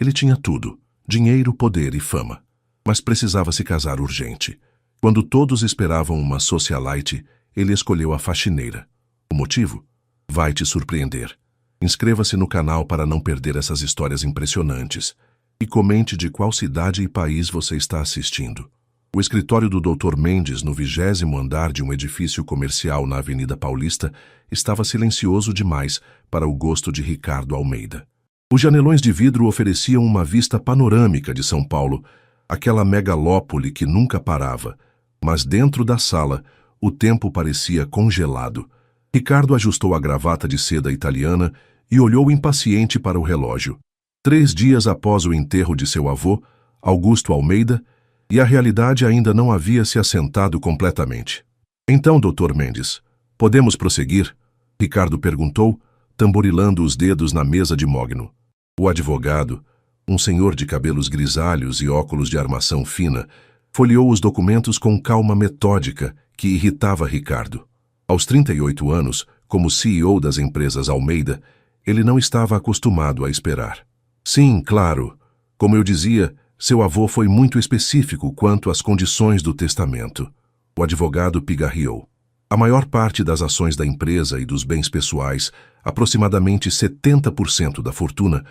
Ele tinha tudo: dinheiro, poder e fama. Mas precisava se casar urgente. Quando todos esperavam uma socialite, ele escolheu a faxineira. O motivo? Vai te surpreender. Inscreva-se no canal para não perder essas histórias impressionantes. E comente de qual cidade e país você está assistindo. O escritório do Dr. Mendes, no 20º andar de um edifício comercial na Avenida Paulista, estava silencioso demais para o gosto de Ricardo Almeida. Os janelões de vidro ofereciam uma vista panorâmica de São Paulo, aquela megalópole que nunca parava, mas dentro da sala o tempo parecia congelado. Ricardo ajustou a gravata de seda italiana e olhou impaciente para o relógio. 3 dias após o enterro de seu avô, Augusto Almeida, e a realidade ainda não havia se assentado completamente. Então, Dr. Mendes, podemos prosseguir? Ricardo perguntou, tamborilando os dedos na mesa de mogno. O advogado, um senhor de cabelos grisalhos e óculos de armação fina, folheou os documentos com calma metódica que irritava Ricardo. Aos 38 anos, como CEO das empresas Almeida, ele não estava acostumado a esperar. Sim, claro. Como eu dizia, seu avô foi muito específico quanto às condições do testamento. O advogado pigarreou. A maior parte das ações da empresa e dos bens pessoais, aproximadamente 70% da fortuna,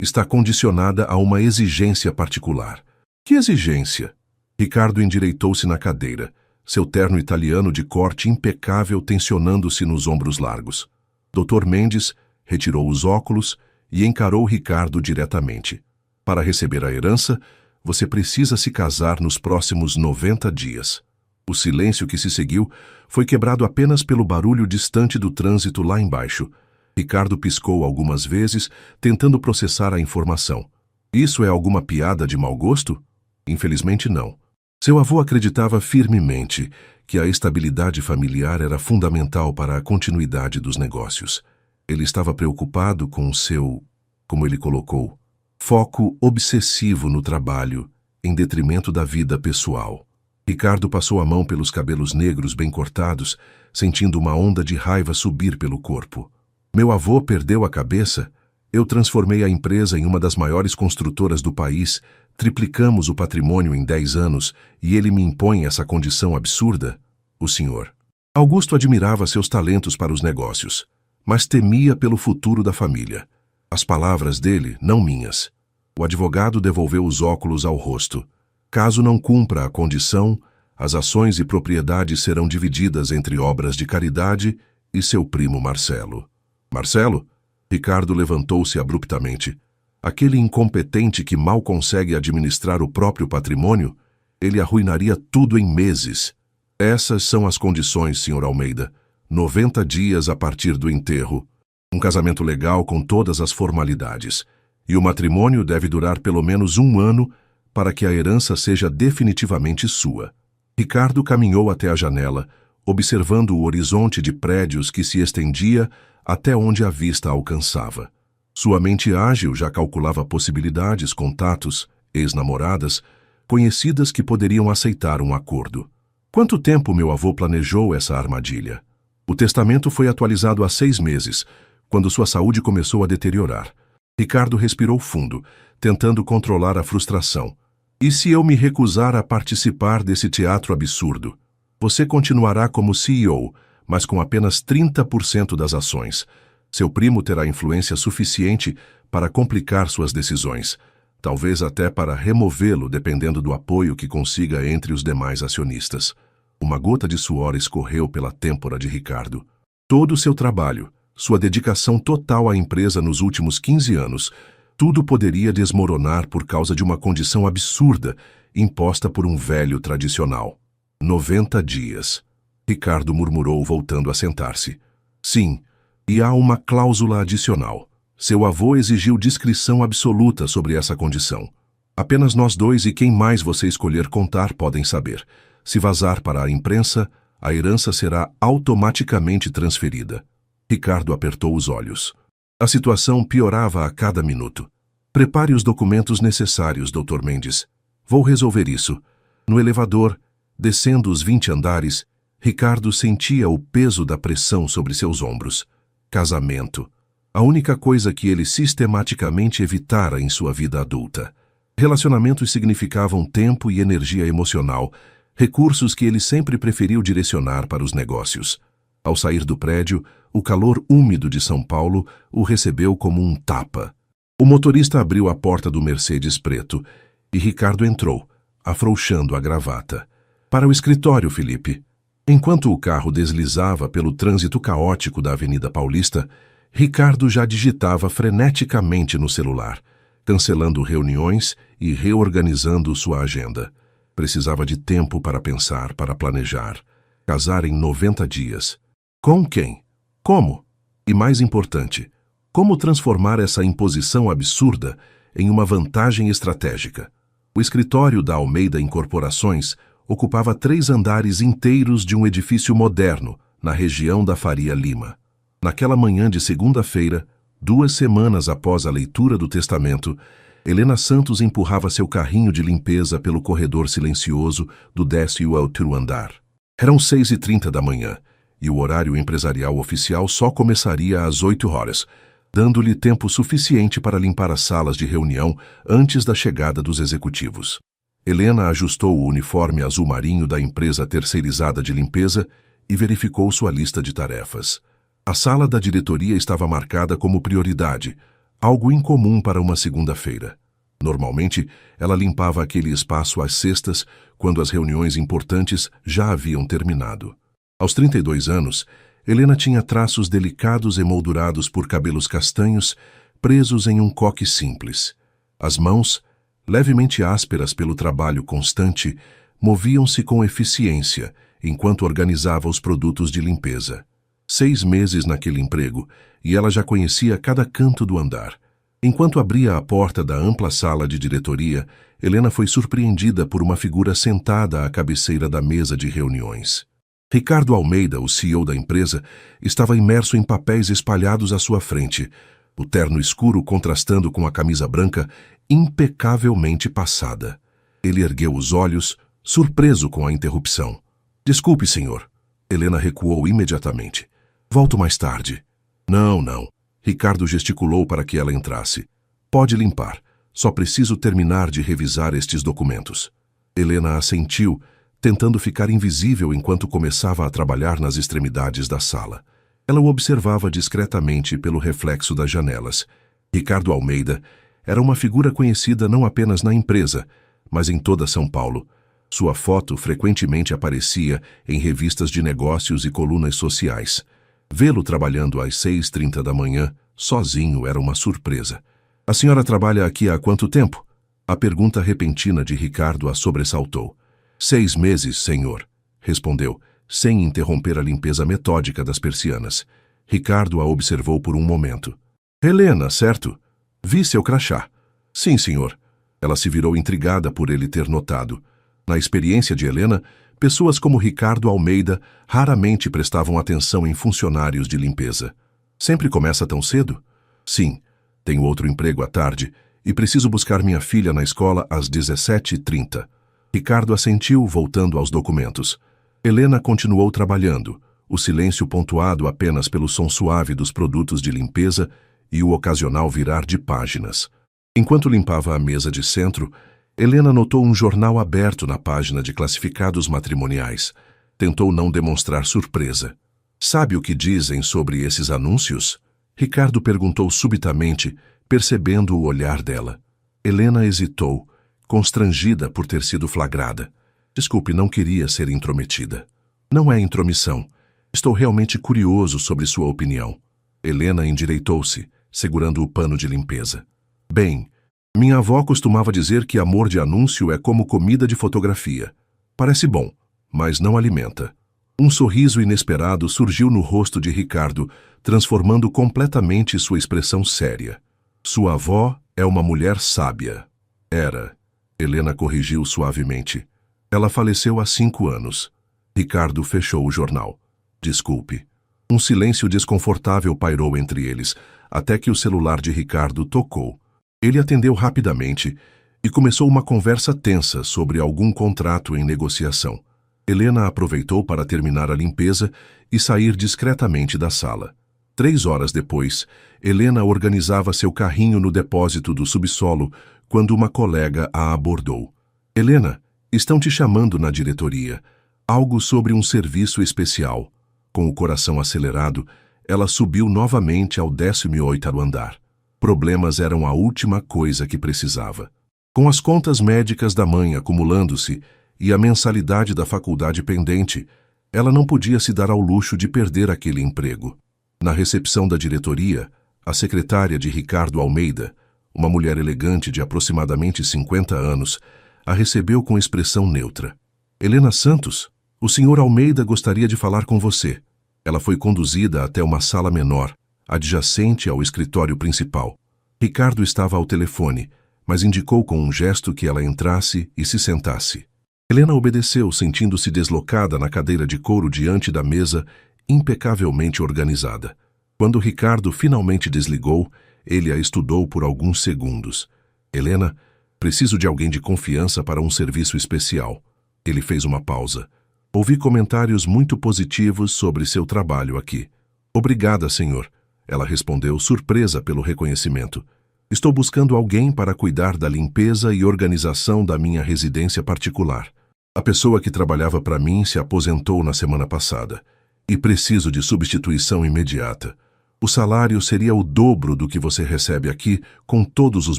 está condicionada a uma exigência particular. Que exigência? Ricardo endireitou-se na cadeira, seu terno italiano de corte impecável tensionando-se nos ombros largos. Dr. Mendes retirou os óculos e encarou Ricardo diretamente. Para receber a herança, você precisa se casar nos próximos 90 dias. O silêncio que se seguiu foi quebrado apenas pelo barulho distante do trânsito lá embaixo. Ricardo piscou algumas vezes, tentando processar a informação. Isso é alguma piada de mau gosto? Infelizmente não. Seu avô acreditava firmemente que a estabilidade familiar era fundamental para a continuidade dos negócios. Ele estava preocupado com o seu, como ele colocou, foco obsessivo no trabalho, em detrimento da vida pessoal. Ricardo passou a mão pelos cabelos negros bem cortados, sentindo uma onda de raiva subir pelo corpo. Meu avô perdeu a cabeça. Eu transformei a empresa em uma das maiores construtoras do país, triplicamos o patrimônio em 10 anos e ele me impõe essa condição absurda? O senhor. Augusto admirava seus talentos para os negócios, mas temia pelo futuro da família. As palavras dele, não minhas. O advogado devolveu os óculos ao rosto. Caso não cumpra a condição, as ações e propriedades serão divididas entre obras de caridade e seu primo Marcelo. Marcelo? Ricardo levantou-se abruptamente. Aquele incompetente que mal consegue administrar o próprio patrimônio, ele arruinaria tudo em meses. Essas são as condições, Sr. Almeida. 90 dias a partir do enterro. Um casamento legal com todas as formalidades. E o matrimônio deve durar pelo menos 1 ano para que a herança seja definitivamente sua. Ricardo caminhou até a janela, observando o horizonte de prédios que se estendia até onde a vista alcançava. Sua mente ágil já calculava possibilidades, contatos, ex-namoradas, conhecidas que poderiam aceitar um acordo. Quanto tempo meu avô planejou essa armadilha? O testamento foi atualizado há 6 meses, quando sua saúde começou a deteriorar. Ricardo respirou fundo, tentando controlar a frustração. E se eu me recusar a participar desse teatro absurdo? Você continuará como CEO, mas com apenas 30% das ações. Seu primo terá influência suficiente para complicar suas decisões, talvez até para removê-lo dependendo do apoio que consiga entre os demais acionistas. Uma gota de suor escorreu pela têmpora de Ricardo. Todo o seu trabalho, sua dedicação total à empresa nos últimos 15 anos, tudo poderia desmoronar por causa de uma condição absurda imposta por um velho tradicional. 90 dias. Ricardo murmurou, voltando a sentar-se. Sim, e há uma cláusula adicional. Seu avô exigiu discrição absoluta sobre essa condição. Apenas nós dois e quem mais você escolher contar podem saber. Se vazar para a imprensa, a herança será automaticamente transferida. Ricardo apertou os olhos. A situação piorava a cada minuto. Prepare os documentos necessários, Dr. Mendes. Vou resolver isso. No elevador, descendo os 20 andares, Ricardo sentia o peso da pressão sobre seus ombros. Casamento. A única coisa que ele sistematicamente evitara em sua vida adulta. Relacionamentos significavam tempo e energia emocional, recursos que ele sempre preferiu direcionar para os negócios. Ao sair do prédio, o calor úmido de São Paulo o recebeu como um tapa. O motorista abriu a porta do Mercedes preto e Ricardo entrou, afrouxando a gravata. Para o escritório, Felipe. Enquanto o carro deslizava pelo trânsito caótico da Avenida Paulista, Ricardo já digitava freneticamente no celular, cancelando reuniões e reorganizando sua agenda. Precisava de tempo para pensar, para planejar. Casar em 90 dias. Com quem? Como? E mais importante, como transformar essa imposição absurda em uma vantagem estratégica? O escritório da Almeida Incorporações ocupava 3 andares inteiros de um edifício moderno, na região da Faria Lima. Naquela manhã de segunda-feira, 2 semanas após a leitura do testamento, Helena Santos empurrava seu carrinho de limpeza pelo corredor silencioso do 10º andar. Eram 6h30 da manhã, e o horário empresarial oficial só começaria às 8 horas, dando-lhe tempo suficiente para limpar as salas de reunião antes da chegada dos executivos. Helena ajustou o uniforme azul marinho da empresa terceirizada de limpeza e verificou sua lista de tarefas. A sala da diretoria estava marcada como prioridade, algo incomum para uma segunda-feira. Normalmente, ela limpava aquele espaço às sextas, quando as reuniões importantes já haviam terminado. Aos 32 anos, Helena tinha traços delicados emoldurados por cabelos castanhos, presos em um coque simples. As mãos, levemente ásperas pelo trabalho constante, moviam-se com eficiência enquanto organizava os produtos de limpeza. 6 meses naquele emprego, e ela já conhecia cada canto do andar. Enquanto abria a porta da ampla sala de diretoria, Helena foi surpreendida por uma figura sentada à cabeceira da mesa de reuniões. Ricardo Almeida, o CEO da empresa, estava imerso em papéis espalhados à sua frente, o terno escuro contrastando com a camisa branca impecavelmente passada. Ele ergueu os olhos, surpreso com a interrupção. "Desculpe, senhor." Helena recuou imediatamente. "Volto mais tarde." Não. Ricardo gesticulou para que ela entrasse. "Pode limpar. Só preciso terminar de revisar estes documentos." Helena assentiu, tentando ficar invisível enquanto começava a trabalhar nas extremidades da sala. Ela o observava discretamente pelo reflexo das janelas. Ricardo Almeida era uma figura conhecida não apenas na empresa, mas em toda São Paulo. Sua foto frequentemente aparecia em revistas de negócios e colunas sociais. Vê-lo trabalhando às 6h30 da manhã, sozinho, era uma surpresa. "A senhora trabalha aqui há quanto tempo?" A pergunta repentina de Ricardo a sobressaltou. 6 meses, senhor, respondeu, sem interromper a limpeza metódica das persianas. Ricardo a observou por um momento. "Helena, certo? Vi seu crachá." "Sim, senhor." Ela se virou intrigada por ele ter notado. Na experiência de Helena, pessoas como Ricardo Almeida raramente prestavam atenção em funcionários de limpeza. "Sempre começa tão cedo?" "Sim. Tenho outro emprego à tarde e preciso buscar minha filha na escola às 17h30. Ricardo assentiu, voltando aos documentos. Helena continuou trabalhando, o silêncio pontuado apenas pelo som suave dos produtos de limpeza e o ocasional virar de páginas. Enquanto limpava a mesa de centro, Helena notou um jornal aberto na página de classificados matrimoniais. Tentou não demonstrar surpresa. "Sabe o que dizem sobre esses anúncios?" Ricardo perguntou subitamente, percebendo o olhar dela. Helena hesitou, constrangida por ter sido flagrada. "Desculpe, não queria ser intrometida." "Não é intromissão. Estou realmente curioso sobre sua opinião." Helena endireitou-se, segurando o pano de limpeza. "Bem, minha avó costumava dizer que amor de anúncio é como comida de fotografia. Parece bom, mas não alimenta." Um sorriso inesperado surgiu no rosto de Ricardo, transformando completamente sua expressão séria. "Sua avó é uma mulher sábia." "Era." Helena corrigiu suavemente. "Ela faleceu há 5 anos." Ricardo fechou o jornal. "Desculpe." Um silêncio desconfortável pairou entre eles, até que o celular de Ricardo tocou. Ele atendeu rapidamente e começou uma conversa tensa sobre algum contrato em negociação. Helena aproveitou para terminar a limpeza e sair discretamente da sala. 3 horas depois, Helena organizava seu carrinho no depósito do subsolo quando uma colega a abordou. Helena, estão te chamando na diretoria. Algo sobre um serviço especial. Com o coração acelerado, ela subiu novamente ao 18º andar. Problemas eram a última coisa que precisava. Com as contas médicas da mãe acumulando-se e a mensalidade da faculdade pendente, ela não podia se dar ao luxo de perder aquele emprego. Na recepção da diretoria, a secretária de Ricardo Almeida, uma mulher elegante de aproximadamente 50 anos, a recebeu com expressão neutra. Helena Santos, o senhor Almeida gostaria de falar com você. Ela foi conduzida até uma sala menor, adjacente ao escritório principal. Ricardo estava ao telefone, mas indicou com um gesto que ela entrasse e se sentasse. Helena obedeceu, sentindo-se deslocada na cadeira de couro diante da mesa, impecavelmente organizada. Quando Ricardo finalmente desligou, ele a estudou por alguns segundos. Helena, preciso de alguém de confiança para um serviço especial. Ele fez uma pausa. Ouvi comentários muito positivos sobre seu trabalho aqui. Obrigada, senhor. Ela respondeu, surpresa pelo reconhecimento. Estou buscando alguém para cuidar da limpeza e organização da minha residência particular. A pessoa que trabalhava para mim se aposentou na semana passada e preciso de substituição imediata. O salário seria o dobro do que você recebe aqui, com todos os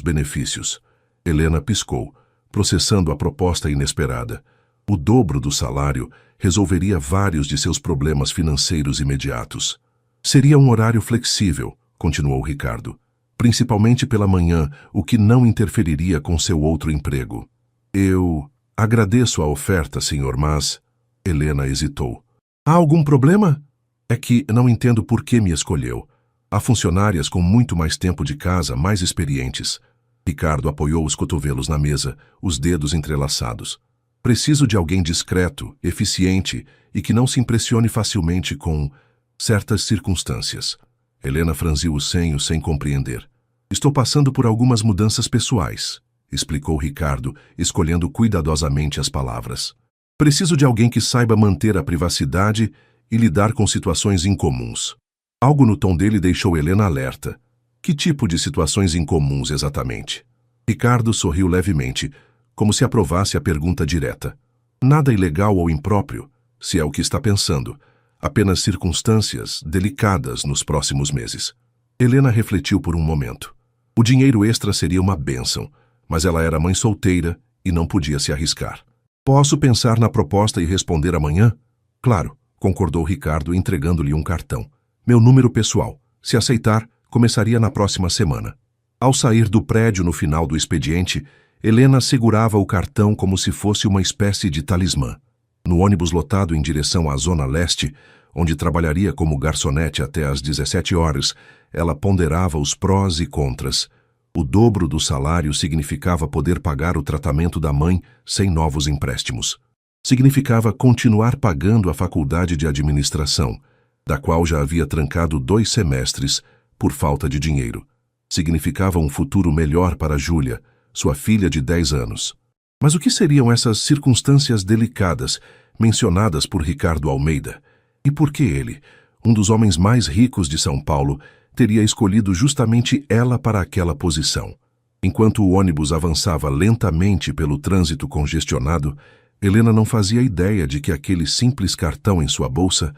benefícios. Helena piscou, processando a proposta inesperada. O dobro do salário resolveria vários de seus problemas financeiros imediatos. Seria um horário flexível, continuou Ricardo, principalmente pela manhã, o que não interferiria com seu outro emprego. Eu agradeço a oferta, senhor, mas... Helena hesitou. Há algum problema? É que não entendo por que me escolheu. Há funcionárias com muito mais tempo de casa, mais experientes. Ricardo apoiou os cotovelos na mesa, os dedos entrelaçados. Preciso de alguém discreto, eficiente e que não se impressione facilmente com certas circunstâncias. Helena franziu os senhos sem compreender. Estou passando por algumas mudanças pessoais, explicou Ricardo, escolhendo cuidadosamente as palavras. Preciso de alguém que saiba manter a privacidade e lidar com situações incomuns. Algo no tom dele deixou Helena alerta. Que tipo de situações incomuns exatamente? Ricardo sorriu levemente, como se aprovasse a pergunta direta. Nada ilegal ou impróprio, se é o que está pensando. Apenas circunstâncias delicadas nos próximos meses. Helena refletiu por um momento. O dinheiro extra seria uma bênção, mas ela era mãe solteira e não podia se arriscar. Posso pensar na proposta e responder amanhã? Claro, concordou Ricardo, entregando-lhe um cartão. Meu número pessoal. Se aceitar, começaria na próxima semana. Ao sair do prédio no final do expediente, Helena segurava o cartão como se fosse uma espécie de talismã. No ônibus lotado em direção à Zona Leste, onde trabalharia como garçonete até às 17 horas, ela ponderava os prós e contras. O dobro do salário significava poder pagar o tratamento da mãe sem novos empréstimos. Significava continuar pagando a faculdade de administração, da qual já havia trancado 2 semestres por falta de dinheiro. Significava um futuro melhor para Júlia, sua filha de 10 anos. Mas o que seriam essas circunstâncias delicadas mencionadas por Ricardo Almeida? E por que ele, um dos homens mais ricos de São Paulo, teria escolhido justamente ela para aquela posição? Enquanto o ônibus avançava lentamente pelo trânsito congestionado, Helena não fazia ideia de que aquele simples cartão em sua bolsa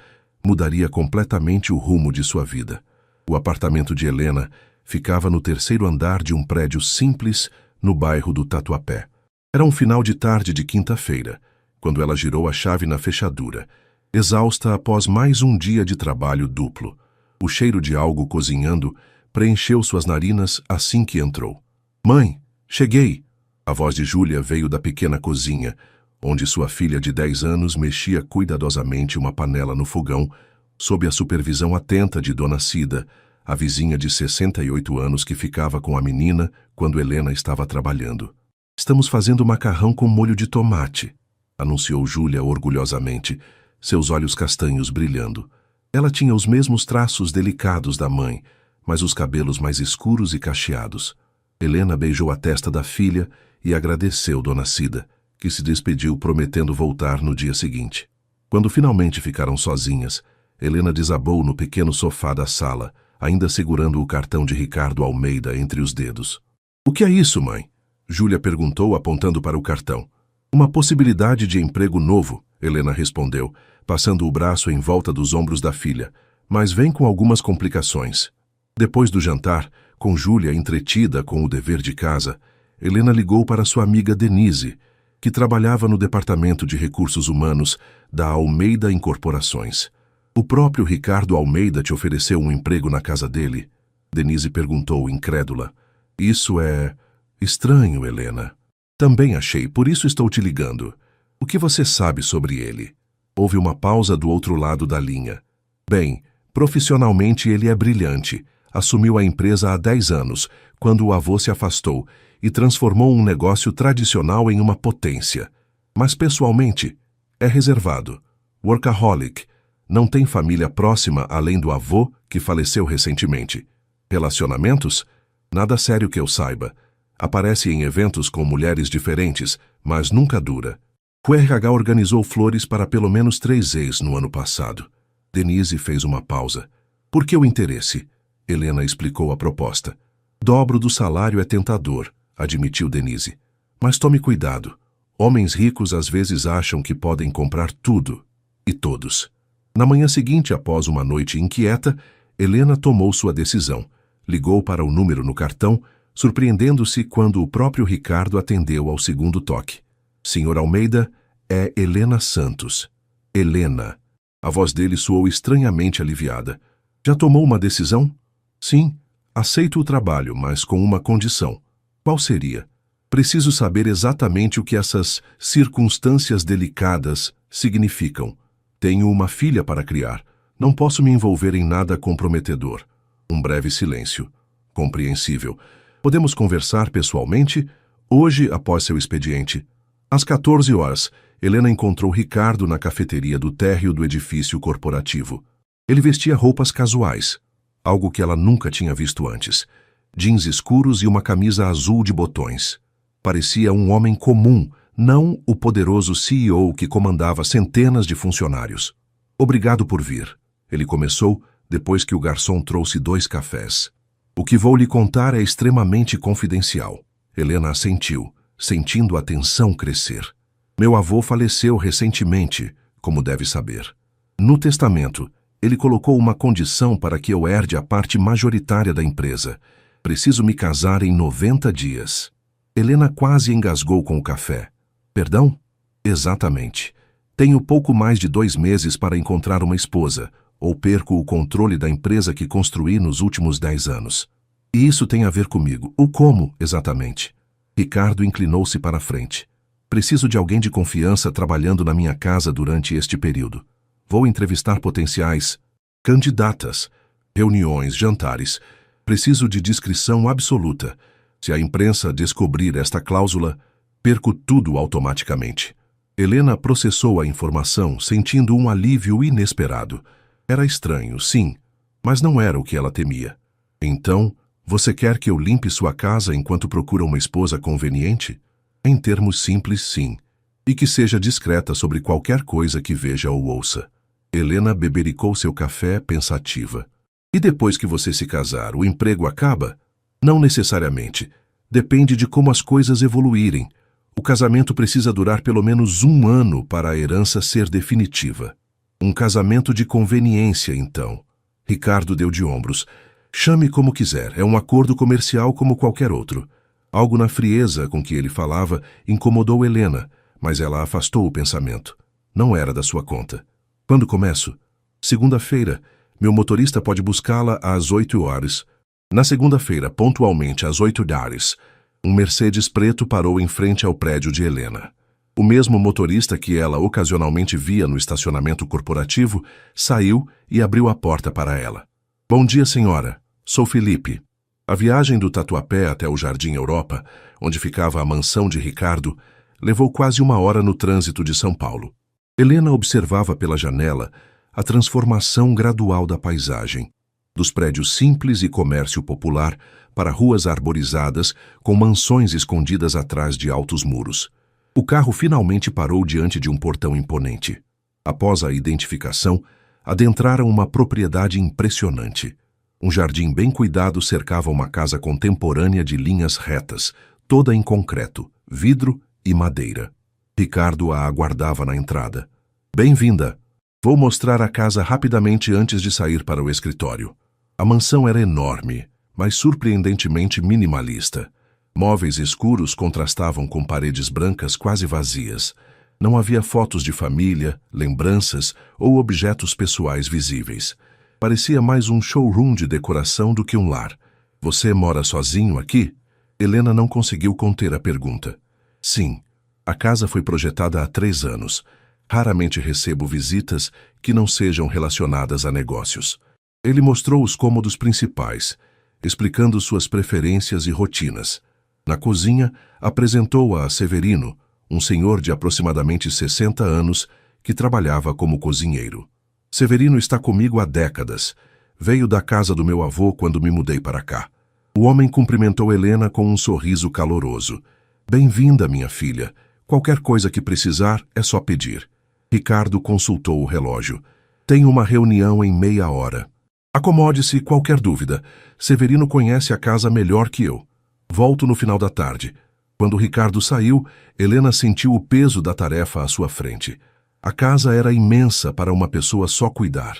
mudaria completamente o rumo de sua vida. O apartamento de Helena ficava no 3º andar de um prédio simples no bairro do Tatuapé. Era um final de tarde de quinta-feira, quando ela girou a chave na fechadura, exausta após mais um dia de trabalho duplo. O cheiro de algo cozinhando preencheu suas narinas assim que entrou. Mãe, cheguei! A voz de Júlia veio da pequena cozinha, onde sua filha de 10 anos mexia cuidadosamente uma panela no fogão, sob a supervisão atenta de Dona Cida, a vizinha de 68 anos que ficava com a menina quando Helena estava trabalhando. Estamos fazendo macarrão com molho de tomate, anunciou Júlia orgulhosamente, seus olhos castanhos brilhando. Ela tinha os mesmos traços delicados da mãe, mas os cabelos mais escuros e cacheados. Helena beijou a testa da filha e agradeceu Dona Cida, que se despediu prometendo voltar no dia seguinte. Quando finalmente ficaram sozinhas, Helena desabou no pequeno sofá da sala, ainda segurando o cartão de Ricardo Almeida entre os dedos. O que é isso, mãe? Júlia perguntou, apontando para o cartão. Uma possibilidade de emprego novo, Helena respondeu, passando o braço em volta dos ombros da filha, mas vem com algumas complicações. Depois do jantar, com Júlia entretida com o dever de casa, Helena ligou para sua amiga Denise, que trabalhava no Departamento de Recursos Humanos da Almeida Incorporações. O próprio Ricardo Almeida te ofereceu um emprego na casa dele? Denise perguntou, incrédula. Isso é estranho, Helena. Também achei, por isso estou te ligando. O que você sabe sobre ele? Houve uma pausa do outro lado da linha. Bem, profissionalmente ele é brilhante. Assumiu a empresa há 10 anos, quando o avô se afastou, e transformou um negócio tradicional em uma potência. Mas pessoalmente, é reservado. Workaholic. Não tem família próxima além do avô, que faleceu recentemente. Relacionamentos? Nada sério que eu saiba. Aparece em eventos com mulheres diferentes, mas nunca dura. O RH organizou flores para pelo menos 3 ex no ano passado. Denise fez uma pausa. Por que o interesse? Helena explicou a proposta. Dobro do salário é tentador, admitiu Denise. Mas tome cuidado. Homens ricos às vezes acham que podem comprar tudo. E todos. Na manhã seguinte, após uma noite inquieta, Helena tomou sua decisão. Ligou para o número no cartão, surpreendendo-se quando o próprio Ricardo atendeu ao segundo toque. Senhor Almeida, é Helena Santos. Helena. A voz dele soou estranhamente aliviada. Já tomou uma decisão? Sim, aceito o trabalho, mas com uma condição. Qual seria? Preciso saber exatamente o que essas circunstâncias delicadas significam. Tenho uma filha para criar. Não posso me envolver em nada comprometedor. Um breve silêncio. Compreensível. Podemos conversar pessoalmente? Hoje, após seu expediente. Às 14 horas, Helena encontrou Ricardo na cafeteria do térreo do edifício corporativo. Ele vestia roupas casuais, algo que ela nunca tinha visto antes. Jeans escuros e uma camisa azul de botões. Parecia um homem comum, não o poderoso CEO que comandava centenas de funcionários. Obrigado por vir. Ele começou, depois que o garçom trouxe 2 cafés. O que vou lhe contar é extremamente confidencial. Helena assentiu, sentindo a tensão crescer. Meu avô faleceu recentemente, como deve saber. No testamento, ele colocou uma condição para que eu herde a parte majoritária da empresa. Preciso me casar em 90 dias. Helena quase engasgou com o café. Perdão? Exatamente. Tenho pouco mais de 2 meses para encontrar uma esposa, ou perco o controle da empresa que construí nos últimos 10 anos. E isso tem a ver comigo. O como, exatamente? Ricardo inclinou-se para a frente. Preciso de alguém de confiança trabalhando na minha casa durante este período. Vou entrevistar potenciais candidatas, reuniões, jantares. Preciso de discrição absoluta. Se a imprensa descobrir esta cláusula, perco tudo automaticamente. Helena processou a informação, sentindo um alívio inesperado. Era estranho, sim, mas não era o que ela temia. Então, você quer que eu limpe sua casa enquanto procura uma esposa conveniente? Em termos simples, sim. E que seja discreta sobre qualquer coisa que veja ou ouça. Helena bebericou seu café pensativa. E depois que você se casar, o emprego acaba? Não necessariamente. Depende de como as coisas evoluírem. O casamento precisa durar pelo menos 1 ano para a herança ser definitiva. Um casamento de conveniência, então. Ricardo deu de ombros. Chame como quiser, é um acordo comercial como qualquer outro. Algo na frieza com que ele falava incomodou Helena, mas ela afastou o pensamento. Não era da sua conta. Quando começo? Segunda-feira. Meu motorista pode buscá-la às 8 horas. Na segunda-feira, pontualmente às 8 horas, um Mercedes preto parou em frente ao prédio de Helena. O mesmo motorista que ela ocasionalmente via no estacionamento corporativo saiu e abriu a porta para ela. Bom dia, senhora. Sou Felipe. A viagem do Tatuapé até o Jardim Europa, onde ficava a mansão de Ricardo, levou quase 1 hora no trânsito de São Paulo. Helena observava pela janela a transformação gradual da paisagem, dos prédios simples e comércio popular para ruas arborizadas com mansões escondidas atrás de altos muros. O carro finalmente parou diante de um portão imponente. Após a identificação, adentraram uma propriedade impressionante. Um jardim bem cuidado cercava uma casa contemporânea de linhas retas, toda em concreto, vidro e madeira. Ricardo a aguardava na entrada. Bem-vinda! Vou mostrar a casa rapidamente antes de sair para o escritório. A mansão era enorme, mas surpreendentemente minimalista. Móveis escuros contrastavam com paredes brancas quase vazias. Não havia fotos de família, lembranças ou objetos pessoais visíveis. Parecia mais um showroom de decoração do que um lar. Você mora sozinho aqui? Helena não conseguiu conter a pergunta. Sim. A casa foi projetada há 3 anos. Raramente recebo visitas que não sejam relacionadas a negócios. Ele mostrou os cômodos principais, explicando suas preferências e rotinas. Na cozinha, apresentou-a a Severino, um senhor de aproximadamente 60 anos que trabalhava como cozinheiro. Severino está comigo há décadas. Veio da casa do meu avô quando me mudei para cá. O homem cumprimentou Helena com um sorriso caloroso. Bem-vinda, minha filha. Qualquer coisa que precisar, é só pedir. Ricardo consultou o relógio. Tenho uma reunião em meia hora. Acomode-se, qualquer dúvida. Severino conhece a casa melhor que eu. Volto no final da tarde. Quando Ricardo saiu, Helena sentiu o peso da tarefa à sua frente. A casa era imensa para uma pessoa só cuidar.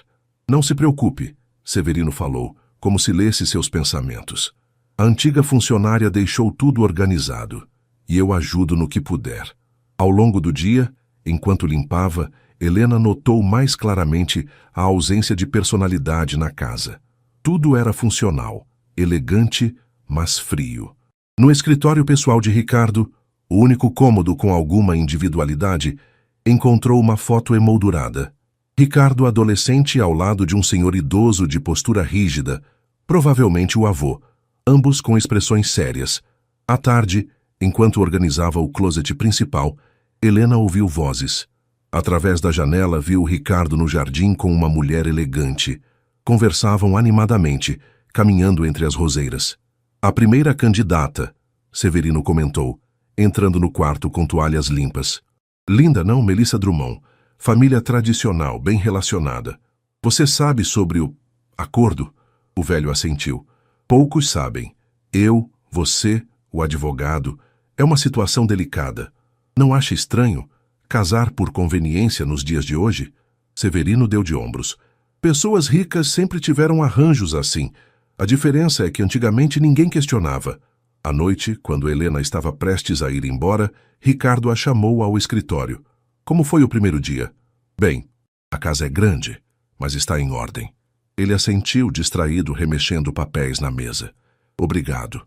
Não se preocupe, Severino falou, como se lesse seus pensamentos. A antiga funcionária deixou tudo organizado, e eu ajudo no que puder. Ao longo do dia, enquanto limpava, Helena notou mais claramente a ausência de personalidade na casa. Tudo era funcional, elegante, mas frio. No escritório pessoal de Ricardo, o único cômodo com alguma individualidade, encontrou uma foto emoldurada. Ricardo adolescente ao lado de um senhor idoso de postura rígida, provavelmente o avô, ambos com expressões sérias. À tarde, enquanto organizava o closet principal, Helena ouviu vozes. Através da janela viu Ricardo no jardim com uma mulher elegante. Conversavam animadamente, caminhando entre as roseiras. A primeira candidata, Severino comentou, entrando no quarto com toalhas limpas. Linda, não, Melissa Drummond? Família tradicional, bem relacionada. Você sabe sobre o acordo? O velho assentiu. Poucos sabem. Eu, você, o advogado. É uma situação delicada. Não acha estranho casar por conveniência nos dias de hoje? Severino deu de ombros. Pessoas ricas sempre tiveram arranjos assim. A diferença é que antigamente ninguém questionava. À noite, quando Helena estava prestes a ir embora, Ricardo a chamou ao escritório. Como foi o primeiro dia? Bem, a casa é grande, mas está em ordem. Ele assentiu, distraído, remexendo papéis na mesa. Obrigado.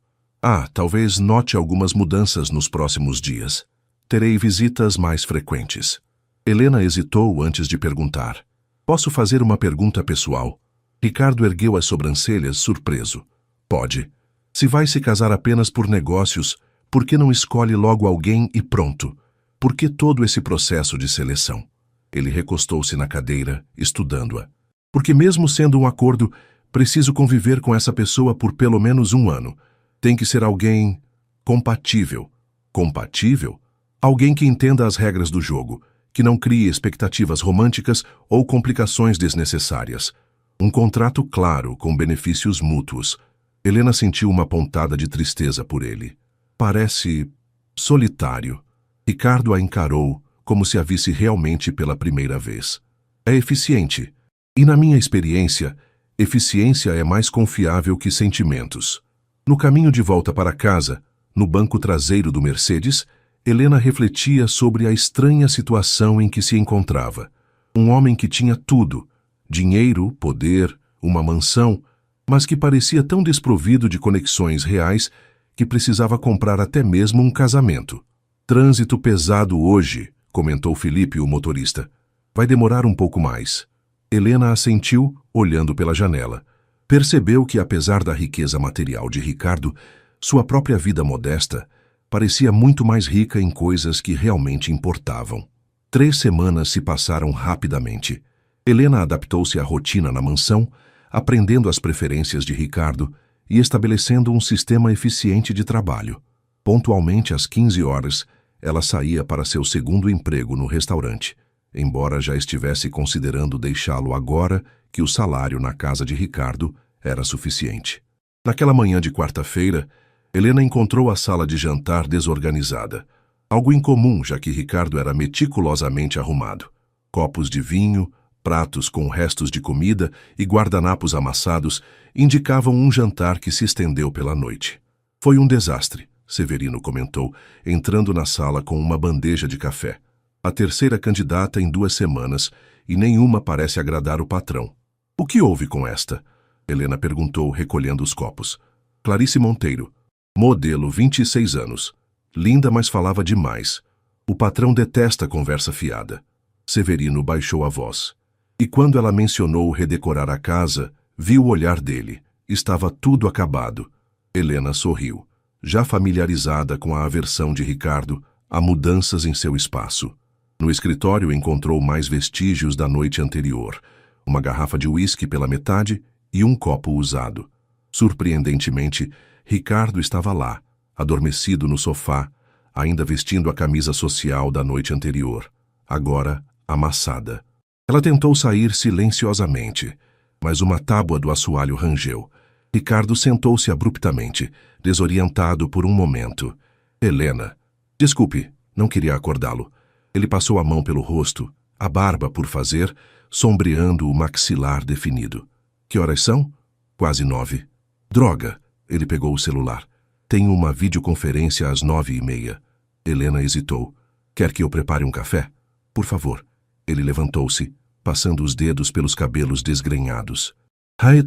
Talvez note algumas mudanças nos próximos dias. Terei visitas mais frequentes. Helena hesitou antes de perguntar. Posso fazer uma pergunta pessoal? Ricardo ergueu as sobrancelhas, surpreso. Pode. Se vai se casar apenas por negócios, por que não escolhe logo alguém e pronto? Por que todo esse processo de seleção? Ele recostou-se na cadeira, estudando-a. Porque mesmo sendo um acordo, preciso conviver com essa pessoa por pelo menos 1 ano. Tem que ser alguém compatível. Compatível? Alguém que entenda as regras do jogo, que não crie expectativas românticas ou complicações desnecessárias. Um contrato claro, com benefícios mútuos. Helena sentiu uma pontada de tristeza por ele. Parece solitário. Ricardo a encarou como se a visse realmente pela primeira vez. É eficiente. E na minha experiência, eficiência é mais confiável que sentimentos. No caminho de volta para casa, no banco traseiro do Mercedes, Helena refletia sobre a estranha situação em que se encontrava. Um homem que tinha tudo, dinheiro, poder, uma mansão, mas que parecia tão desprovido de conexões reais que precisava comprar até mesmo um casamento. Trânsito pesado hoje, comentou Felipe, o motorista. Vai demorar um pouco mais. Helena assentiu, olhando pela janela. Percebeu que, apesar da riqueza material de Ricardo, sua própria vida modesta parecia muito mais rica em coisas que realmente importavam. 3 semanas se passaram rapidamente. Helena adaptou-se à rotina na mansão, aprendendo as preferências de Ricardo e estabelecendo um sistema eficiente de trabalho. Pontualmente às 15 horas, ela saía para seu segundo emprego no restaurante. embora já estivesse considerando deixá-lo agora que o salário na casa de Ricardo era suficiente. Naquela manhã de quarta-feira, Helena encontrou a sala de jantar desorganizada. Algo incomum, já que Ricardo era meticulosamente arrumado. Copos de vinho, pratos com restos de comida e guardanapos amassados indicavam um jantar que se estendeu pela noite. Foi um desastre, Severino comentou, entrando na sala com uma bandeja de café. A terceira candidata em 2 semanas, e nenhuma parece agradar o patrão. O que houve com esta? Helena perguntou, recolhendo os copos. Clarice Monteiro, modelo 26 anos. Linda, mas falava demais. O patrão detesta conversa fiada. Severino baixou a voz. E quando ela mencionou redecorar a casa, viu o olhar dele. Estava tudo acabado. Helena sorriu. Já familiarizada com a aversão de Ricardo, há mudanças em seu espaço. No escritório encontrou mais vestígios da noite anterior. Uma garrafa de uísque pela metade e um copo usado. Surpreendentemente, Ricardo estava lá, adormecido no sofá, ainda vestindo a camisa social da noite anterior, agora amassada. Ela tentou sair silenciosamente, mas uma tábua do assoalho rangeu. Ricardo sentou-se abruptamente, desorientado por um momento. Helena. Desculpe, não queria acordá-lo. Ele passou a mão pelo rosto, a barba por fazer, sombreando o maxilar definido. Que horas são? Quase 9. Droga! Ele pegou o celular. Tenho uma videoconferência às 9h30. Helena hesitou. Quer que eu prepare um café? Por favor. Ele levantou-se, passando os dedos pelos cabelos desgrenhados.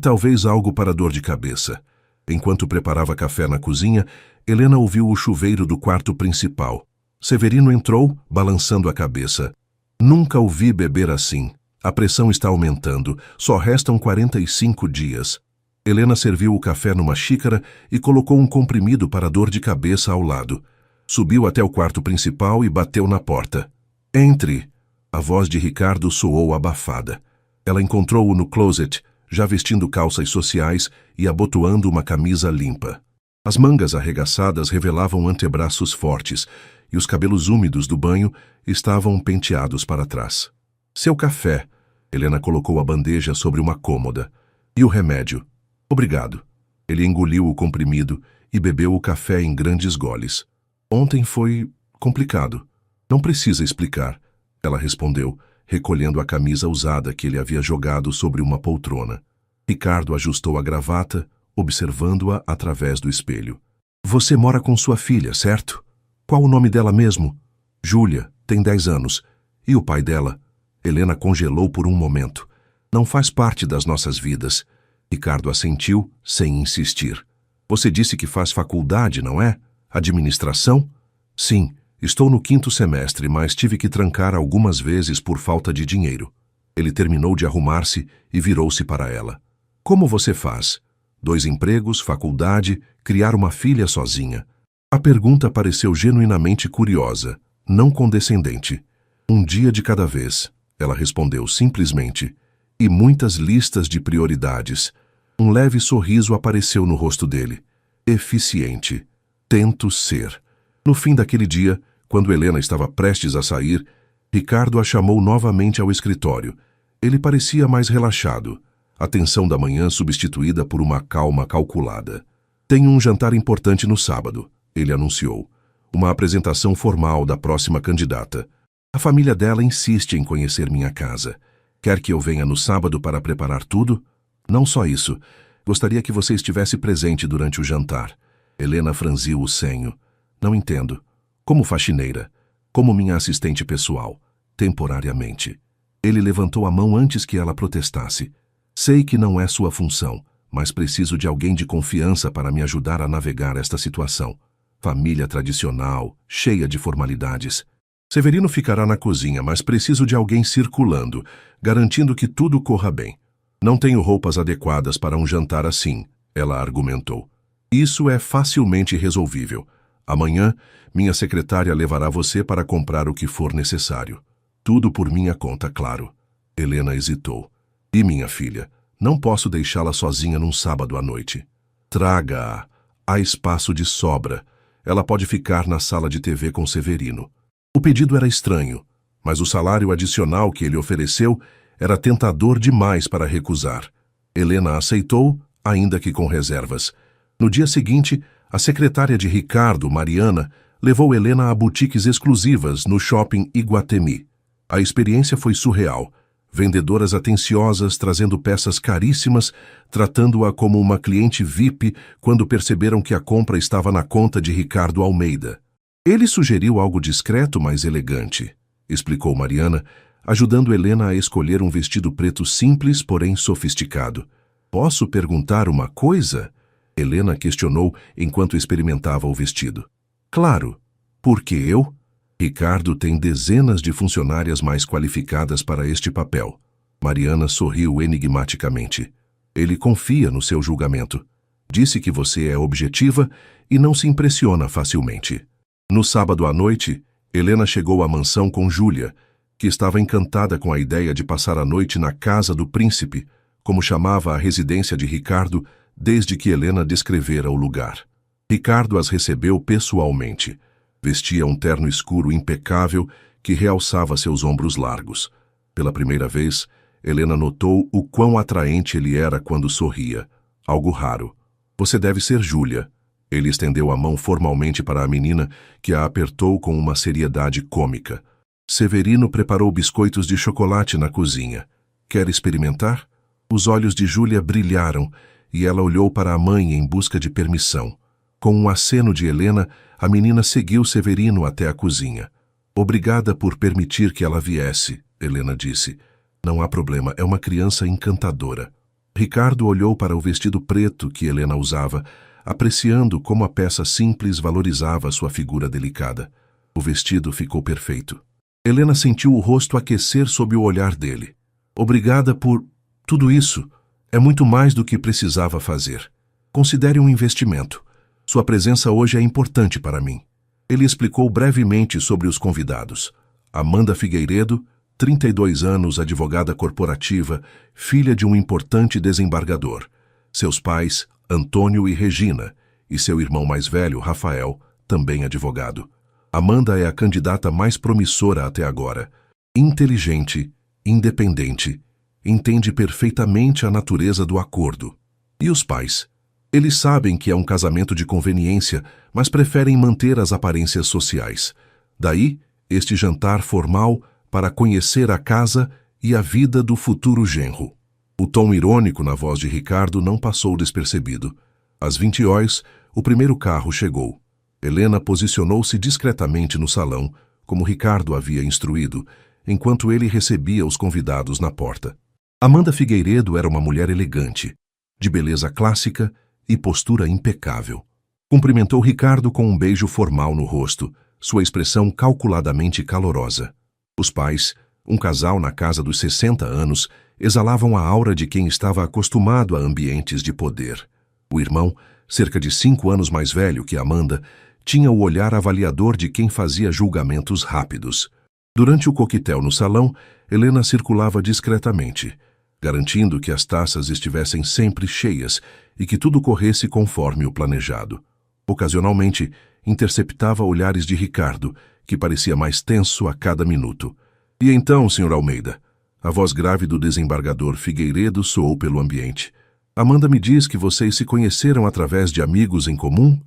Talvez algo para dor de cabeça. Enquanto preparava café na cozinha, Helena ouviu o chuveiro do quarto principal. Severino entrou, balançando a cabeça. Nunca o vi beber assim. A pressão está aumentando. Só restam 45 dias. Helena serviu o café numa xícara e colocou um comprimido para dor de cabeça ao lado. Subiu até o quarto principal e bateu na porta. Entre! A voz de Ricardo soou abafada. Ela encontrou-o no closet, já vestindo calças sociais e abotoando uma camisa limpa. As mangas arregaçadas revelavam antebraços fortes e os cabelos úmidos do banho estavam penteados para trás. Seu café. Helena colocou a bandeja sobre uma cômoda. E o remédio? Obrigado. Ele engoliu o comprimido e bebeu o café em grandes goles. Ontem foi complicado. Não precisa explicar, ela respondeu, recolhendo a camisa usada que ele havia jogado sobre uma poltrona. Ricardo ajustou a gravata, observando-a através do espelho. Você mora com sua filha, certo? Qual o nome dela mesmo? Júlia, tem 10 anos. E o pai dela? Helena congelou por um momento. Não faz parte das nossas vidas. Ricardo assentiu, sem insistir. Você disse que faz faculdade, não é? Administração? Sim, estou no 5º semestre, mas tive que trancar algumas vezes por falta de dinheiro. Ele terminou de arrumar-se e virou-se para ela. Como você faz? 2 empregos, faculdade, criar uma filha sozinha. A pergunta pareceu genuinamente curiosa, não condescendente. Um dia de cada vez, ela respondeu simplesmente. E muitas listas de prioridades. Um leve sorriso apareceu no rosto dele. Eficiente. Tento ser. No fim daquele dia, quando Helena estava prestes a sair, Ricardo a chamou novamente ao escritório. Ele parecia mais relaxado. A tensão da manhã substituída por uma calma calculada. Tenho um jantar importante no sábado, ele anunciou. Uma apresentação formal da próxima candidata. A família dela insiste em conhecer minha casa. Quer que eu venha no sábado para preparar tudo? Não só isso. Gostaria que você estivesse presente durante o jantar. Helena franziu o senho. Não entendo. Como faxineira. Como minha assistente pessoal. Temporariamente. Ele levantou a mão antes que ela protestasse. Sei que não é sua função, mas preciso de alguém de confiança para me ajudar a navegar esta situação. Família tradicional, cheia de formalidades. Severino ficará na cozinha, mas preciso de alguém circulando, garantindo que tudo corra bem. Não tenho roupas adequadas para um jantar assim, ela argumentou. Isso é facilmente resolvível. Amanhã, minha secretária levará você para comprar o que for necessário. Tudo por minha conta, claro. Helena hesitou. E minha filha, não posso deixá-la sozinha num sábado à noite. Traga-a. Há espaço de sobra. Ela pode ficar na sala de TV com Severino. O pedido era estranho. mas o salário adicional que ele ofereceu era tentador demais para recusar. Helena aceitou, ainda que com reservas. No dia seguinte, a secretária de Ricardo, Mariana, levou Helena a boutiques exclusivas no shopping Iguatemi. A experiência foi surreal. Vendedoras atenciosas trazendo peças caríssimas, tratando-a como uma cliente VIP quando perceberam que a compra estava na conta de Ricardo Almeida. Ele sugeriu algo discreto, mas elegante, explicou Mariana, ajudando Helena a escolher um vestido preto simples, porém sofisticado. Posso perguntar uma coisa? Helena questionou enquanto experimentava o vestido. Claro. Por que eu? Ricardo tem dezenas de funcionárias mais qualificadas para este papel. Mariana sorriu enigmaticamente. Ele confia no seu julgamento. Disse que você é objetiva e não se impressiona facilmente. No sábado à noite, Helena chegou à mansão com Júlia, que estava encantada com a ideia de passar a noite na casa do príncipe, como chamava a residência de Ricardo desde que Helena descrevera o lugar. Ricardo as recebeu pessoalmente. Vestia um terno escuro impecável que realçava seus ombros largos. Pela primeira vez, Helena notou o quão atraente ele era quando sorria. Algo raro. Você deve ser Júlia. Ele estendeu a mão formalmente para a menina, que a apertou com uma seriedade cômica. Severino preparou biscoitos de chocolate na cozinha. Quer experimentar? Os olhos de Júlia brilharam e ela olhou para a mãe em busca de permissão. Com um aceno de Helena, a menina seguiu Severino até a cozinha. Obrigada por permitir que ela viesse, Helena disse. Não há problema, é uma criança encantadora. Ricardo olhou para o vestido preto que Helena usava, apreciando como a peça simples valorizava sua figura delicada. O vestido ficou perfeito. Helena sentiu o rosto aquecer sob o olhar dele. Obrigada por tudo isso. É muito mais do que precisava fazer. Considere um investimento. Sua presença hoje é importante para mim. Ele explicou brevemente sobre os convidados. Amanda Figueiredo, 32 anos, advogada corporativa, filha de um importante desembargador. Seus pais, Antônio e Regina, e seu irmão mais velho, Rafael, também advogado. Amanda é a candidata mais promissora até agora. Inteligente, independente, entende perfeitamente a natureza do acordo. E os pais? Eles sabem que é um casamento de conveniência, mas preferem manter as aparências sociais. Daí, este jantar formal para conhecer a casa e a vida do futuro genro. O tom irônico na voz de Ricardo não passou despercebido. Às 20h, o primeiro carro chegou. Helena posicionou-se discretamente no salão, como Ricardo havia instruído, enquanto ele recebia os convidados na porta. Amanda Figueiredo era uma mulher elegante, de beleza clássica e postura impecável. Cumprimentou Ricardo com um beijo formal no rosto, sua expressão calculadamente calorosa. Os pais, um casal na casa dos 60 anos, exalavam a aura de quem estava acostumado a ambientes de poder. O irmão, cerca de 5 anos mais velho que Amanda, tinha o olhar avaliador de quem fazia julgamentos rápidos. Durante o coquetel no salão, Helena circulava discretamente, garantindo que as taças estivessem sempre cheias e que tudo corresse conforme o planejado. Ocasionalmente, interceptava olhares de Ricardo, que parecia mais tenso a cada minuto. E então, Sr. Almeida? A voz grave do desembargador Figueiredo soou pelo ambiente. Amanda me diz que vocês se conheceram através de amigos em comum?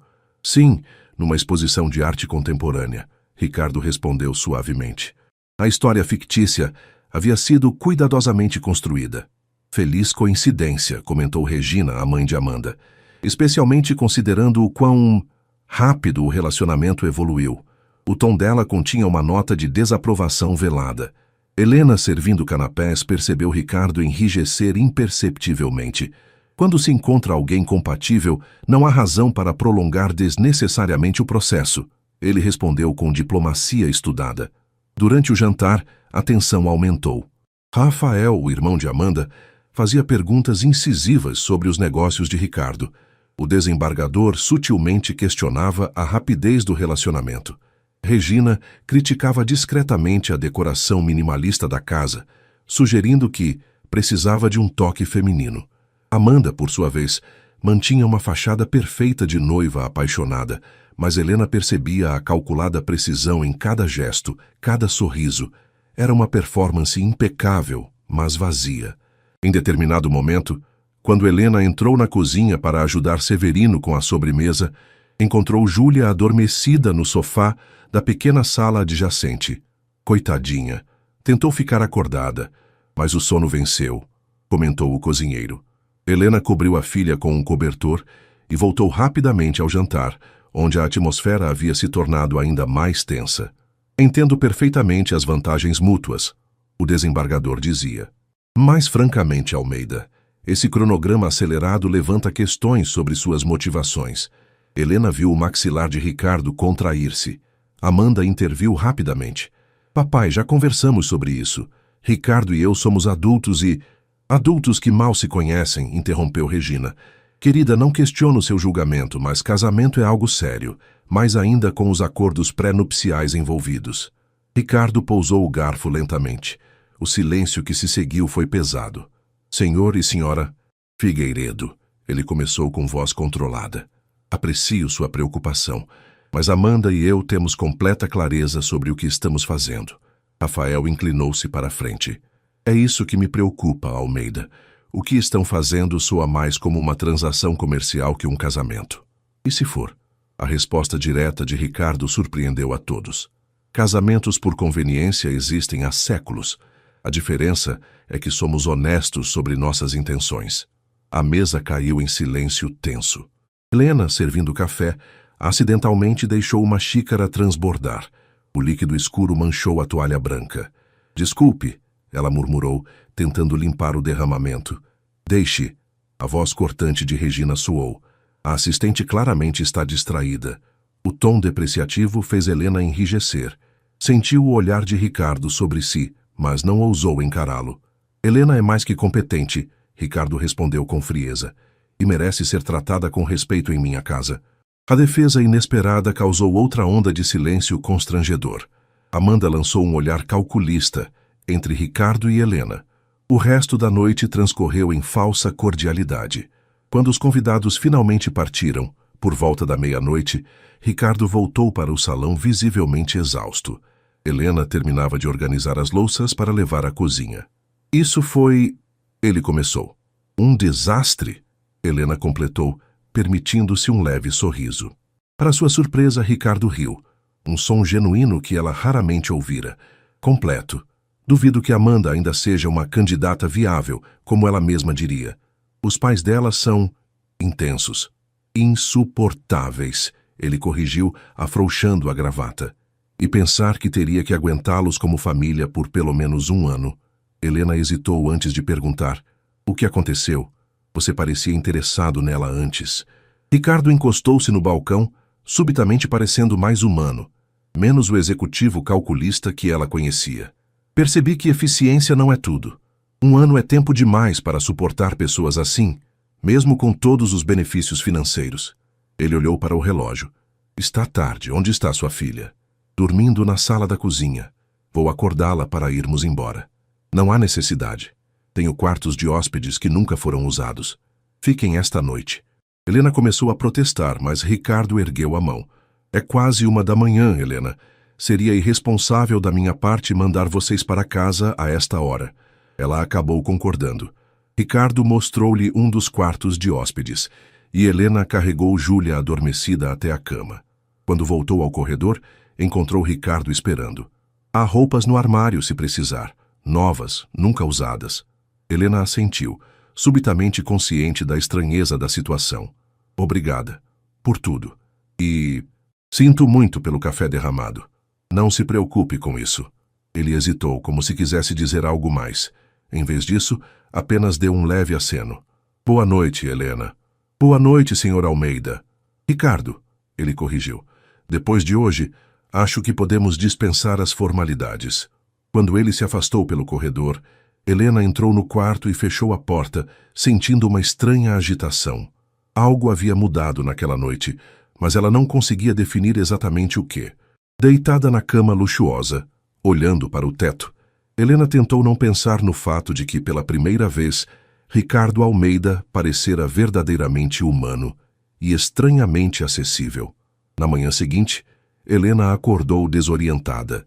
Sim, numa exposição de arte contemporânea, Ricardo respondeu suavemente. A história fictícia havia sido cuidadosamente construída. Feliz coincidência, comentou Regina, a mãe de Amanda, especialmente considerando o quão rápido o relacionamento evoluiu. O tom dela continha uma nota de desaprovação velada. Helena, servindo canapés, percebeu Ricardo enrijecer imperceptivelmente. Quando se encontra alguém compatível, não há razão para prolongar desnecessariamente o processo. Ele respondeu com diplomacia estudada. Durante o jantar, a tensão aumentou. Rafael, o irmão de Amanda, fazia perguntas incisivas sobre os negócios de Ricardo. O desembargador sutilmente questionava a rapidez do relacionamento. Regina criticava discretamente a decoração minimalista da casa, sugerindo que precisava de um toque feminino. Amanda, por sua vez, mantinha uma fachada perfeita de noiva apaixonada, mas Helena percebia a calculada precisão em cada gesto, cada sorriso. Era uma performance impecável, mas vazia. Em determinado momento, quando Helena entrou na cozinha para ajudar Severino com a sobremesa, encontrou Júlia adormecida no sofá da pequena sala adjacente. Coitadinha, tentou ficar acordada, mas o sono venceu, comentou o cozinheiro. Helena cobriu a filha com um cobertor e voltou rapidamente ao jantar, onde a atmosfera havia se tornado ainda mais tensa. Entendo perfeitamente as vantagens mútuas, o desembargador dizia. Mas, francamente, Almeida, esse cronograma acelerado levanta questões sobre suas motivações. Helena viu o maxilar de Ricardo contrair-se. Amanda interviu rapidamente. Papai, já conversamos sobre isso. Ricardo e eu somos adultos e... Adultos que mal se conhecem, interrompeu Regina. Querida, não questiono seu julgamento, mas casamento é algo sério, mais ainda com os acordos pré-nupciais envolvidos. Ricardo pousou o garfo lentamente. O silêncio que se seguiu foi pesado. Senhor e senhora Figueiredo, ele começou com voz controlada. Aprecio sua preocupação, mas Amanda e eu temos completa clareza sobre o que estamos fazendo. Rafael inclinou-se para a frente. É isso que me preocupa, Almeida. O que estão fazendo soa mais como uma transação comercial que um casamento. E se for? A resposta direta de Ricardo surpreendeu a todos. Casamentos por conveniência existem há séculos. A diferença é que somos honestos sobre nossas intenções. A mesa caiu em silêncio tenso. Helena, servindo café, acidentalmente deixou uma xícara transbordar. O líquido escuro manchou a toalha branca. Desculpe, ela murmurou, tentando limpar o derramamento. Deixe. A voz cortante de Regina soou. A assistente claramente está distraída. O tom depreciativo fez Helena enrijecer. Sentiu o olhar de Ricardo sobre si, mas não ousou encará-lo. Helena é mais que competente, Ricardo respondeu com frieza, e merece ser tratada com respeito em minha casa. A defesa inesperada causou outra onda de silêncio constrangedor. Amanda lançou um olhar calculista entre Ricardo e Helena. O resto da noite transcorreu em falsa cordialidade. Quando os convidados finalmente partiram, por volta da meia-noite, Ricardo voltou para o salão visivelmente exausto. Helena terminava de organizar as louças para levar à cozinha. Isso foi... Ele começou. Um desastre? Helena completou, permitindo-se um leve sorriso. Para sua surpresa, Ricardo riu. Um som genuíno que ela raramente ouvira. Completo. Duvido que Amanda ainda seja uma candidata viável, como ela mesma diria. Os pais dela são... intensos. Insuportáveis, ele corrigiu, afrouxando a gravata. E pensar que teria que aguentá-los como família por pelo menos 1 ano. Helena hesitou antes de perguntar. O que aconteceu? Você parecia interessado nela antes. Ricardo encostou-se no balcão, subitamente parecendo mais humano, menos o executivo calculista que ela conhecia. Percebi que eficiência não é tudo. 1 ano é tempo demais para suportar pessoas assim, mesmo com todos os benefícios financeiros. Ele olhou para o relógio. Está tarde. Onde está sua filha? Dormindo na sala da cozinha. Vou acordá-la para irmos embora. Não há necessidade. Tenho quartos de hóspedes que nunca foram usados. Fiquem esta noite. Helena começou a protestar, mas Ricardo ergueu a mão. É quase 1 da manhã, Helena. Seria irresponsável da minha parte mandar vocês para casa a esta hora. Ela acabou concordando. Ricardo mostrou-lhe um dos quartos de hóspedes, e Helena carregou Júlia adormecida até a cama. Quando voltou ao corredor, encontrou Ricardo esperando. Há roupas no armário se precisar, novas, nunca usadas. Helena assentiu, subitamente consciente da estranheza da situação. Obrigada. Por tudo. E... sinto muito pelo café derramado. Não se preocupe com isso. Ele hesitou, como se quisesse dizer algo mais. Em vez disso, apenas deu um leve aceno. Boa noite, Helena. Boa noite, Sr. Almeida. Ricardo, ele corrigiu. Depois de hoje, acho que podemos dispensar as formalidades. Quando ele se afastou pelo corredor, Helena entrou no quarto e fechou a porta, sentindo uma estranha agitação. Algo havia mudado naquela noite, mas ela não conseguia definir exatamente o quê. Deitada na cama luxuosa, olhando para o teto, Helena tentou não pensar no fato de que, pela primeira vez, Ricardo Almeida parecera verdadeiramente humano e estranhamente acessível. Na manhã seguinte, Helena acordou desorientada.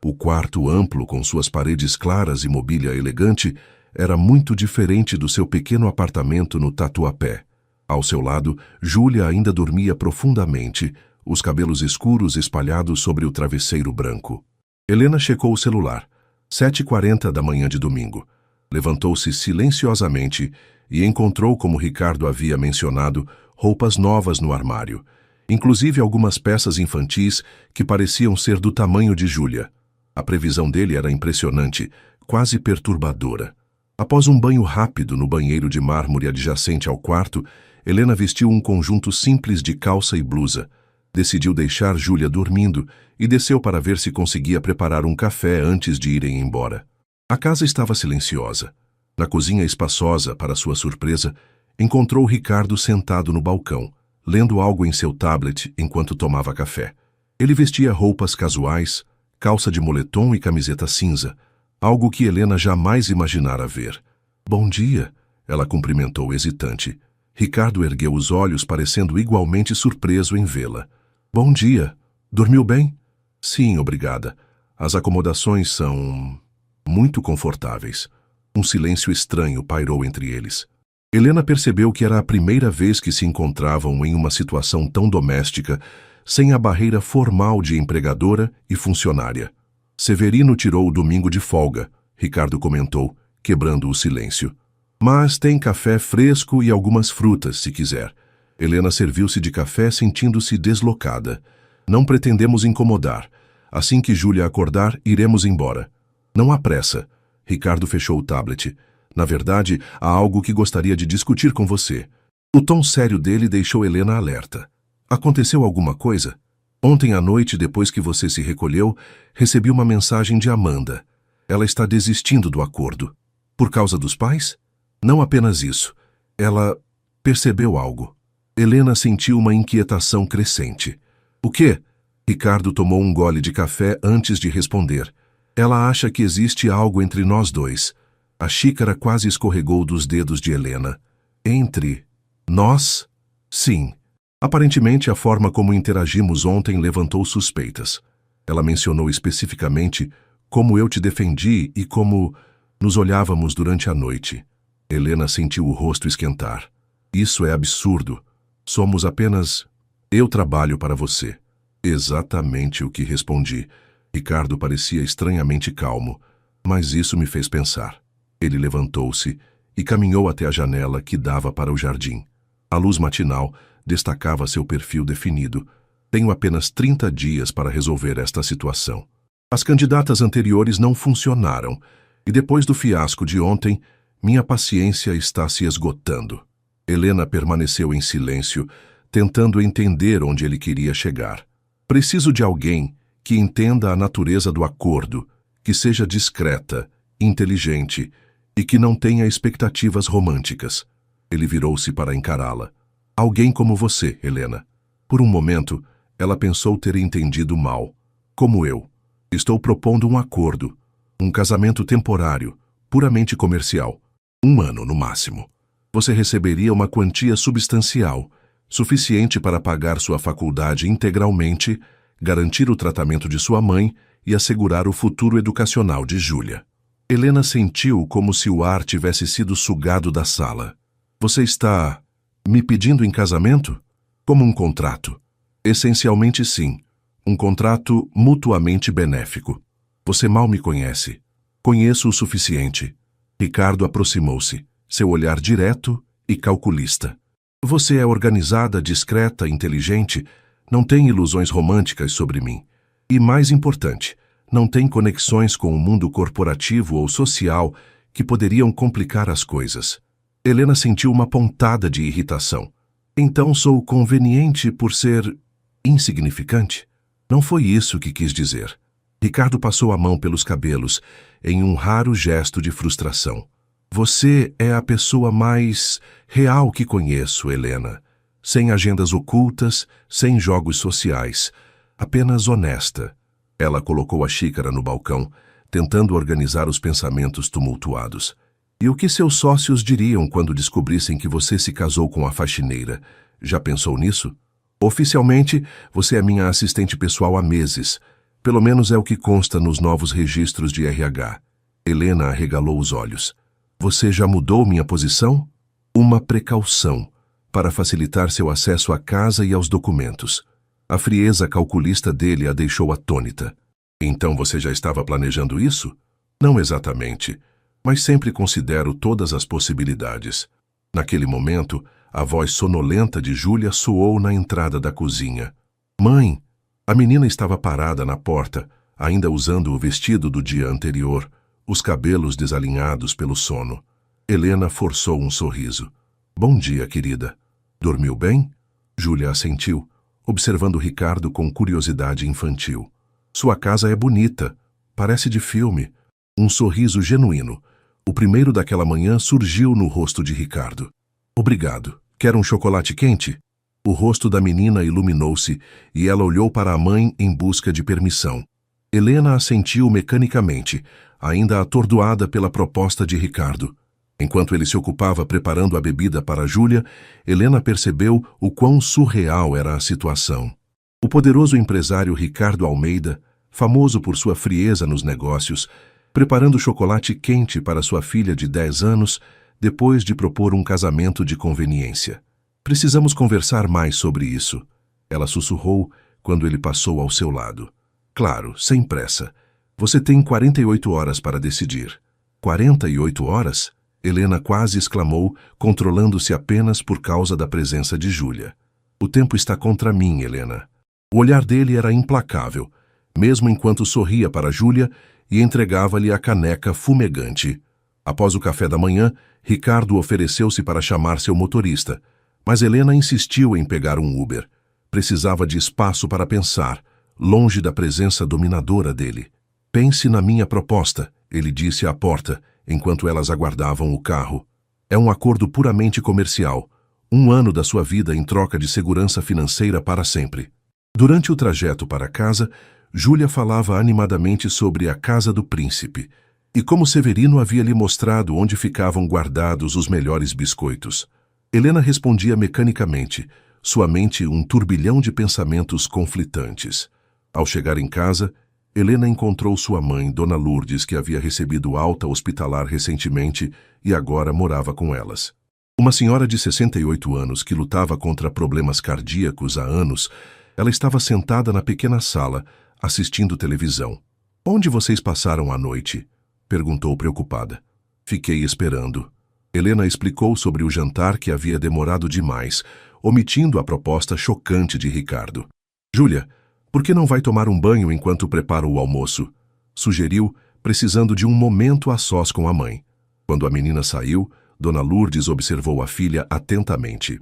O quarto amplo, com suas paredes claras e mobília elegante, era muito diferente do seu pequeno apartamento no Tatuapé. Ao seu lado, Júlia ainda dormia profundamente, os cabelos escuros espalhados sobre o travesseiro branco. Helena checou o celular. 7h40 da manhã de domingo. Levantou-se silenciosamente e encontrou, como Ricardo havia mencionado, roupas novas no armário, inclusive algumas peças infantis que pareciam ser do tamanho de Júlia. A previsão dele era impressionante, quase perturbadora. Após um banho rápido no banheiro de mármore adjacente ao quarto, Helena vestiu um conjunto simples de calça e blusa. Decidiu deixar Júlia dormindo e desceu para ver se conseguia preparar um café antes de irem embora. A casa estava silenciosa. Na cozinha espaçosa, para sua surpresa, encontrou Ricardo sentado no balcão, lendo algo em seu tablet enquanto tomava café. Ele vestia roupas casuais, calça de moletom e camiseta cinza, algo que Helena jamais imaginara ver. "Bom dia", ela cumprimentou hesitante. Ricardo ergueu os olhos, parecendo igualmente surpreso em vê-la. "Bom dia. Dormiu bem?" "Sim, obrigada. As acomodações são muito confortáveis." Um silêncio estranho pairou entre eles. Helena percebeu que era a primeira vez que se encontravam em uma situação tão doméstica, sem a barreira formal de empregadora e funcionária. "Severino tirou o domingo de folga", Ricardo comentou, quebrando o silêncio. "Mas tem café fresco e algumas frutas, se quiser." Helena serviu-se de café sentindo-se deslocada. "Não pretendemos incomodar. Assim que Júlia acordar, iremos embora." "Não há pressa." Ricardo fechou o tablet. "Na verdade, há algo que gostaria de discutir com você." O tom sério dele deixou Helena alerta. "Aconteceu alguma coisa? Ontem à noite, depois que você se recolheu, recebi uma mensagem de Amanda. Ela está desistindo do acordo." "Por causa dos pais?" "Não apenas isso. Ela percebeu algo." Helena sentiu uma inquietação crescente. "O quê?" Ricardo tomou um gole de café antes de responder. "Ela acha que existe algo entre nós dois." A xícara quase escorregou dos dedos de Helena. "Entre nós?" "Sim. Aparentemente, a forma como interagimos ontem levantou suspeitas. Ela mencionou especificamente como eu te defendi e como nos olhávamos durante a noite." Helena sentiu o rosto esquentar. "Isso é absurdo. Somos apenas... Eu trabalho para você." "Exatamente o que respondi." Ricardo parecia estranhamente calmo, mas isso me fez pensar. Ele levantou-se e caminhou até a janela que dava para o jardim. A luz matinal destacava seu perfil definido. "Tenho apenas 30 dias para resolver esta situação. As candidatas anteriores não funcionaram, e depois do fiasco de ontem, minha paciência está se esgotando." Helena permaneceu em silêncio, tentando entender onde ele queria chegar. "Preciso de alguém que entenda a natureza do acordo, que seja discreta, inteligente e que não tenha expectativas românticas." Ele virou-se para encará-la. "Alguém como você, Helena." Por um momento, ela pensou ter entendido mal. "Como eu. Estou propondo um acordo, um casamento temporário, puramente comercial. 1 ano, no máximo. Você receberia uma quantia substancial, suficiente para pagar sua faculdade integralmente, garantir o tratamento de sua mãe e assegurar o futuro educacional de Júlia." Helena sentiu como se o ar tivesse sido sugado da sala. "Você está me pedindo em casamento?" "Como um contrato." "Essencialmente sim. Um contrato mutuamente benéfico." "Você mal me conhece." "Conheço o suficiente." Ricardo aproximou-se, seu olhar direto e calculista. "Você é organizada, discreta, inteligente, não tem ilusões românticas sobre mim. E, mais importante, não tem conexões com o mundo corporativo ou social que poderiam complicar as coisas." Helena sentiu uma pontada de irritação. "Então sou conveniente por ser insignificante?" "Não foi isso que quis dizer." Ricardo passou a mão pelos cabelos, em um raro gesto de frustração. "Você é a pessoa mais real que conheço, Helena. Sem agendas ocultas, sem jogos sociais. Apenas honesta." Ela colocou a xícara no balcão, tentando organizar os pensamentos tumultuados. "E o que seus sócios diriam quando descobrissem que você se casou com a faxineira? Já pensou nisso? Oficialmente, você é minha assistente pessoal há meses, Pelo menos é o que consta nos novos registros de RH. Helena arregalou os olhos. Você já mudou minha posição? Uma precaução, para facilitar seu acesso à casa e aos documentos. A frieza calculista dele a deixou atônita. Então você já estava planejando isso? Não exatamente, mas sempre considero todas as possibilidades. Naquele momento, a voz sonolenta de Júlia soou na entrada da cozinha. Mãe! A menina estava parada na porta, ainda usando o vestido do dia anterior, os cabelos desalinhados pelo sono. Helena forçou um sorriso. Bom dia, querida. Dormiu bem? Júlia assentiu, observando Ricardo com curiosidade infantil. Sua casa é bonita, parece de filme. Um sorriso genuíno, o primeiro daquela manhã, surgiu no rosto de Ricardo. Obrigado. Quer um chocolate quente? O rosto da menina iluminou-se e ela olhou para a mãe em busca de permissão. Helena assentiu mecanicamente, ainda atordoada pela proposta de Ricardo. Enquanto ele se ocupava preparando a bebida para Júlia, Helena percebeu o quão surreal era a situação. O poderoso empresário Ricardo Almeida, famoso por sua frieza nos negócios, preparando chocolate quente para sua filha de 10 anos, depois de propor um casamento de conveniência. Precisamos conversar mais sobre isso, ela sussurrou quando ele passou ao seu lado. Claro, sem pressa. Você tem 48 horas para decidir. 48 horas? Helena quase exclamou, controlando-se apenas por causa da presença de Júlia. O tempo está contra mim, Helena. O olhar dele era implacável, mesmo enquanto sorria para Júlia e entregava-lhe a caneca fumegante. Após o café da manhã, Ricardo ofereceu-se para chamar seu motorista, mas Helena insistiu em pegar um Uber. Precisava de espaço para pensar, longe da presença dominadora dele. Pense na minha proposta, ele disse à porta, enquanto elas aguardavam o carro. É um acordo puramente comercial. 1 ano da sua vida em troca de segurança financeira para sempre. Durante o trajeto para casa, Júlia falava animadamente sobre a casa do príncipe e como Severino havia lhe mostrado onde ficavam guardados os melhores biscoitos. Helena respondia mecanicamente, sua mente um turbilhão de pensamentos conflitantes. Ao chegar em casa, Helena encontrou sua mãe, Dona Lourdes, que havia recebido alta hospitalar recentemente e agora morava com elas. Uma senhora de 68 anos que lutava contra problemas cardíacos há anos, ela estava sentada na pequena sala, assistindo televisão. Onde vocês passaram a noite? Perguntou preocupada. Fiquei esperando. Helena explicou sobre o jantar que havia demorado demais, omitindo a proposta chocante de Ricardo. Júlia, por que não vai tomar um banho enquanto prepara o almoço? Sugeriu, precisando de um momento a sós com a mãe. Quando a menina saiu, Dona Lourdes observou a filha atentamente.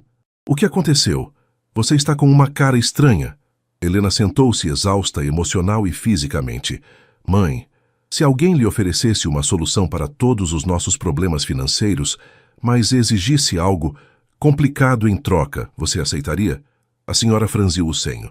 O que aconteceu? Você está com uma cara estranha. Helena sentou-se exausta emocional e fisicamente. Mãe, se alguém lhe oferecesse uma solução para todos os nossos problemas financeiros, mas exigisse algo complicado em troca, você aceitaria? A senhora franziu o senho.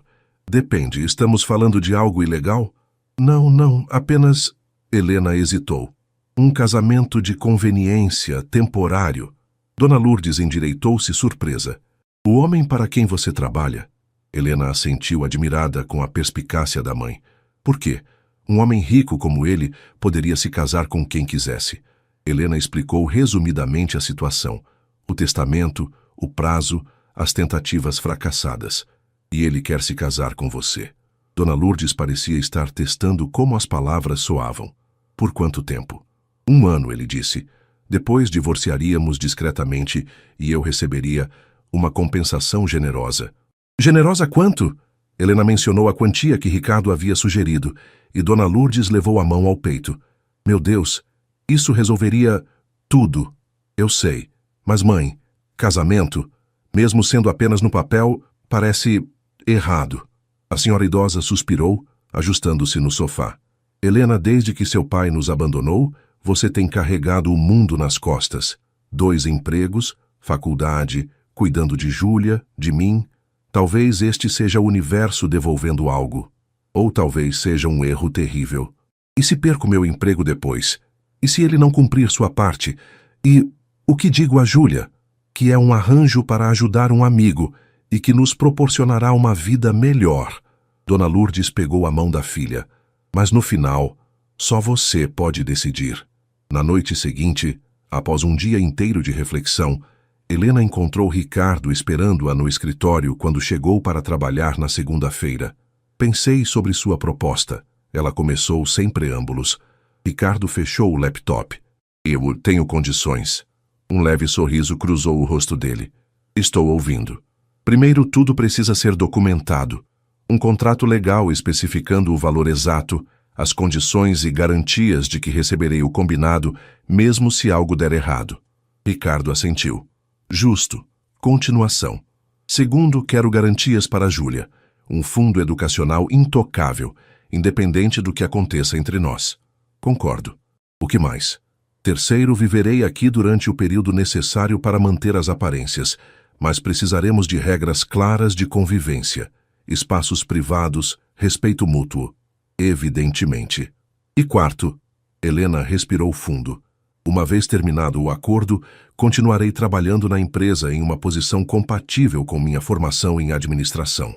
Depende, estamos falando de algo ilegal? Não, apenas... Helena hesitou. Um casamento de conveniência, temporário. Dona Lourdes endireitou-se surpresa. O homem para quem você trabalha? Helena assentiu admirada com a perspicácia da mãe. Por quê? Um homem rico como ele poderia se casar com quem quisesse. Helena explicou resumidamente a situação. O testamento, o prazo, as tentativas fracassadas. E ele quer se casar com você. Dona Lourdes parecia estar testando como as palavras soavam. Por quanto tempo? 1 ano, ele disse. Depois divorciaríamos discretamente e eu receberia uma compensação generosa. Generosa quanto? Helena mencionou a quantia que Ricardo havia sugerido e Dona Lourdes levou a mão ao peito. Meu Deus, isso resolveria tudo. Eu sei. Mas mãe, casamento, mesmo sendo apenas no papel, parece errado. A senhora idosa suspirou, ajustando-se no sofá. Helena, desde que seu pai nos abandonou, você tem carregado o mundo nas costas. 2 empregos, faculdade, cuidando de Júlia, de mim. Talvez este seja o universo devolvendo algo. Ou talvez seja um erro terrível. E se perco meu emprego depois? E se ele não cumprir sua parte? E o que digo a Júlia? Que é um arranjo para ajudar um amigo e que nos proporcionará uma vida melhor. Dona Lourdes pegou a mão da filha. Mas no final, só você pode decidir. Na noite seguinte, após um dia inteiro de reflexão, Helena encontrou Ricardo esperando-a no escritório quando chegou para trabalhar na segunda-feira. Pensei sobre sua proposta. Ela começou sem preâmbulos. Ricardo fechou o laptop. Eu tenho condições. Um leve sorriso cruzou o rosto dele. Estou ouvindo. Primeiro, tudo precisa ser documentado. Um contrato legal especificando o valor exato, as condições e garantias de que receberei o combinado, mesmo se algo der errado. Ricardo assentiu. Justo. Continuação. Segundo, quero garantias para Júlia. Um fundo educacional intocável, independente do que aconteça entre nós. Concordo. O que mais? Terceiro, viverei aqui durante o período necessário para manter as aparências, mas precisaremos de regras claras de convivência, espaços privados, respeito mútuo. Evidentemente. E quarto, Helena respirou fundo. Uma vez terminado o acordo, continuarei trabalhando na empresa em uma posição compatível com minha formação em administração.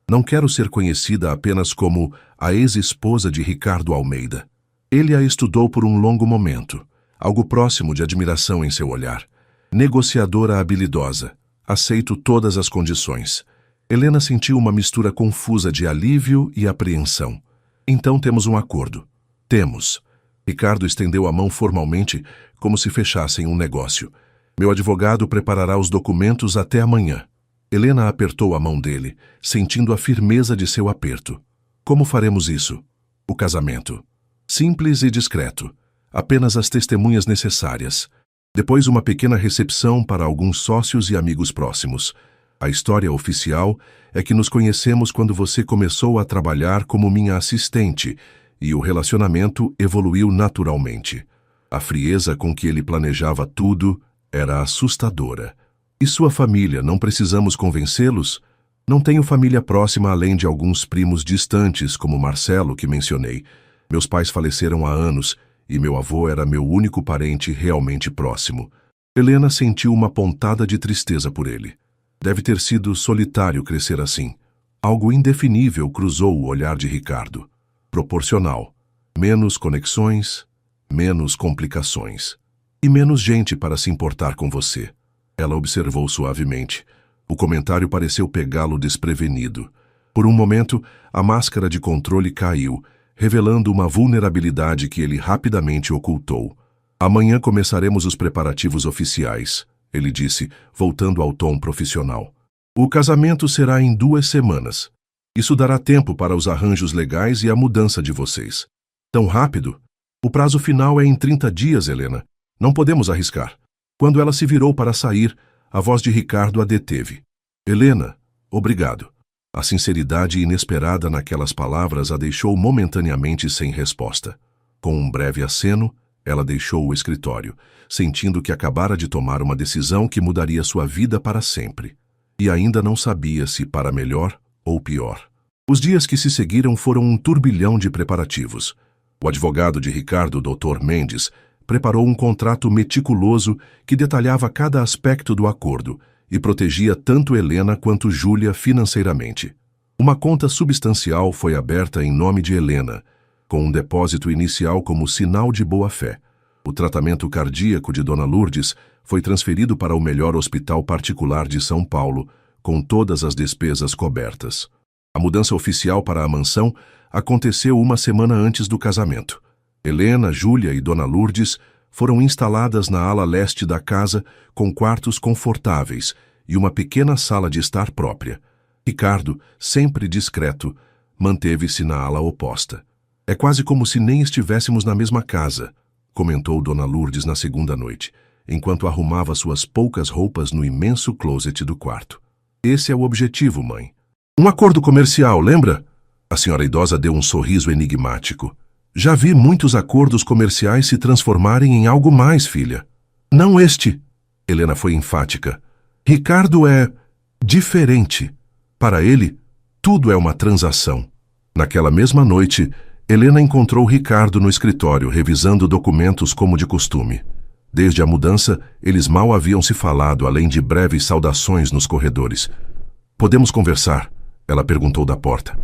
Não quero ser conhecida apenas como a ex-esposa de Ricardo Almeida. Ele a estudou por um longo momento, algo próximo de admiração em seu olhar. Negociadora habilidosa. Aceito todas as condições. Helena sentiu uma mistura confusa de alívio e apreensão. Então temos um acordo. Temos. Ricardo estendeu a mão formalmente, como se fechassem um negócio. Meu advogado preparará os documentos até amanhã. Helena apertou a mão dele, sentindo a firmeza de seu aperto. Como faremos isso? O casamento. Simples e discreto. Apenas as testemunhas necessárias. Depois uma pequena recepção para alguns sócios e amigos próximos. A história oficial é que nos conhecemos quando você começou a trabalhar como minha assistente e o relacionamento evoluiu naturalmente. A frieza com que ele planejava tudo era assustadora. E sua família, não precisamos convencê-los? Não tenho família próxima além de alguns primos distantes, como Marcelo, que mencionei. Meus pais faleceram há anos e meu avô era meu único parente realmente próximo. Helena sentiu uma pontada de tristeza por ele. Deve ter sido solitário crescer assim. Algo indefinível cruzou o olhar de Ricardo. Proporcional. Menos conexões, menos complicações. E menos gente para se importar com você. Ela observou suavemente. O comentário pareceu pegá-lo desprevenido. Por um momento, a máscara de controle caiu, revelando uma vulnerabilidade que ele rapidamente ocultou. Amanhã começaremos os preparativos oficiais, ele disse, voltando ao tom profissional. O casamento será em 2 semanas. Isso dará tempo para os arranjos legais e a mudança de vocês. Tão rápido? O prazo final é em 30 dias, Helena. Não podemos arriscar. Quando ela se virou para sair, a voz de Ricardo a deteve. Helena, obrigado. A sinceridade inesperada naquelas palavras a deixou momentaneamente sem resposta. Com um breve aceno, ela deixou o escritório, sentindo que acabara de tomar uma decisão que mudaria sua vida para sempre. E ainda não sabia se para melhor ou pior. Os dias que se seguiram foram um turbilhão de preparativos. O advogado de Ricardo, Dr. Mendes, preparou um contrato meticuloso que detalhava cada aspecto do acordo e protegia tanto Helena quanto Júlia financeiramente. Uma conta substancial foi aberta em nome de Helena, com um depósito inicial como sinal de boa-fé. O tratamento cardíaco de Dona Lourdes foi transferido para o melhor hospital particular de São Paulo, com todas as despesas cobertas. A mudança oficial para a mansão aconteceu uma semana antes do casamento. Helena, Júlia e Dona Lourdes foram instaladas na ala leste da casa com quartos confortáveis e uma pequena sala de estar própria. Ricardo, sempre discreto, manteve-se na ala oposta. É quase como se nem estivéssemos na mesma casa, comentou Dona Lourdes na segunda noite, enquanto arrumava suas poucas roupas no imenso closet do quarto. Esse é o objetivo, mãe. Um acordo comercial, lembra? A senhora idosa deu um sorriso enigmático. Já vi muitos acordos comerciais se transformarem em algo mais, filha. Não este. Helena foi enfática. Ricardo é diferente. Para ele, tudo é uma transação. Naquela mesma noite, Helena encontrou Ricardo no escritório, revisando documentos como de costume. Desde a mudança, eles mal haviam se falado, além de breves saudações nos corredores. Podemos conversar? Ela perguntou da porta.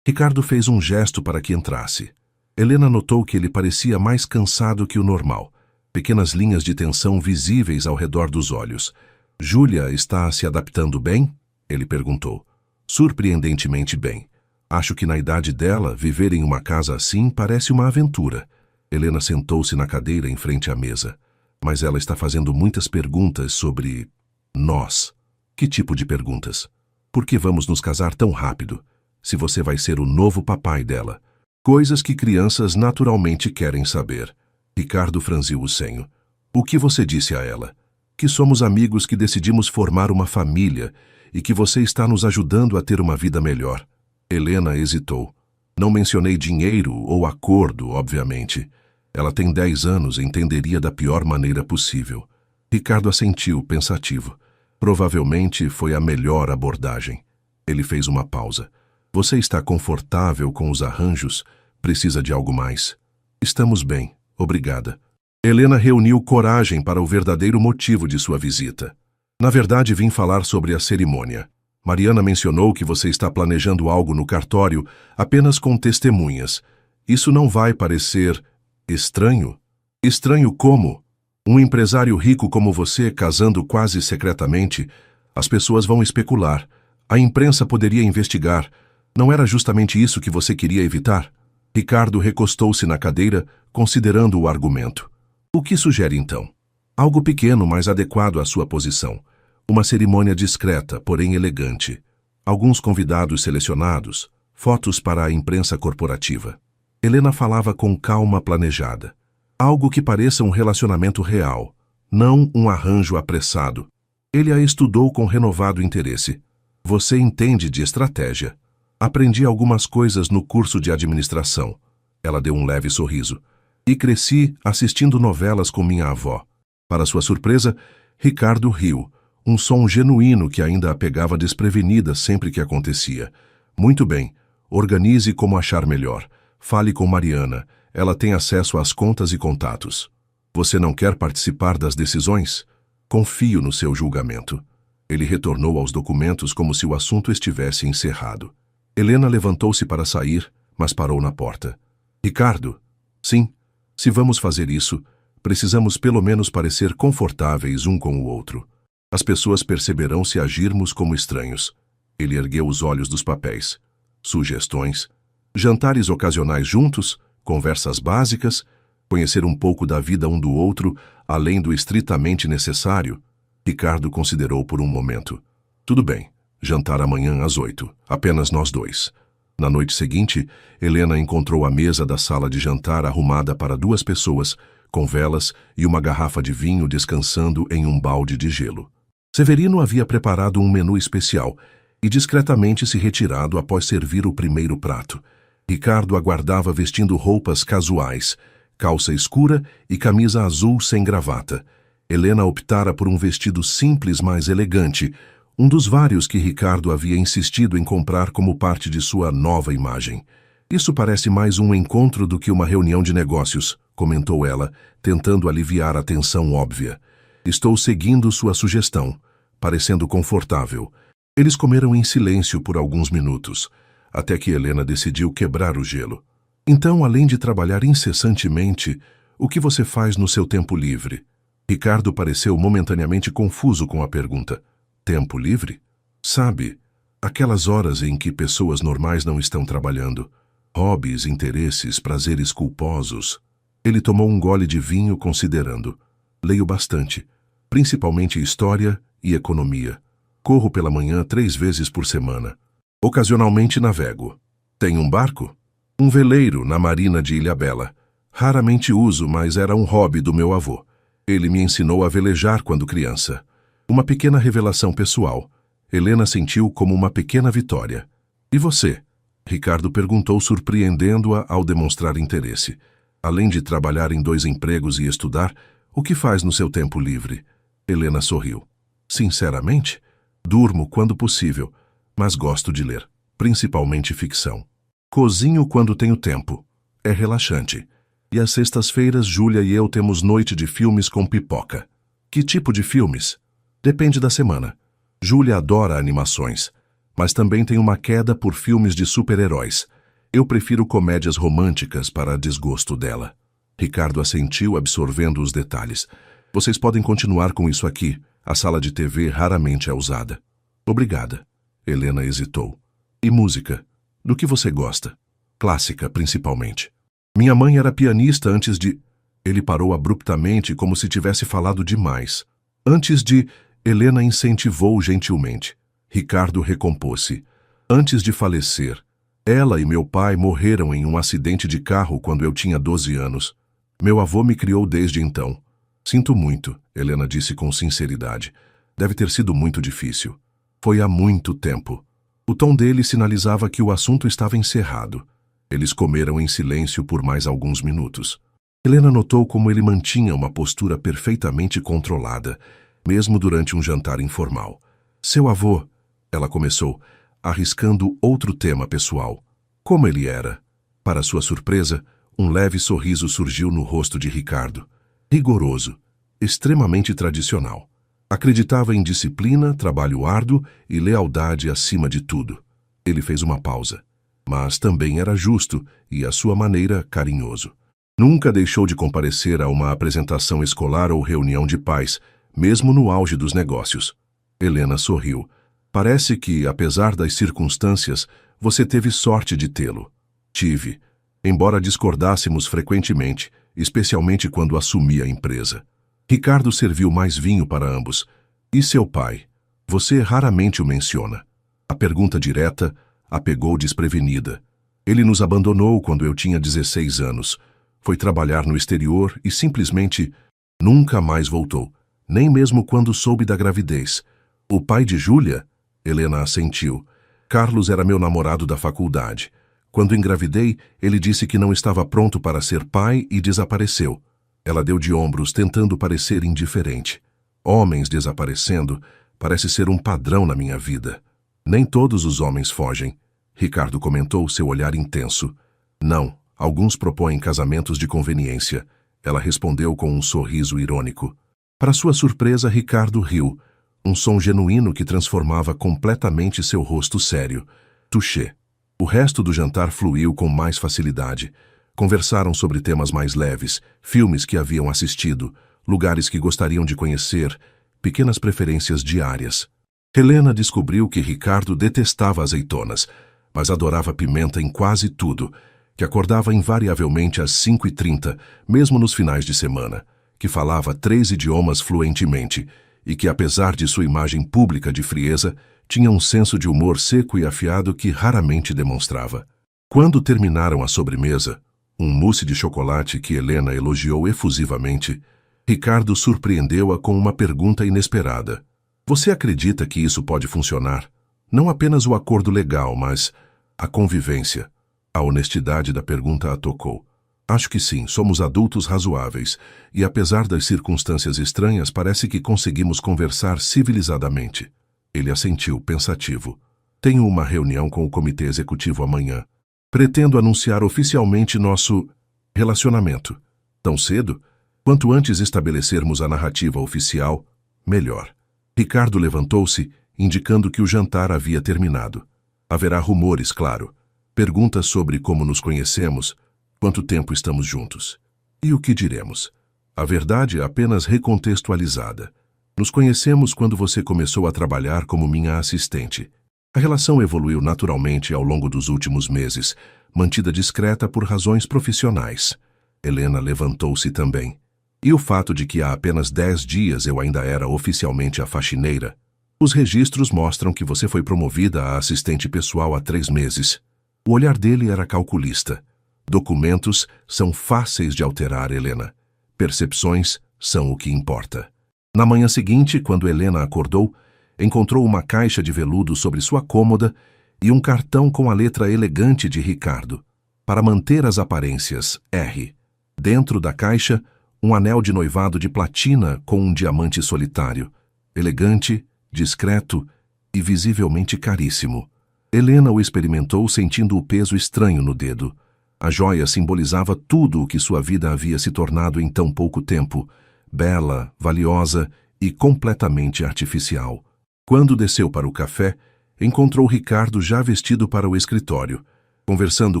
Ricardo fez um gesto para que entrasse. Helena notou que ele parecia mais cansado que o normal. Pequenas linhas de tensão visíveis ao redor dos olhos. Júlia está se adaptando bem? Ele perguntou. Surpreendentemente bem. Acho que na idade dela, viver em uma casa assim parece uma aventura. Helena sentou-se na cadeira em frente à mesa. Mas ela está fazendo muitas perguntas sobre nós. Que tipo de perguntas? Por que vamos nos casar tão rápido? Se você vai ser o novo papai dela. Coisas que crianças naturalmente querem saber. Ricardo franziu o senho. O que você disse a ela? Que somos amigos que decidimos formar uma família e que você está nos ajudando a ter uma vida melhor. Helena hesitou. Não mencionei dinheiro ou acordo, obviamente. Ela tem 10 anos e entenderia da pior maneira possível. Ricardo assentiu, pensativo. Provavelmente foi a melhor abordagem. Ele fez uma pausa. Você está confortável com os arranjos? Precisa de algo mais? Estamos bem, obrigada. Helena reuniu coragem para o verdadeiro motivo de sua visita. Na verdade, vim falar sobre a cerimônia. Mariana mencionou que você está planejando algo no cartório apenas com testemunhas. Isso não vai parecer estranho? Estranho como? Um empresário rico como você casando quase secretamente? As pessoas vão especular. A imprensa poderia investigar. Não era justamente isso que você queria evitar? Ricardo recostou-se na cadeira, considerando o argumento. O que sugere então? Algo pequeno, mas adequado à sua posição. Uma cerimônia discreta, porém elegante. Alguns convidados selecionados. Fotos para a imprensa corporativa. Helena falava com calma planejada. Algo que pareça um relacionamento real, não um arranjo apressado. Ele a estudou com renovado interesse. Você entende de estratégia. Aprendi algumas coisas no curso de administração. Ela deu um leve sorriso. E cresci assistindo novelas com minha avó. Para sua surpresa, Ricardo riu. Um som genuíno que ainda a pegava desprevenida sempre que acontecia. Muito bem. Organize como achar melhor. Fale com Mariana. Ela tem acesso às contas e contatos. Você não quer participar das decisões? Confio no seu julgamento. Ele retornou aos documentos como se o assunto estivesse encerrado. Helena levantou-se para sair, mas parou na porta. Ricardo? Sim. Se vamos fazer isso, precisamos pelo menos parecer confortáveis um com o outro. As pessoas perceberão se agirmos como estranhos. Ele ergueu os olhos dos papéis. Sugestões? Jantares ocasionais juntos? Conversas básicas? Conhecer um pouco da vida um do outro, além do estritamente necessário? Ricardo considerou por um momento. Tudo bem. Jantar amanhã às 8. Apenas nós dois. Na noite seguinte, Helena encontrou a mesa da sala de jantar arrumada para 2 pessoas, com velas e uma garrafa de vinho descansando em um balde de gelo. Severino havia preparado um menu especial e discretamente se retirado após servir o primeiro prato. Ricardo aguardava vestindo roupas casuais, calça escura e camisa azul sem gravata. Helena optara por um vestido simples, mas elegante, um dos vários que Ricardo havia insistido em comprar como parte de sua nova imagem. Isso parece mais um encontro do que uma reunião de negócios, comentou ela, tentando aliviar a tensão óbvia. Estou seguindo sua sugestão, parecendo confortável. Eles comeram em silêncio por alguns minutos, até que Helena decidiu quebrar o gelo. Então, além de trabalhar incessantemente, o que você faz no seu tempo livre? Ricardo pareceu momentaneamente confuso com a pergunta. Tempo livre? Sabe, aquelas horas em que pessoas normais não estão trabalhando. Hobbies, interesses, prazeres culposos. Ele tomou um gole de vinho considerando. Leio bastante, principalmente história e economia. Corro pela manhã 3 vezes por semana. Ocasionalmente navego. Tenho um barco? Um veleiro na marina de Ilhabela. Raramente uso, mas era um hobby do meu avô. Ele me ensinou a velejar quando criança. Uma pequena revelação pessoal. Helena sentiu como uma pequena vitória. E você? Ricardo perguntou, surpreendendo-a ao demonstrar interesse. Além de trabalhar em 2 empregos e estudar, o que faz no seu tempo livre? Helena sorriu. Sinceramente, durmo quando possível, mas gosto de ler, principalmente ficção. Cozinho quando tenho tempo. É relaxante. E às sextas-feiras, Júlia e eu temos noite de filmes com pipoca. Que tipo de filmes? Depende da semana. Júlia adora animações, mas também tem uma queda por filmes de super-heróis. Eu prefiro comédias românticas para desgosto dela. Ricardo assentiu, absorvendo os detalhes. Vocês podem continuar com isso aqui. A sala de TV raramente é usada. Obrigada. Helena hesitou. E música? Do que você gosta? Clássica, principalmente. Minha mãe era pianista antes de... Ele parou abruptamente, como se tivesse falado demais. Antes de... Helena incentivou gentilmente. Ricardo recompôs-se. Antes de falecer, ela e meu pai morreram em um acidente de carro quando eu tinha 12 anos. Meu avô me criou desde então. Sinto muito, Helena disse com sinceridade. Deve ter sido muito difícil. Foi há muito tempo. O tom dele sinalizava que o assunto estava encerrado. Eles comeram em silêncio por mais alguns minutos. Helena notou como ele mantinha uma postura perfeitamente controlada, mesmo durante um jantar informal. Seu avô, ela começou, arriscando outro tema pessoal. Como ele era? Para sua surpresa, um leve sorriso surgiu no rosto de Ricardo. Rigoroso, extremamente tradicional. Acreditava em disciplina, trabalho árduo e lealdade acima de tudo. Ele fez uma pausa. Mas também era justo e, à sua maneira, carinhoso. Nunca deixou de comparecer a uma apresentação escolar ou reunião de pais, mesmo no auge dos negócios. Helena sorriu. Parece que, apesar das circunstâncias, você teve sorte de tê-lo. Tive, embora discordássemos frequentemente, especialmente quando assumi a empresa. Ricardo serviu mais vinho para ambos. E seu pai? Você raramente o menciona. A pergunta direta a pegou desprevenida. Ele nos abandonou quando eu tinha 16 anos. Foi trabalhar no exterior e simplesmente nunca mais voltou, nem mesmo quando soube da gravidez. O pai de Júlia? Helena assentiu. Carlos era meu namorado da faculdade. Quando engravidei, ele disse que não estava pronto para ser pai e desapareceu. Ela deu de ombros, tentando parecer indiferente. Homens desaparecendo parece ser um padrão na minha vida. Nem todos os homens fogem. Ricardo comentou, seu olhar intenso. Não, alguns propõem casamentos de conveniência. Ela respondeu com um sorriso irônico. Para sua surpresa, Ricardo riu. Um som genuíno que transformava completamente seu rosto sério. Touché. O resto do jantar fluiu com mais facilidade. Conversaram sobre temas mais leves, filmes que haviam assistido, lugares que gostariam de conhecer, pequenas preferências diárias. Helena descobriu que Ricardo detestava azeitonas, mas adorava pimenta em quase tudo, que acordava invariavelmente às 5h30, mesmo nos finais de semana, que falava 3 idiomas fluentemente e que, apesar de sua imagem pública de frieza, tinha um senso de humor seco e afiado que raramente demonstrava. Quando terminaram a sobremesa, um mousse de chocolate que Helena elogiou efusivamente, Ricardo surpreendeu-a com uma pergunta inesperada. Você acredita que isso pode funcionar? Não apenas o acordo legal, mas a convivência. A honestidade da pergunta a tocou. Acho que sim, somos adultos razoáveis, e apesar das circunstâncias estranhas, parece que conseguimos conversar civilizadamente. Ele assentiu, pensativo. Tenho uma reunião com o comitê executivo amanhã. Pretendo anunciar oficialmente nosso relacionamento. Tão cedo? Quanto antes estabelecermos a narrativa oficial, melhor. Ricardo levantou-se, indicando que o jantar havia terminado. Haverá rumores, claro. Perguntas sobre como nos conhecemos, quanto tempo estamos juntos. E o que diremos? A verdade é apenas recontextualizada. Nos conhecemos quando você começou a trabalhar como minha assistente. A relação evoluiu naturalmente ao longo dos últimos meses, mantida discreta por razões profissionais. Helena levantou-se também. E o fato de que há apenas 10 dias eu ainda era oficialmente a faxineira. Os registros mostram que você foi promovida a assistente pessoal há 3 meses. O olhar dele era calculista. Documentos são fáceis de alterar, Helena. Percepções são o que importa. Na manhã seguinte, quando Helena acordou, encontrou uma caixa de veludo sobre sua cômoda e um cartão com a letra elegante de Ricardo. Para manter as aparências, R. Dentro da caixa, um anel de noivado de platina com um diamante solitário. Elegante, discreto e visivelmente caríssimo. Helena o experimentou sentindo o peso estranho no dedo. A joia simbolizava tudo o que sua vida havia se tornado em tão pouco tempo. Bela, valiosa e completamente artificial. Quando desceu para o café, encontrou Ricardo já vestido para o escritório. conversando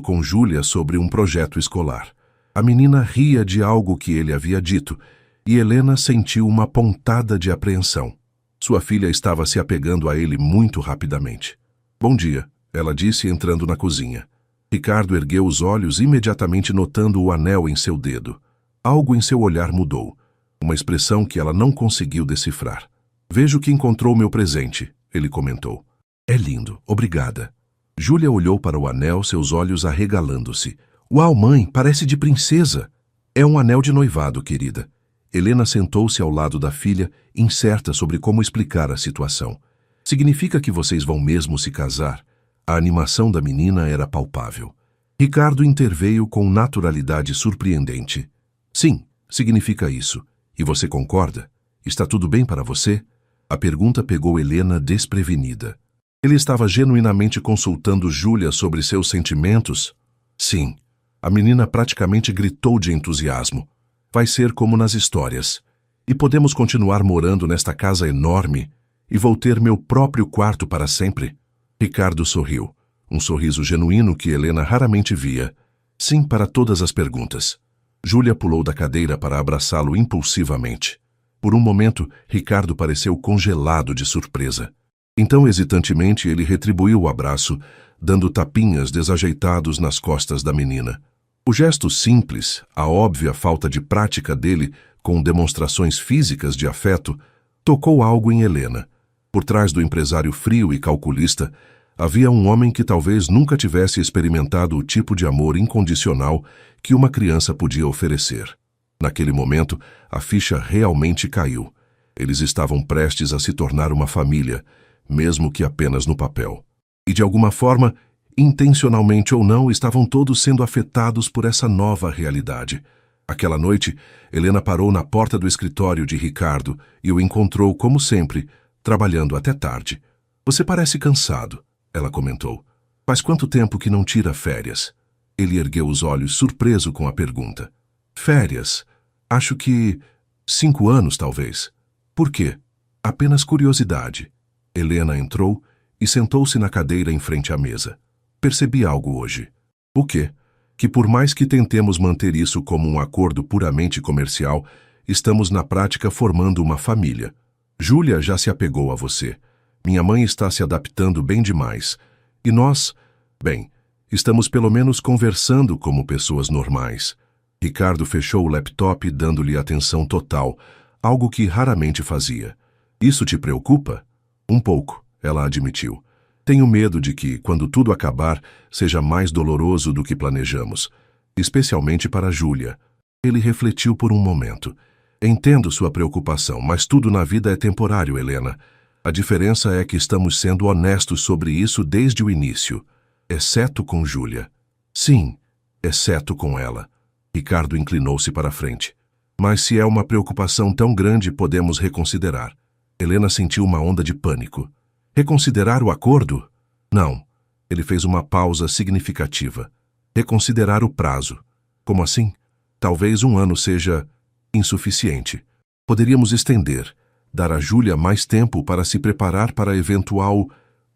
com Júlia sobre um projeto escolar. A menina ria de algo que ele havia dito, e Helena sentiu uma pontada de apreensão. Sua filha estava se apegando a ele muito rapidamente. "Bom dia", ela disse entrando na cozinha. Ricardo ergueu os olhos imediatamente notando o anel em seu dedo. Algo em seu olhar mudou, uma expressão que ela não conseguiu decifrar. "Vejo que encontrou meu presente", ele comentou. "É lindo, obrigada." Júlia olhou para o anel, seus olhos arregalando-se. "Uau, mãe, parece de princesa." "É um anel de noivado, querida." Helena sentou-se ao lado da filha, incerta sobre como explicar a situação. "Significa que vocês vão mesmo se casar?" A animação da menina era palpável. Ricardo interveio com naturalidade surpreendente. "Sim, significa isso. E você concorda? Está tudo bem para você?" A pergunta pegou Helena desprevenida. Ele estava genuinamente consultando Júlia sobre seus sentimentos? Sim. A menina praticamente gritou de entusiasmo. "Vai ser como nas histórias. E podemos continuar morando nesta casa enorme? E vou ter meu próprio quarto para sempre?" Ricardo sorriu, um sorriso genuíno que Helena raramente via. "Sim para todas as perguntas." Júlia pulou da cadeira para abraçá-lo impulsivamente. Por um momento, Ricardo pareceu congelado de surpresa. Então, hesitantemente, ele retribuiu o abraço, dando tapinhas desajeitados nas costas da menina. O gesto simples, a óbvia falta de prática dele com demonstrações físicas de afeto, tocou algo em Helena. Por trás do empresário frio e calculista, havia um homem que talvez nunca tivesse experimentado o tipo de amor incondicional que uma criança podia oferecer. Naquele momento, a ficha realmente caiu. Eles estavam prestes a se tornar uma família, mesmo que apenas no papel. E de alguma forma, intencionalmente ou não, estavam todos sendo afetados por essa nova realidade. Aquela noite, Helena parou na porta do escritório de Ricardo e o encontrou, como sempre, trabalhando até tarde. "Você parece cansado", ela comentou. "Faz quanto tempo que não tira férias?" Ele ergueu os olhos, surpreso com a pergunta. "Férias? Acho que 5 anos, talvez." "Por quê?" "Apenas curiosidade." Helena entrou e sentou-se na cadeira em frente à mesa. "Percebi algo hoje." "O quê?" "Que por mais que tentemos manter isso como um acordo puramente comercial, estamos na prática formando uma família. Júlia já se apegou a você. Minha mãe está se adaptando bem demais. E nós, bem, estamos pelo menos conversando como pessoas normais." Ricardo fechou o laptop dando-lhe atenção total, algo que raramente fazia. "Isso te preocupa?" "Um pouco", ela admitiu. "Tenho medo de que, quando tudo acabar, seja mais doloroso do que planejamos, especialmente para Júlia." Ele refletiu por um momento. "Entendo sua preocupação, mas tudo na vida é temporário, Helena. A diferença é que estamos sendo honestos sobre isso desde o início, exceto com Júlia." "Sim, exceto com ela." Ricardo inclinou-se para a frente. "Mas se é uma preocupação tão grande, podemos reconsiderar." Helena sentiu uma onda de pânico. "Reconsiderar o acordo?" "Não." Ele fez uma pausa significativa. "Reconsiderar o prazo." "Como assim?" "Talvez 1 ano seja insuficiente. Poderíamos estender, dar a Júlia mais tempo para se preparar para a eventual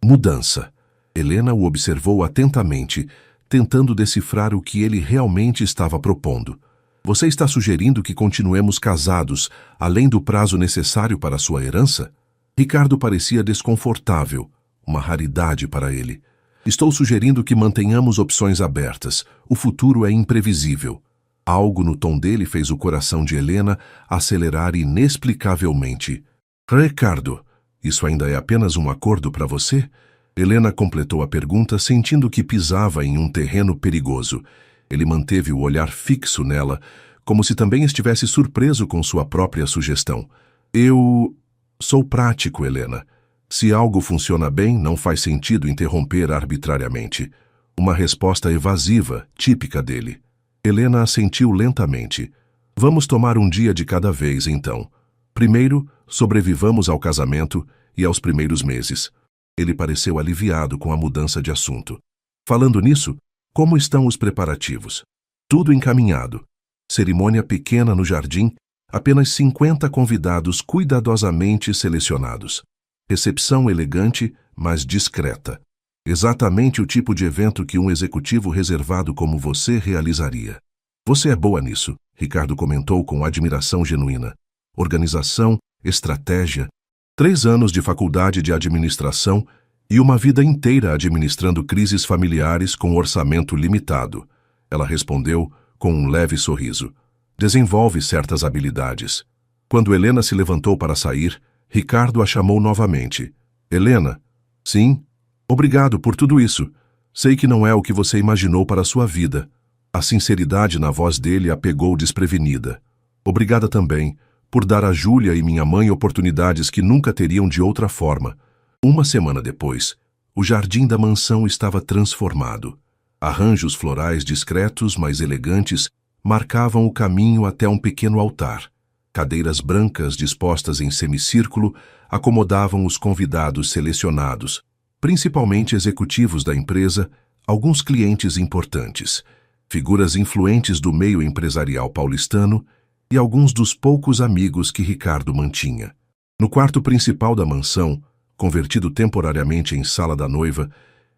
mudança." Helena o observou atentamente, tentando decifrar o que ele realmente estava propondo. "Você está sugerindo que continuemos casados, além do prazo necessário para sua herança?" Ricardo parecia desconfortável, uma raridade para ele. "Estou sugerindo que mantenhamos opções abertas. O futuro é imprevisível." Algo no tom dele fez o coração de Helena acelerar inexplicavelmente. "Ricardo, isso ainda é apenas um acordo para você?" Helena completou a pergunta, sentindo que pisava em um terreno perigoso. Ele manteve o olhar fixo nela, como se também estivesse surpreso com sua própria sugestão. "Eu sou prático, Helena. Se algo funciona bem, não faz sentido interromper arbitrariamente." Uma resposta evasiva, típica dele. Helena assentiu lentamente. "Vamos tomar um dia de cada vez, então. Primeiro, sobrevivamos ao casamento e aos primeiros meses." Ele pareceu aliviado com a mudança de assunto. "Falando nisso, como estão os preparativos?" "Tudo encaminhado. Cerimônia pequena no jardim, apenas 50 convidados cuidadosamente selecionados. Recepção elegante, mas discreta." Exatamente o tipo de evento que um executivo reservado como você realizaria. Você é boa nisso, Ricardo comentou com admiração genuína. Organização, estratégia, 3 anos de faculdade de administração e uma vida inteira administrando crises familiares com orçamento limitado. Ela respondeu com um leve sorriso. Desenvolve certas habilidades. Quando Helena se levantou para sair, Ricardo a chamou novamente. Helena? Sim? Obrigado por tudo isso. Sei que não é o que você imaginou para a sua vida. A sinceridade na voz dele a pegou desprevenida. Obrigada também por dar a Júlia e minha mãe oportunidades que nunca teriam de outra forma. Uma semana depois, o jardim da mansão estava transformado. Arranjos florais discretos, mas elegantes, marcavam o caminho até um pequeno altar. Cadeiras brancas dispostas em semicírculo acomodavam os convidados selecionados, principalmente executivos da empresa, alguns clientes importantes, figuras influentes do meio empresarial paulistano e alguns dos poucos amigos que Ricardo mantinha. No quarto principal da mansão, convertido temporariamente em sala da noiva,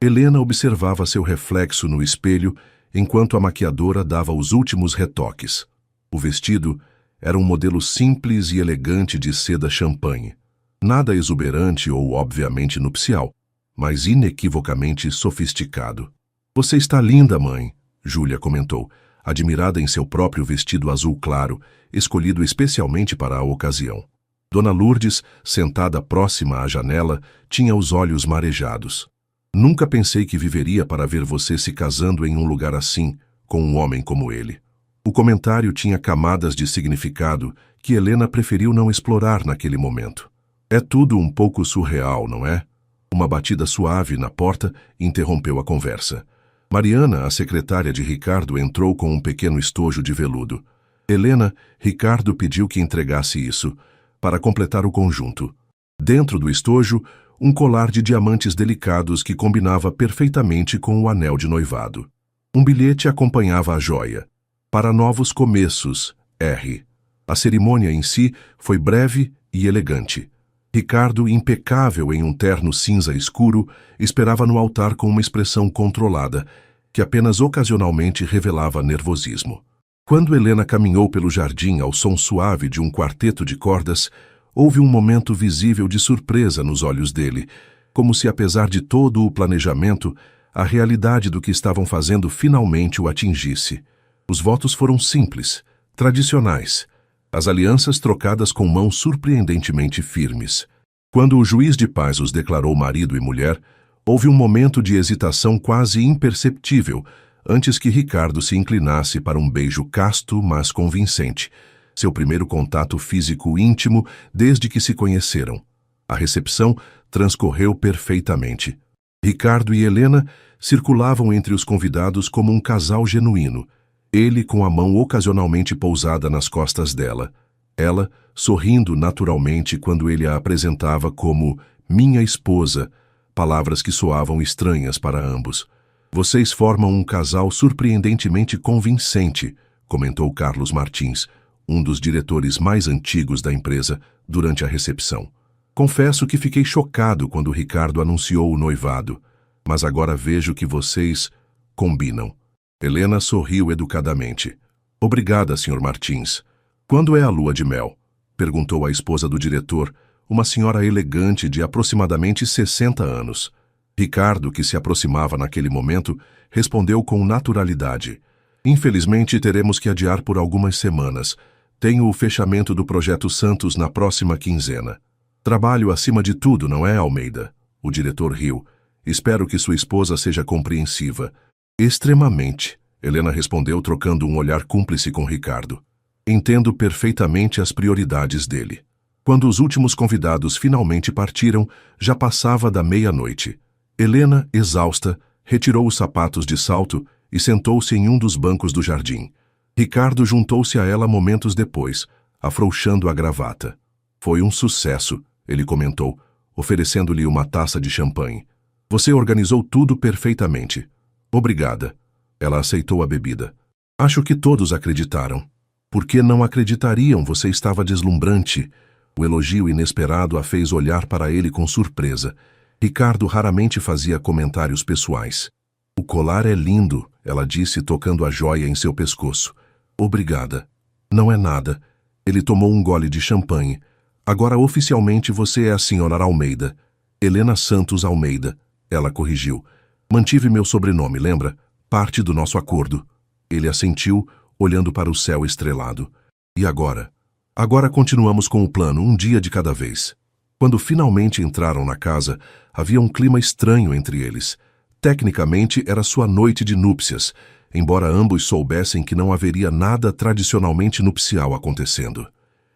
Helena observava seu reflexo no espelho enquanto a maquiadora dava os últimos retoques. O vestido era um modelo simples e elegante de seda champanhe. Nada exuberante ou obviamente nupcial, mas inequivocamente sofisticado. Você está linda, mãe, Júlia comentou, admirada em seu próprio vestido azul claro, escolhido especialmente para a ocasião. Dona Lourdes, sentada próxima à janela, tinha os olhos marejados. Nunca pensei que viveria para ver você se casando em um lugar assim, com um homem como ele. O comentário tinha camadas de significado que Helena preferiu não explorar naquele momento. É tudo um pouco surreal, não é? Uma batida suave na porta interrompeu a conversa. Mariana, a secretária de Ricardo, entrou com um pequeno estojo de veludo. Helena, Ricardo pediu que entregasse isso, para completar o conjunto. Dentro do estojo, um colar de diamantes delicados que combinava perfeitamente com o anel de noivado. Um bilhete acompanhava a joia. Para novos começos, R. A cerimônia em si foi breve e elegante. Ricardo, impecável em um terno cinza escuro, esperava no altar com uma expressão controlada, que apenas ocasionalmente revelava nervosismo. Quando Helena caminhou pelo jardim ao som suave de um quarteto de cordas, houve um momento visível de surpresa nos olhos dele, como se, apesar de todo o planejamento, a realidade do que estavam fazendo finalmente o atingisse. Os votos foram simples, tradicionais, as alianças trocadas com mãos surpreendentemente firmes. Quando o juiz de paz os declarou marido e mulher, houve um momento de hesitação quase imperceptível, antes que Ricardo se inclinasse para um beijo casto, mas convincente, seu primeiro contato físico íntimo desde que se conheceram. A recepção transcorreu perfeitamente. Ricardo e Helena circulavam entre os convidados como um casal genuíno, ele com a mão ocasionalmente pousada nas costas dela, ela sorrindo naturalmente quando ele a apresentava como minha esposa, palavras que soavam estranhas para ambos. Vocês formam um casal surpreendentemente convincente, comentou Carlos Martins, um dos diretores mais antigos da empresa, durante a recepção. Confesso que fiquei chocado quando Ricardo anunciou o noivado, mas agora vejo que vocês combinam. Helena sorriu educadamente. Obrigada, Sr. Martins. Quando é a lua de mel? Perguntou a esposa do diretor, uma senhora elegante de aproximadamente 60 anos. Ricardo, que se aproximava naquele momento, respondeu com naturalidade. Infelizmente, teremos que adiar por algumas semanas. Tenho o fechamento do Projeto Santos na próxima quinzena. Trabalho acima de tudo, não é, Almeida? O diretor riu. Espero que sua esposa seja compreensiva. Extremamente, Helena respondeu trocando um olhar cúmplice com Ricardo. Entendo perfeitamente as prioridades dele. Quando os últimos convidados finalmente partiram, já passava da meia-noite. Helena, exausta, retirou os sapatos de salto e sentou-se em um dos bancos do jardim. Ricardo juntou-se a ela momentos depois, afrouxando a gravata. Foi um sucesso, ele comentou, oferecendo-lhe uma taça de champanhe. Você organizou tudo perfeitamente. Obrigada. Ela aceitou a bebida. Acho que todos acreditaram. Por que não acreditariam? Você estava deslumbrante. O elogio inesperado a fez olhar para ele com surpresa. Ricardo raramente fazia comentários pessoais. O colar é lindo, ela disse tocando a joia em seu pescoço. Obrigada. Não é nada. Ele tomou um gole de champanhe. Agora oficialmente você é a senhora Almeida. Helena Santos Almeida. Ela corrigiu. Mantive meu sobrenome, lembra? Parte do nosso acordo. Ele assentiu, olhando para o céu estrelado. E agora? Agora continuamos com o plano, um dia de cada vez. Quando finalmente entraram na casa, havia um clima estranho entre eles. Tecnicamente, era sua noite de núpcias, embora ambos soubessem que não haveria nada tradicionalmente nupcial acontecendo.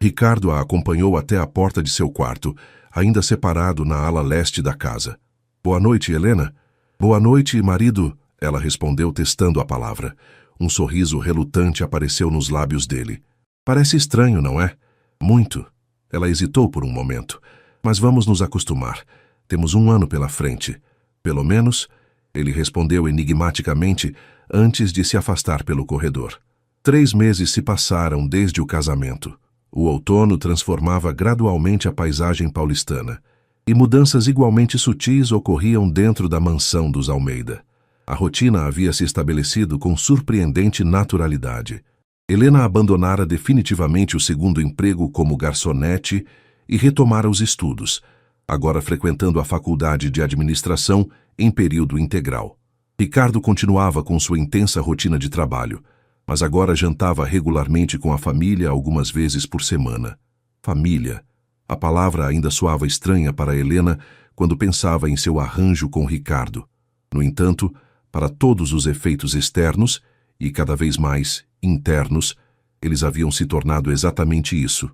Ricardo a acompanhou até a porta de seu quarto, ainda separado na ala leste da casa. Boa noite, Helena. Boa noite, marido, ela respondeu testando a palavra. Um sorriso relutante apareceu nos lábios dele. Parece estranho, não é? Muito. Ela hesitou por um momento. Mas vamos nos acostumar. Temos um ano pela frente. Pelo menos, ele respondeu enigmaticamente antes de se afastar pelo corredor. 3 meses se passaram desde o casamento. O outono transformava gradualmente a paisagem paulistana, e mudanças igualmente sutis ocorriam dentro da mansão dos Almeida. A rotina havia se estabelecido com surpreendente naturalidade. Helena abandonara definitivamente o segundo emprego como garçonete e retomara os estudos, agora frequentando a faculdade de administração em período integral. Ricardo continuava com sua intensa rotina de trabalho, mas agora jantava regularmente com a família algumas vezes por semana. Família. A palavra ainda soava estranha para Helena quando pensava em seu arranjo com Ricardo. No entanto, para todos os efeitos externos, e cada vez mais internos, eles haviam se tornado exatamente isso.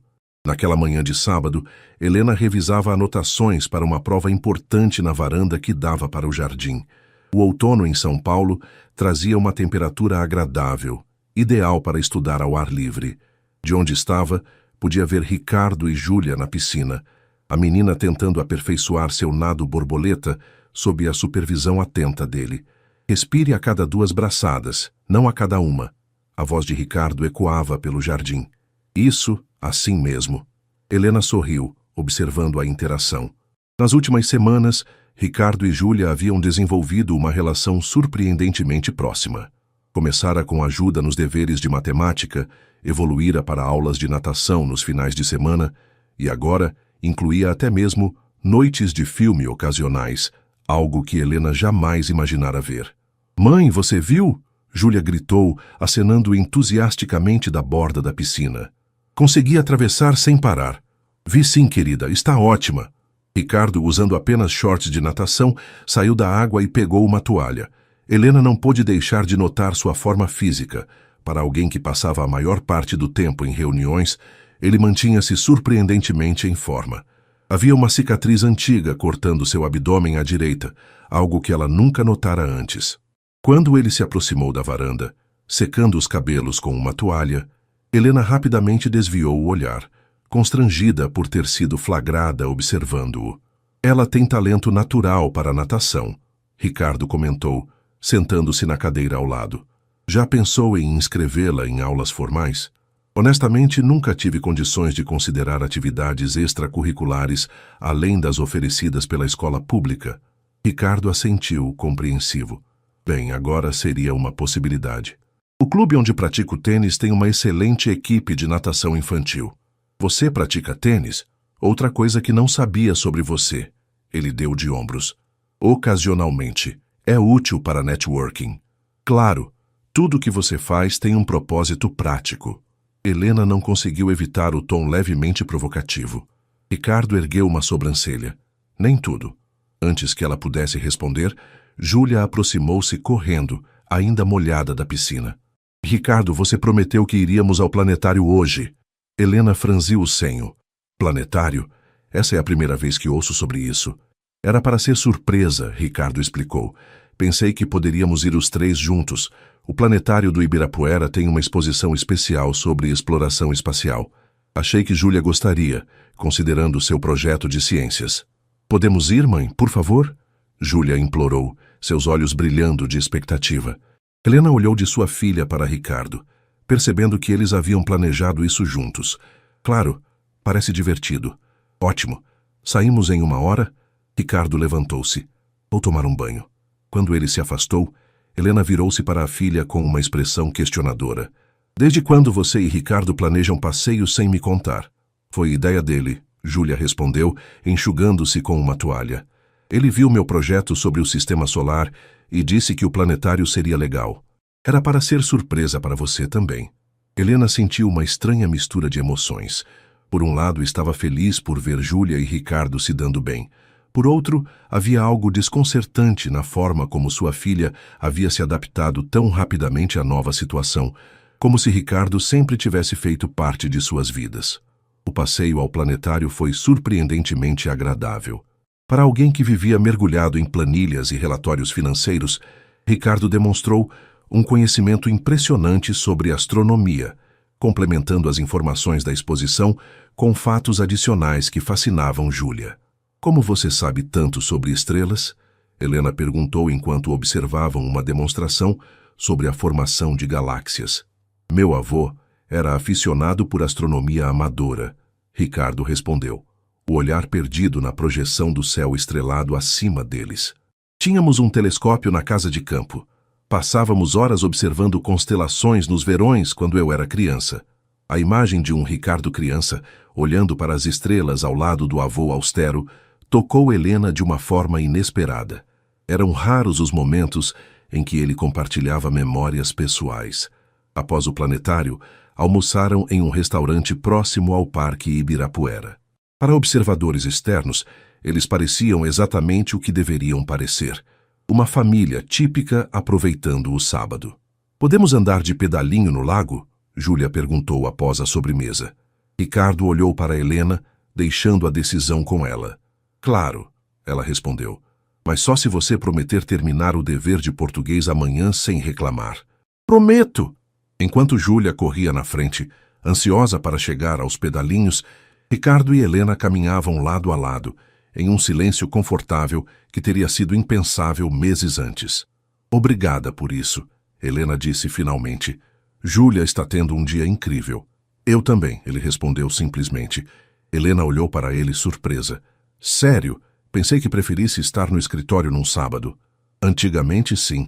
Naquela manhã de sábado, Helena revisava anotações para uma prova importante na varanda que dava para o jardim. O outono em São Paulo trazia uma temperatura agradável, ideal para estudar ao ar livre. De onde estava, podia ver Ricardo e Júlia na piscina, a menina tentando aperfeiçoar seu nado borboleta sob a supervisão atenta dele. Respire a cada 2 braçadas, não a cada uma. A voz de Ricardo ecoava pelo jardim. Isso, assim mesmo. Helena sorriu, observando a interação. Nas últimas semanas, Ricardo e Júlia haviam desenvolvido uma relação surpreendentemente próxima. Começara com ajuda nos deveres de matemática, evoluíra para aulas de natação nos finais de semana e agora incluía até mesmo noites de filme ocasionais, algo que Helena jamais imaginara ver. "Mãe, você viu?" Júlia gritou, acenando entusiasticamente da borda da piscina. "Consegui atravessar sem parar." "Vi sim, querida, está ótima." Ricardo, usando apenas shorts de natação, saiu da água e pegou uma toalha. Helena não pôde deixar de notar sua forma física. Para alguém que passava a maior parte do tempo em reuniões, ele mantinha-se surpreendentemente em forma. Havia uma cicatriz antiga cortando seu abdômen à direita, algo que ela nunca notara antes. Quando ele se aproximou da varanda, secando os cabelos com uma toalha, Helena rapidamente desviou o olhar, constrangida por ter sido flagrada observando-o. "Ela tem talento natural para a natação", Ricardo comentou, sentando-se na cadeira ao lado. "Já pensou em inscrevê-la em aulas formais?" "Honestamente, nunca tive condições de considerar atividades extracurriculares além das oferecidas pela escola pública." Ricardo assentiu, compreensivo. "Bem, agora seria uma possibilidade. O clube onde pratico tênis tem uma excelente equipe de natação infantil." "Você pratica tênis?" "Outra coisa que não sabia sobre você." Ele deu de ombros. "Ocasionalmente. É útil para networking." "Claro, tudo o que você faz tem um propósito prático." Helena não conseguiu evitar o tom levemente provocativo. Ricardo ergueu uma sobrancelha. "Nem tudo." Antes que ela pudesse responder, Júlia aproximou-se correndo, ainda molhada da piscina. "Ricardo, você prometeu que iríamos ao planetário hoje." Helena franziu o senho. "Planetário? Essa é a primeira vez que ouço sobre isso." "Era para ser surpresa", Ricardo explicou. "Pensei que poderíamos ir os 3 juntos. O planetário do Ibirapuera tem uma exposição especial sobre exploração espacial. Achei que Júlia gostaria, considerando seu projeto de ciências." "Podemos ir, mãe, por favor?" Júlia implorou, seus olhos brilhando de expectativa. Helena olhou de sua filha para Ricardo, percebendo que eles haviam planejado isso juntos. "Claro, parece divertido." "Ótimo. Saímos em 1 hora?" Ricardo levantou-se. Vou tomar um banho. Quando ele se afastou, Helena virou-se para a filha com uma expressão questionadora. Desde quando você e Ricardo planejam passeios sem me contar? Foi ideia dele, Júlia respondeu, enxugando-se com uma toalha. Ele viu meu projeto sobre o sistema solar e disse que o planetário seria legal. Era para ser surpresa para você também. Helena sentiu uma estranha mistura de emoções. Por um lado, estava feliz por ver Júlia e Ricardo se dando bem. Por outro, havia algo desconcertante na forma como sua filha havia se adaptado tão rapidamente à nova situação, como se Ricardo sempre tivesse feito parte de suas vidas. O passeio ao planetário foi surpreendentemente agradável. Para alguém que vivia mergulhado em planilhas e relatórios financeiros, Ricardo demonstrou um conhecimento impressionante sobre astronomia, complementando as informações da exposição com fatos adicionais que fascinavam Júlia. Como você sabe tanto sobre estrelas? Helena perguntou enquanto observavam uma demonstração sobre a formação de galáxias. Meu avô era aficionado por astronomia amadora, Ricardo respondeu, o olhar perdido na projeção do céu estrelado acima deles. Tínhamos um telescópio na casa de campo. Passávamos horas observando constelações nos verões quando eu era criança. A imagem de um Ricardo criança, olhando para as estrelas ao lado do avô austero, tocou Helena de uma forma inesperada. Eram raros os momentos em que ele compartilhava memórias pessoais. Após o planetário, almoçaram em um restaurante próximo ao Parque Ibirapuera. Para observadores externos, eles pareciam exatamente o que deveriam parecer. Uma família típica aproveitando o sábado. Podemos andar de pedalinho no lago? Júlia perguntou após a sobremesa. Ricardo olhou para Helena, deixando a decisão com ela. Claro, ela respondeu, mas só se você prometer terminar o dever de português amanhã sem reclamar. Prometo! Enquanto Júlia corria na frente, ansiosa para chegar aos pedalinhos, Ricardo e Helena caminhavam lado a lado, em um silêncio confortável que teria sido impensável meses antes. Obrigada por isso, Helena disse finalmente. Júlia está tendo um dia incrível. Eu também, ele respondeu simplesmente. Helena olhou para ele surpresa. Sério? Pensei que preferisse estar no escritório num sábado. Antigamente, sim.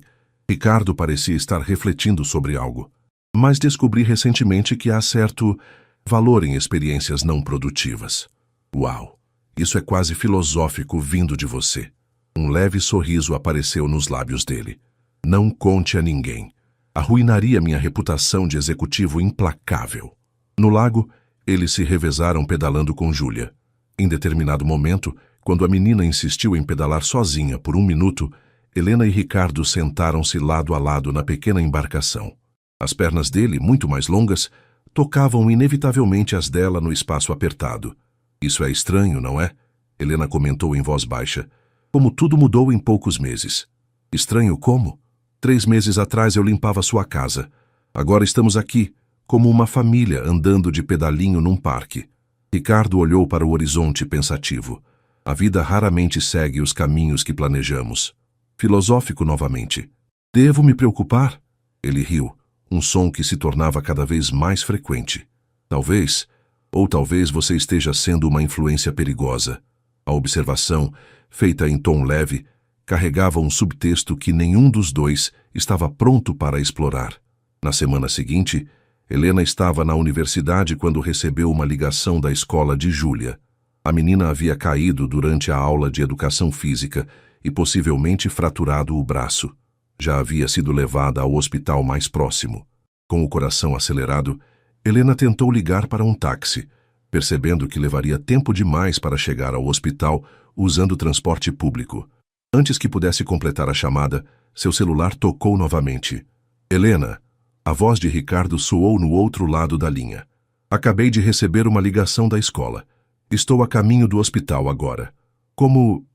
Ricardo parecia estar refletindo sobre algo. Mas descobri recentemente que há certo valor em experiências não produtivas. Uau! Isso é quase filosófico vindo de você. Um leve sorriso apareceu nos lábios dele. Não conte a ninguém. Arruinaria minha reputação de executivo implacável. No lago, eles se revezaram pedalando com Júlia. Em determinado momento, quando a menina insistiu em pedalar sozinha por 1 minuto, Helena e Ricardo sentaram-se lado a lado na pequena embarcação. As pernas dele, muito mais longas, tocavam inevitavelmente as dela no espaço apertado. Isso é estranho, não é? Helena comentou em voz baixa. Como tudo mudou em poucos meses. Estranho como? 3 meses atrás eu limpava sua casa. Agora estamos aqui, como uma família andando de pedalinho num parque. Ricardo olhou para o horizonte pensativo. A vida raramente segue os caminhos que planejamos. Filosófico novamente. Devo me preocupar? Ele riu, um som que se tornava cada vez mais frequente. Talvez, ou talvez você esteja sendo uma influência perigosa. A observação, feita em tom leve, carregava um subtexto que nenhum dos dois estava pronto para explorar. Na semana seguinte, Helena estava na universidade quando recebeu uma ligação da escola de Júlia. A menina havia caído durante a aula de educação física e possivelmente fraturado o braço. Já havia sido levada ao hospital mais próximo. Com o coração acelerado, Helena tentou ligar para um táxi, percebendo que levaria tempo demais para chegar ao hospital usando transporte público. Antes que pudesse completar a chamada, seu celular tocou novamente. Helena, a voz de Ricardo soou no outro lado da linha. Acabei de receber uma ligação da escola. Estou a caminho do hospital agora. Como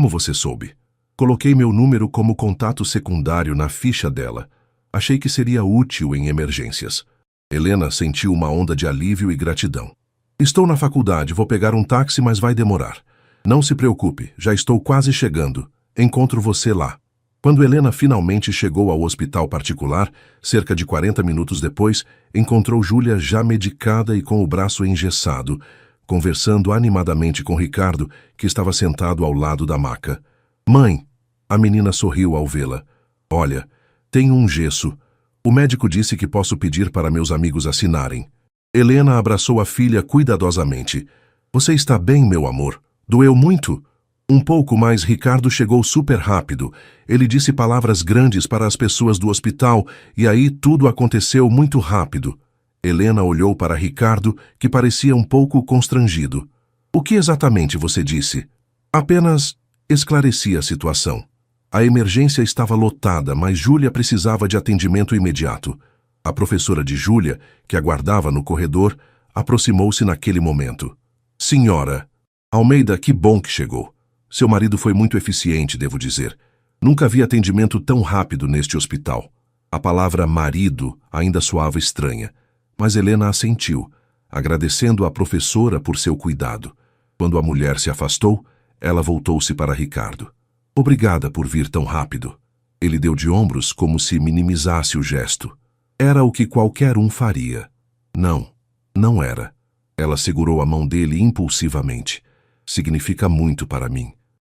você soube? Coloquei meu número como contato secundário na ficha dela. Achei que seria útil em emergências. Helena sentiu uma onda de alívio e gratidão. Estou na faculdade, vou pegar um táxi, mas vai demorar. Não se preocupe, já estou quase chegando. Encontro você lá. Quando Helena finalmente chegou ao hospital particular, cerca de 40 minutos depois, encontrou Júlia já medicada e com o braço engessado, conversando animadamente com Ricardo, que estava sentado ao lado da maca. Mãe, a menina sorriu ao vê-la. Olha, tenho um gesso. O médico disse que posso pedir para meus amigos assinarem. Helena abraçou a filha cuidadosamente. Você está bem, meu amor? Doeu muito? Um pouco, mas Ricardo chegou super rápido. Ele disse palavras grandes para as pessoas do hospital e aí tudo aconteceu muito rápido. Helena olhou para Ricardo, que parecia um pouco constrangido. O que exatamente você disse? Apenas esclareci a situação. A emergência estava lotada, mas Júlia precisava de atendimento imediato. A professora de Júlia, que aguardava no corredor, aproximou-se naquele momento. Senhora Almeida, que bom que chegou. Seu marido foi muito eficiente, devo dizer. Nunca vi atendimento tão rápido neste hospital. A palavra marido ainda soava estranha, mas Helena assentiu, agradecendo à professora por seu cuidado. Quando a mulher se afastou, ela voltou-se para Ricardo. Obrigada por vir tão rápido. Ele deu de ombros como se minimizasse o gesto. Era o que qualquer um faria. Não, não era. Ela segurou a mão dele impulsivamente. Significa muito para mim.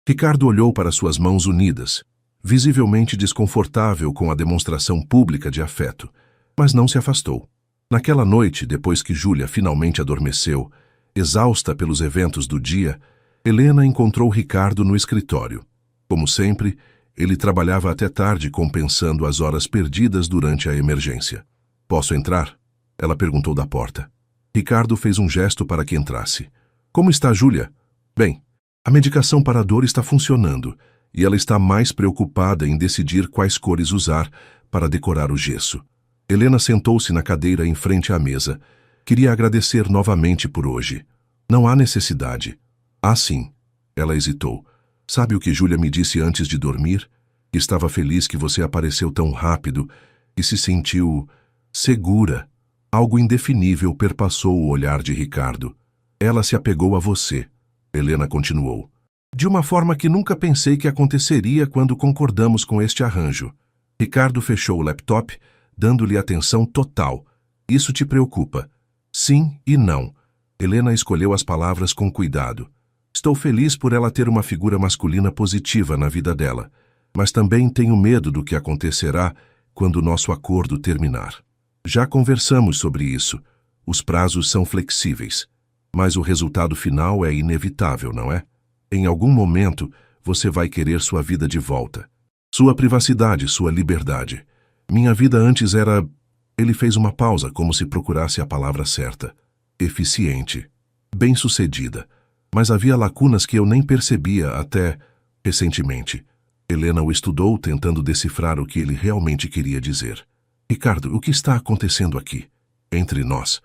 Ricardo olhou para suas mãos unidas, visivelmente desconfortável com a demonstração pública de afeto, mas não se afastou. Naquela noite, depois que Júlia finalmente adormeceu, exausta pelos eventos do dia, Helena encontrou Ricardo no escritório. Como sempre, ele trabalhava até tarde compensando as horas perdidas durante a emergência. Posso entrar? Ela perguntou da porta. Ricardo fez um gesto para que entrasse. Como está Júlia? Bem, a medicação para a dor está funcionando e ela está mais preocupada em decidir quais cores usar para decorar o gesso. Helena sentou-se na cadeira em frente à mesa. Queria agradecer novamente por hoje. Não há necessidade. Ah, sim. Ela hesitou. Sabe o que Júlia me disse antes de dormir? Que estava feliz que você apareceu tão rápido e se sentiu segura. Algo indefinível perpassou o olhar de Ricardo. Ela se apegou a você. Helena continuou. De uma forma que nunca pensei que aconteceria quando concordamos com este arranjo. Ricardo fechou o laptop, dando-lhe atenção total. Isso te preocupa? Sim e não. Helena escolheu as palavras com cuidado. Estou feliz por ela ter uma figura masculina positiva na vida dela, mas também tenho medo do que acontecerá quando o nosso acordo terminar. Já conversamos sobre isso. Os prazos são flexíveis. Mas o resultado final é inevitável, não é? Em algum momento, você vai querer sua vida de volta. Sua privacidade, sua liberdade. Minha vida antes era... Ele fez uma pausa, como se procurasse a palavra certa. Eficiente. Bem-sucedida. Mas havia lacunas que eu nem percebia até... recentemente. Helena o estudou, tentando decifrar o que ele realmente queria dizer. Ricardo, o que está acontecendo aqui? Entre nós.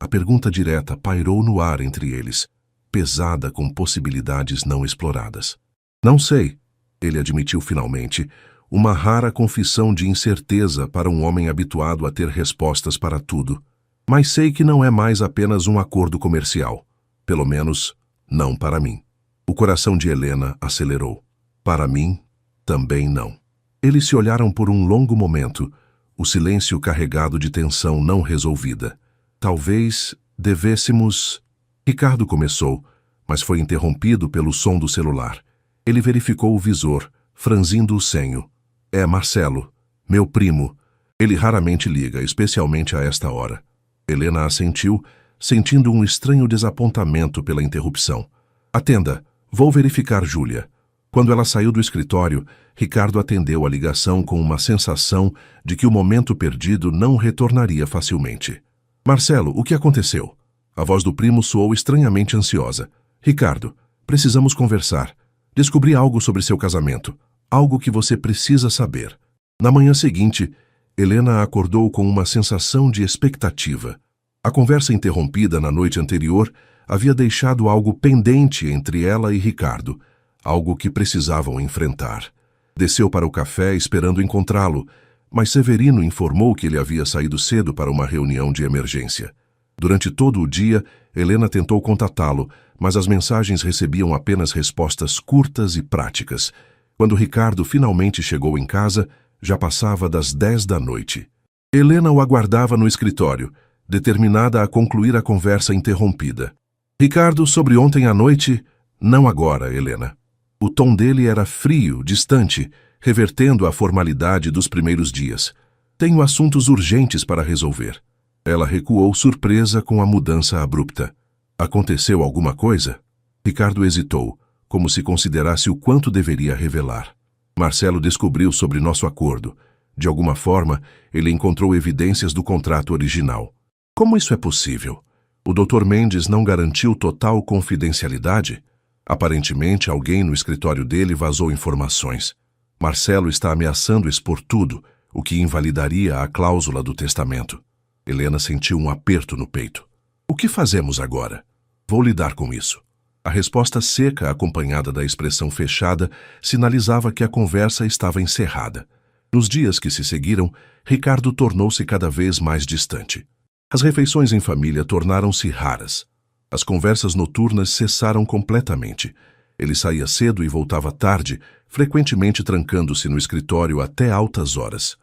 A pergunta direta pairou no ar entre eles, pesada com possibilidades não exploradas. Não sei, ele admitiu finalmente, uma rara confissão de incerteza para um homem habituado a ter respostas para tudo. Mas sei que não é mais apenas um acordo comercial. Pelo menos, não para mim. O coração de Helena acelerou. Para mim, também não. Eles se olharam por um longo momento, o silêncio carregado de tensão não resolvida. Talvez devêssemos... Ricardo começou, mas foi interrompido pelo som do celular. Ele verificou o visor, franzindo o senho. É Marcelo, meu primo. Ele raramente liga, especialmente a esta hora. Helena assentiu, sentindo um estranho desapontamento pela interrupção. Atenda, vou verificar Júlia. Quando ela saiu do escritório, Ricardo atendeu a ligação com uma sensação de que o momento perdido não retornaria facilmente. Marcelo, o que aconteceu? A voz do primo soou estranhamente ansiosa. Ricardo, precisamos conversar. Descobri algo sobre seu casamento. Algo que você precisa saber. Na manhã seguinte, Helena acordou com uma sensação de expectativa. A conversa interrompida na noite anterior havia deixado algo pendente entre ela e Ricardo, algo que precisavam enfrentar. Desceu para o café esperando encontrá-lo, mas Severino informou que ele havia saído cedo para uma reunião de emergência. Durante todo o dia, Helena tentou contatá-lo, mas as mensagens recebiam apenas respostas curtas e práticas. Quando Ricardo finalmente chegou em casa, já passava das 10 da noite. Helena o aguardava no escritório, determinada a concluir a conversa interrompida. Ricardo, sobre ontem à noite, não agora, Helena. O tom dele era frio, distante, revertendo a formalidade dos primeiros dias. Tenho assuntos urgentes para resolver. Ela recuou surpresa com a mudança abrupta. Aconteceu alguma coisa? Ricardo hesitou, como se considerasse o quanto deveria revelar. Marcelo descobriu sobre nosso acordo. De alguma forma, ele encontrou evidências do contrato original. Como isso é possível? O Dr. Mendes não garantiu total confidencialidade? Aparentemente, alguém no escritório dele vazou informações. Marcelo está ameaçando expor tudo, o que invalidaria a cláusula do testamento. Helena sentiu um aperto no peito. O que fazemos agora? Vou lidar com isso. A resposta seca, acompanhada da expressão fechada, sinalizava que a conversa estava encerrada. Nos dias que se seguiram, Ricardo tornou-se cada vez mais distante. As refeições em família tornaram-se raras. As conversas noturnas cessaram completamente. Ele saía cedo e voltava tarde, frequentemente trancando-se no escritório até altas horas.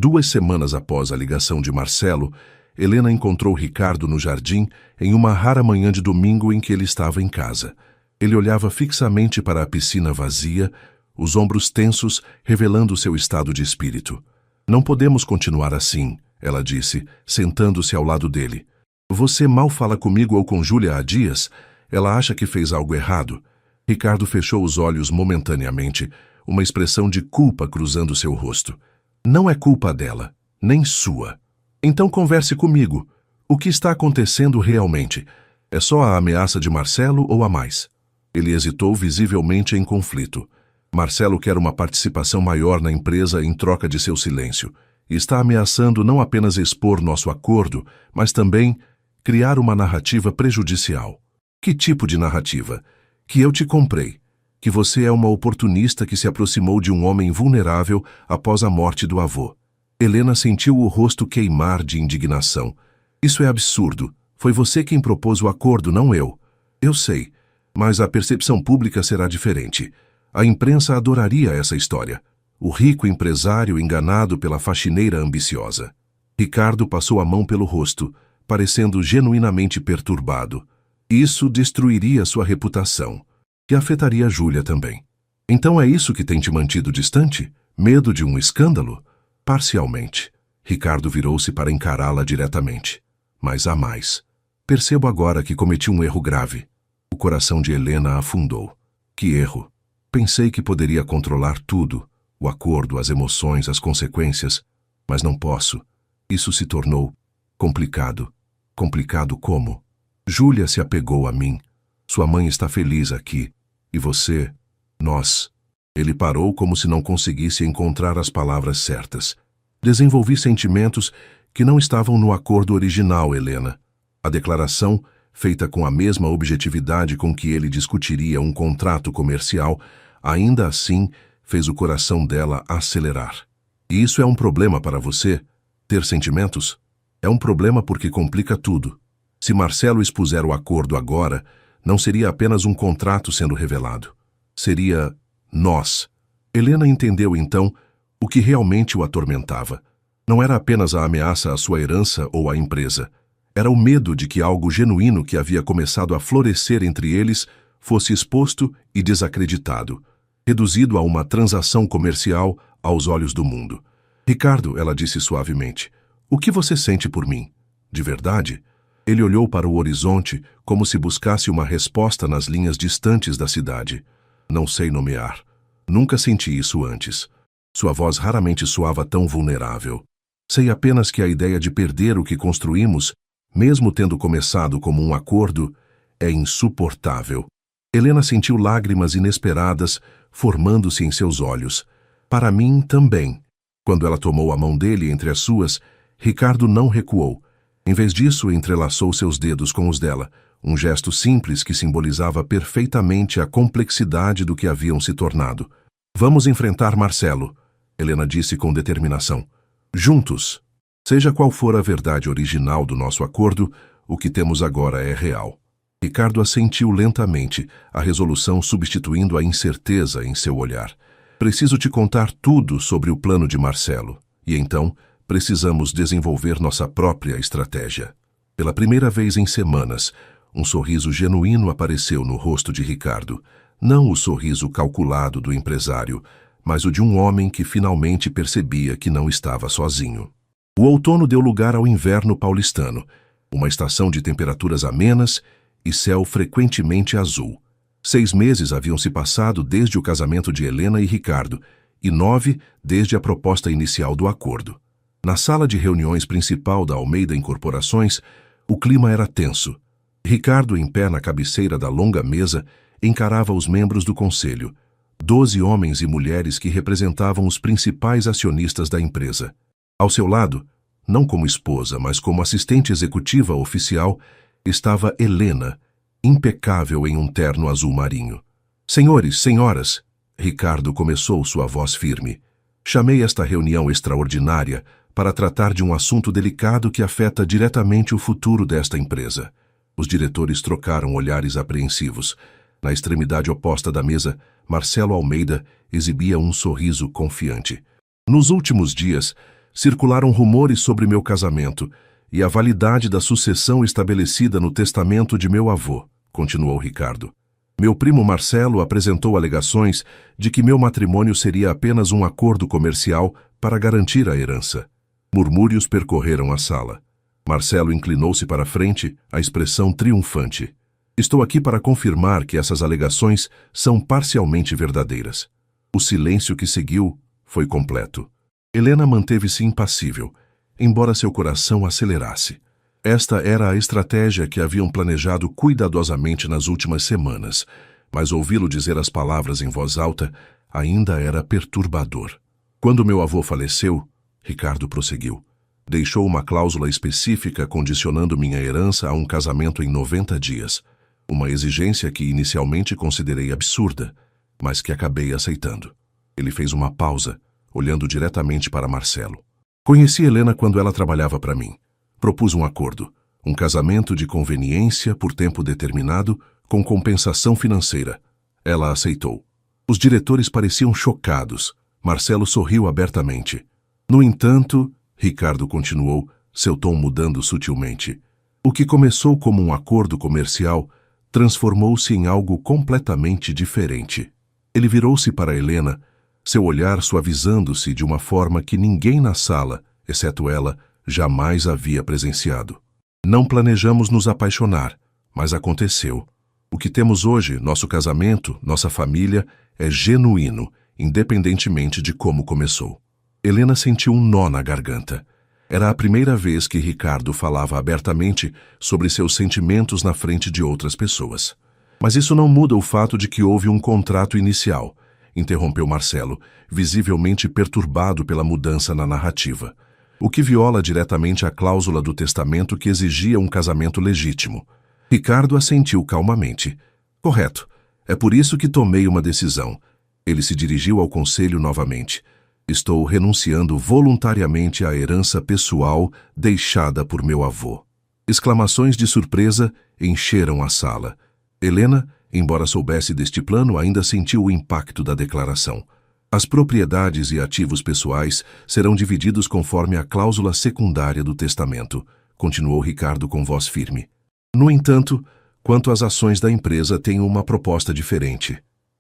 2 semanas após a ligação de Marcelo, Helena encontrou Ricardo no jardim em uma rara manhã de domingo em que ele estava em casa. Ele olhava fixamente para a piscina vazia, os ombros tensos, revelando seu estado de espírito. Não podemos continuar assim, ela disse, sentando-se ao lado dele. Você mal fala comigo ou com Júlia há dias? Ela acha que fez algo errado. Ricardo fechou os olhos momentaneamente, uma expressão de culpa cruzando seu rosto. Não é culpa dela, nem sua. Então converse comigo. O que está acontecendo realmente? É só a ameaça de Marcelo ou há mais? Ele hesitou visivelmente em conflito. Marcelo quer uma participação maior na empresa em troca de seu silêncio. E está ameaçando não apenas expor nosso acordo, mas também criar uma narrativa prejudicial. Que tipo de narrativa? Que eu te comprei. Que você é uma oportunista que se aproximou de um homem vulnerável após a morte do avô. Helena sentiu o rosto queimar de indignação. Isso é absurdo. Foi você quem propôs o acordo, não eu. Eu sei, mas a percepção pública será diferente. A imprensa adoraria essa história. O rico empresário enganado pela faxineira ambiciosa. Ricardo passou a mão pelo rosto, parecendo genuinamente perturbado. Isso destruiria sua reputação, que afetaria Júlia também. Então é isso que tem te mantido distante? Medo de um escândalo? Parcialmente. Ricardo virou-se para encará-la diretamente. Mas há mais. Percebo agora que cometi um erro grave. O coração de Helena afundou. Que erro! Pensei que poderia controlar tudo. O acordo, as emoções, as consequências. Mas não posso. Isso se tornou complicado. Complicado como? Júlia se apegou a mim. Sua mãe está feliz aqui. E você? Nós. Ele parou como se não conseguisse encontrar as palavras certas. Desenvolvi sentimentos que não estavam no acordo original, Helena. A declaração, feita com a mesma objetividade com que ele discutiria um contrato comercial, ainda assim fez o coração dela acelerar. E isso é um problema para você? Ter sentimentos? É um problema porque complica tudo. Se Marcelo expuser o acordo agora, não seria apenas um contrato sendo revelado. Seria nós. Helena entendeu então o que realmente o atormentava. Não era apenas a ameaça à sua herança ou à empresa. Era o medo de que algo genuíno que havia começado a florescer entre eles fosse exposto e desacreditado, reduzido a uma transação comercial aos olhos do mundo. Ricardo, ela disse suavemente, o que você sente por mim? De verdade? Ele olhou para o horizonte como se buscasse uma resposta nas linhas distantes da cidade. Não sei nomear. Nunca senti isso antes. Sua voz raramente soava tão vulnerável. Sei apenas que a ideia de perder o que construímos, mesmo tendo começado como um acordo, é insuportável. Helena sentiu lágrimas inesperadas formando-se em seus olhos. Para mim também. Quando ela tomou a mão dele entre as suas, Ricardo não recuou. Em vez disso, entrelaçou seus dedos com os dela, um gesto simples que simbolizava perfeitamente a complexidade do que haviam se tornado. Vamos enfrentar Marcelo, Helena disse com determinação. Juntos. Seja qual for a verdade original do nosso acordo, o que temos agora é real. Ricardo assentiu lentamente, a resolução substituindo a incerteza em seu olhar. Preciso te contar tudo sobre o plano de Marcelo, e então precisamos desenvolver nossa própria estratégia. Pela primeira vez em semanas, Um sorriso genuíno apareceu no rosto de Ricardo, não o sorriso calculado do empresário, mas o de um homem que finalmente percebia que não estava sozinho. O outono deu lugar ao inverno paulistano, uma estação de temperaturas amenas e céu frequentemente azul. 6 meses haviam se passado desde o casamento de Helena e Ricardo, e 9 desde a proposta inicial do acordo. Na sala de reuniões principal da Almeida Incorporações, o clima era tenso. Ricardo, em pé na cabeceira da longa mesa, encarava os membros do conselho, 12 homens e mulheres que representavam os principais acionistas da empresa. Ao seu lado, não como esposa, mas como assistente executiva oficial, estava Helena, impecável em um terno azul marinho. Senhores, senhoras, Ricardo começou sua voz firme. Chamei esta reunião extraordinária para tratar de um assunto delicado que afeta diretamente o futuro desta empresa. Os diretores trocaram olhares apreensivos. Na extremidade oposta da mesa, Marcelo Almeida exibia um sorriso confiante. Nos últimos dias, circularam rumores sobre meu casamento e a validade da sucessão estabelecida no testamento de meu avô, continuou Ricardo. Meu primo Marcelo apresentou alegações de que meu matrimônio seria apenas um acordo comercial para garantir a herança. Murmúrios percorreram a sala. Marcelo inclinou-se para a frente, a expressão triunfante. Estou aqui para confirmar que essas alegações são parcialmente verdadeiras. O silêncio que seguiu foi completo. Helena manteve-se impassível, embora seu coração acelerasse. Esta era a estratégia que haviam planejado cuidadosamente nas últimas semanas, mas ouvi-lo dizer as palavras em voz alta ainda era perturbador. Quando meu avô faleceu, Ricardo prosseguiu, deixou uma cláusula específica condicionando minha herança a um casamento em 90 dias. Uma exigência que inicialmente considerei absurda, mas que acabei aceitando. Ele fez uma pausa, olhando diretamente para Marcelo. Conheci Helena quando ela trabalhava para mim. Propus um acordo, um casamento de conveniência por tempo determinado com compensação financeira. Ela aceitou. Os diretores pareciam chocados. Marcelo sorriu abertamente. No entanto, Ricardo continuou, seu tom mudando sutilmente. O que começou como um acordo comercial transformou-se em algo completamente diferente. Ele virou-se para Helena, seu olhar suavizando-se de uma forma que ninguém na sala, exceto ela, jamais havia presenciado. Não planejamos nos apaixonar, mas aconteceu. O que temos hoje, nosso casamento, nossa família, é genuíno, independentemente de como começou. Helena sentiu um nó na garganta. Era a primeira vez que Ricardo falava abertamente sobre seus sentimentos na frente de outras pessoas. Mas isso não muda o fato de que houve um contrato inicial, interrompeu Marcelo, visivelmente perturbado pela mudança na narrativa, o que viola diretamente a cláusula do testamento que exigia um casamento legítimo. Ricardo assentiu calmamente. Correto. É por isso que tomei uma decisão. Ele se dirigiu ao conselho novamente. Estou renunciando voluntariamente à herança pessoal deixada por meu avô. Exclamações de surpresa encheram a sala. Helena, embora soubesse deste plano, ainda sentiu o impacto da declaração. As propriedades e ativos pessoais serão divididos conforme a cláusula secundária do testamento, continuou Ricardo com voz firme. No entanto, quanto às ações da empresa, tenho uma proposta diferente.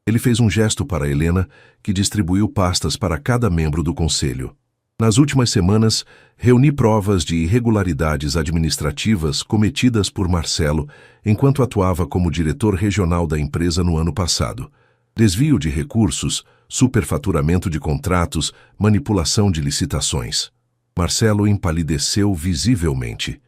Ele fez um gesto para Helena, que distribuiu pastas para cada membro do conselho. Nas últimas semanas, reuni provas de irregularidades administrativas cometidas por Marcelo enquanto atuava como diretor regional da empresa no ano passado. Desvio de recursos, superfaturamento de contratos, manipulação de licitações. Marcelo empalideceu visivelmente.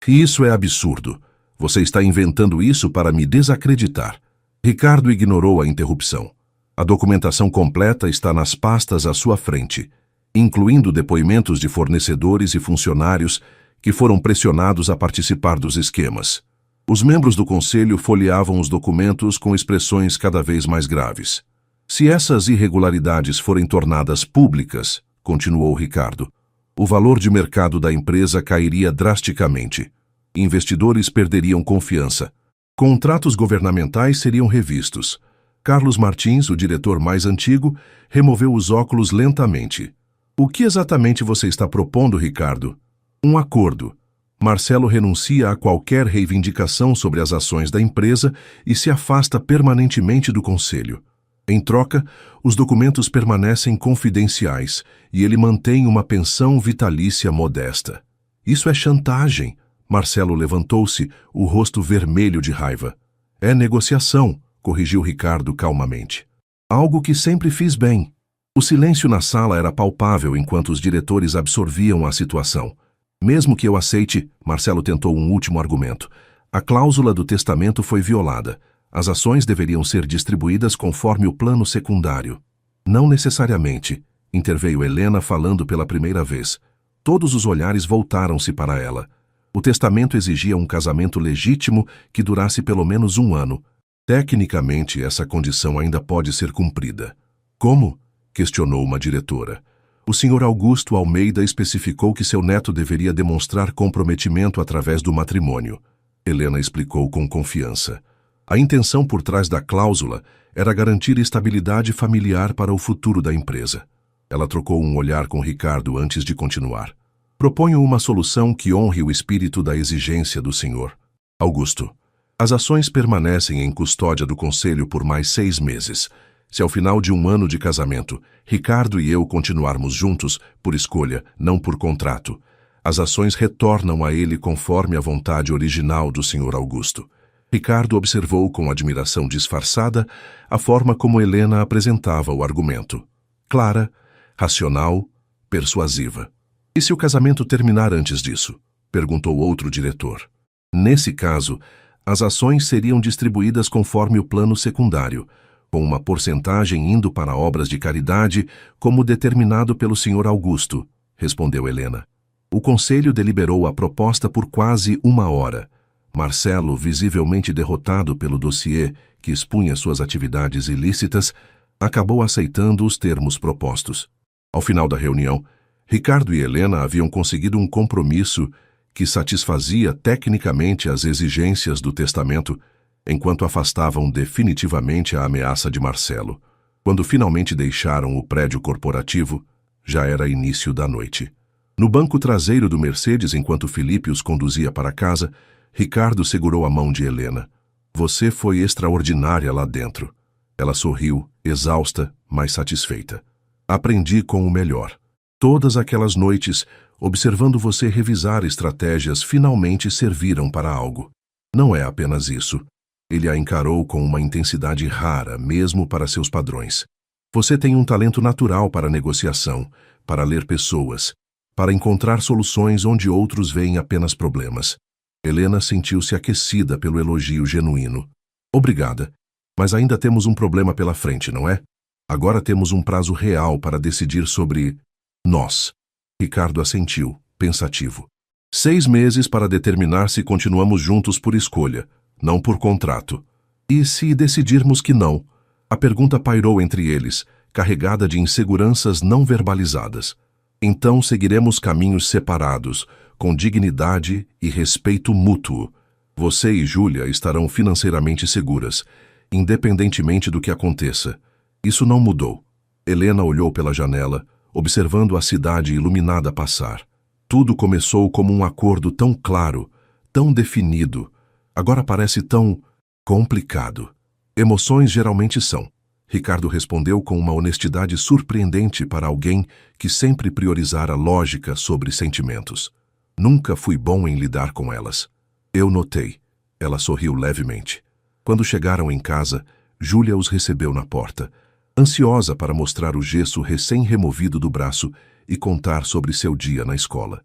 Isso é absurdo. Você está inventando isso para me desacreditar. Ricardo ignorou a interrupção. A documentação completa está nas pastas à sua frente, incluindo depoimentos de fornecedores e funcionários que foram pressionados a participar dos esquemas. Os membros do conselho folheavam os documentos com expressões cada vez mais graves. Se essas irregularidades forem tornadas públicas, continuou Ricardo, o valor de mercado da empresa cairia drasticamente. Investidores perderiam confiança. Contratos governamentais seriam revistos. Carlos Martins, o diretor mais antigo, removeu os óculos lentamente. O que exatamente você está propondo, Ricardo? Um acordo. Marcelo renuncia a qualquer reivindicação sobre as ações da empresa e se afasta permanentemente do conselho. Em troca, os documentos permanecem confidenciais e ele mantém uma pensão vitalícia modesta. Isso é chantagem. Marcelo levantou-se, o rosto vermelho de raiva. É negociação, corrigiu Ricardo calmamente. Algo que sempre fiz bem. O silêncio na sala era palpável enquanto os diretores absorviam a situação. Mesmo que eu aceite, Marcelo tentou um último argumento. A cláusula do testamento foi violada. As ações deveriam ser distribuídas conforme o plano secundário. Não necessariamente, interveio Helena falando pela primeira vez. Todos os olhares voltaram-se para ela. O testamento exigia um casamento legítimo que durasse pelo menos 1 ano. Tecnicamente, essa condição ainda pode ser cumprida. Como? Questionou uma diretora. O Sr. Augusto Almeida especificou que seu neto deveria demonstrar comprometimento através do matrimônio. Helena explicou com confiança. A intenção por trás da cláusula era garantir estabilidade familiar para o futuro da empresa. Ela trocou um olhar com Ricardo antes de continuar. Proponho uma solução que honre o espírito da exigência do Sr. Augusto. As ações permanecem em custódia do Conselho por mais 6 meses. Se ao final de 1 ano de casamento, Ricardo e eu continuarmos juntos, por escolha, não por contrato, as ações retornam a ele conforme a vontade original do Sr. Augusto. Ricardo observou com admiração disfarçada a forma como Helena apresentava o argumento. Clara, racional, persuasiva. E se o casamento terminar antes disso? Perguntou outro diretor. Nesse caso, as ações seriam distribuídas conforme o plano secundário, com uma porcentagem indo para obras de caridade, como determinado pelo Sr. Augusto, respondeu Helena. O conselho deliberou a proposta por quase 1 hora. Marcelo, visivelmente derrotado pelo dossiê que expunha suas atividades ilícitas, acabou aceitando os termos propostos. Ao final da reunião, Ricardo e Helena haviam conseguido um compromisso que satisfazia tecnicamente as exigências do testamento, enquanto afastavam definitivamente a ameaça de Marcelo. Quando finalmente deixaram o prédio corporativo, já era início da noite. No banco traseiro do Mercedes, enquanto Felipe os conduzia para casa, Ricardo segurou a mão de Helena. Você foi extraordinária lá dentro. Ela sorriu, exausta, mas satisfeita. Aprendi com o melhor. Todas aquelas noites, observando você revisar estratégias, finalmente serviram para algo. Não é apenas isso. Ele a encarou com uma intensidade rara, mesmo para seus padrões. Você tem um talento natural para negociação, para ler pessoas, para encontrar soluções onde outros veem apenas problemas. Helena sentiu-se aquecida pelo elogio genuíno. Obrigada, mas ainda temos um problema pela frente, não é? Agora temos um prazo real para decidir sobre nós. Ricardo assentiu, pensativo. 6 meses para determinar se continuamos juntos por escolha, não por contrato. E se decidirmos que não? A pergunta pairou entre eles, carregada de inseguranças não verbalizadas. Então seguiremos caminhos separados, com dignidade e respeito mútuo. Você e Júlia estarão financeiramente seguras, independentemente do que aconteça. Isso não mudou. Helena olhou pela janela, observando a cidade iluminada passar. Tudo começou como um acordo tão claro, tão definido. Agora parece tão complicado. Emoções geralmente são. Ricardo respondeu com uma honestidade surpreendente para alguém que sempre priorizara lógica sobre sentimentos. Nunca fui bom em lidar com elas. Eu notei. Ela sorriu levemente. Quando chegaram em casa, Júlia os recebeu na porta, ansiosa para mostrar o gesso recém-removido do braço e contar sobre seu dia na escola.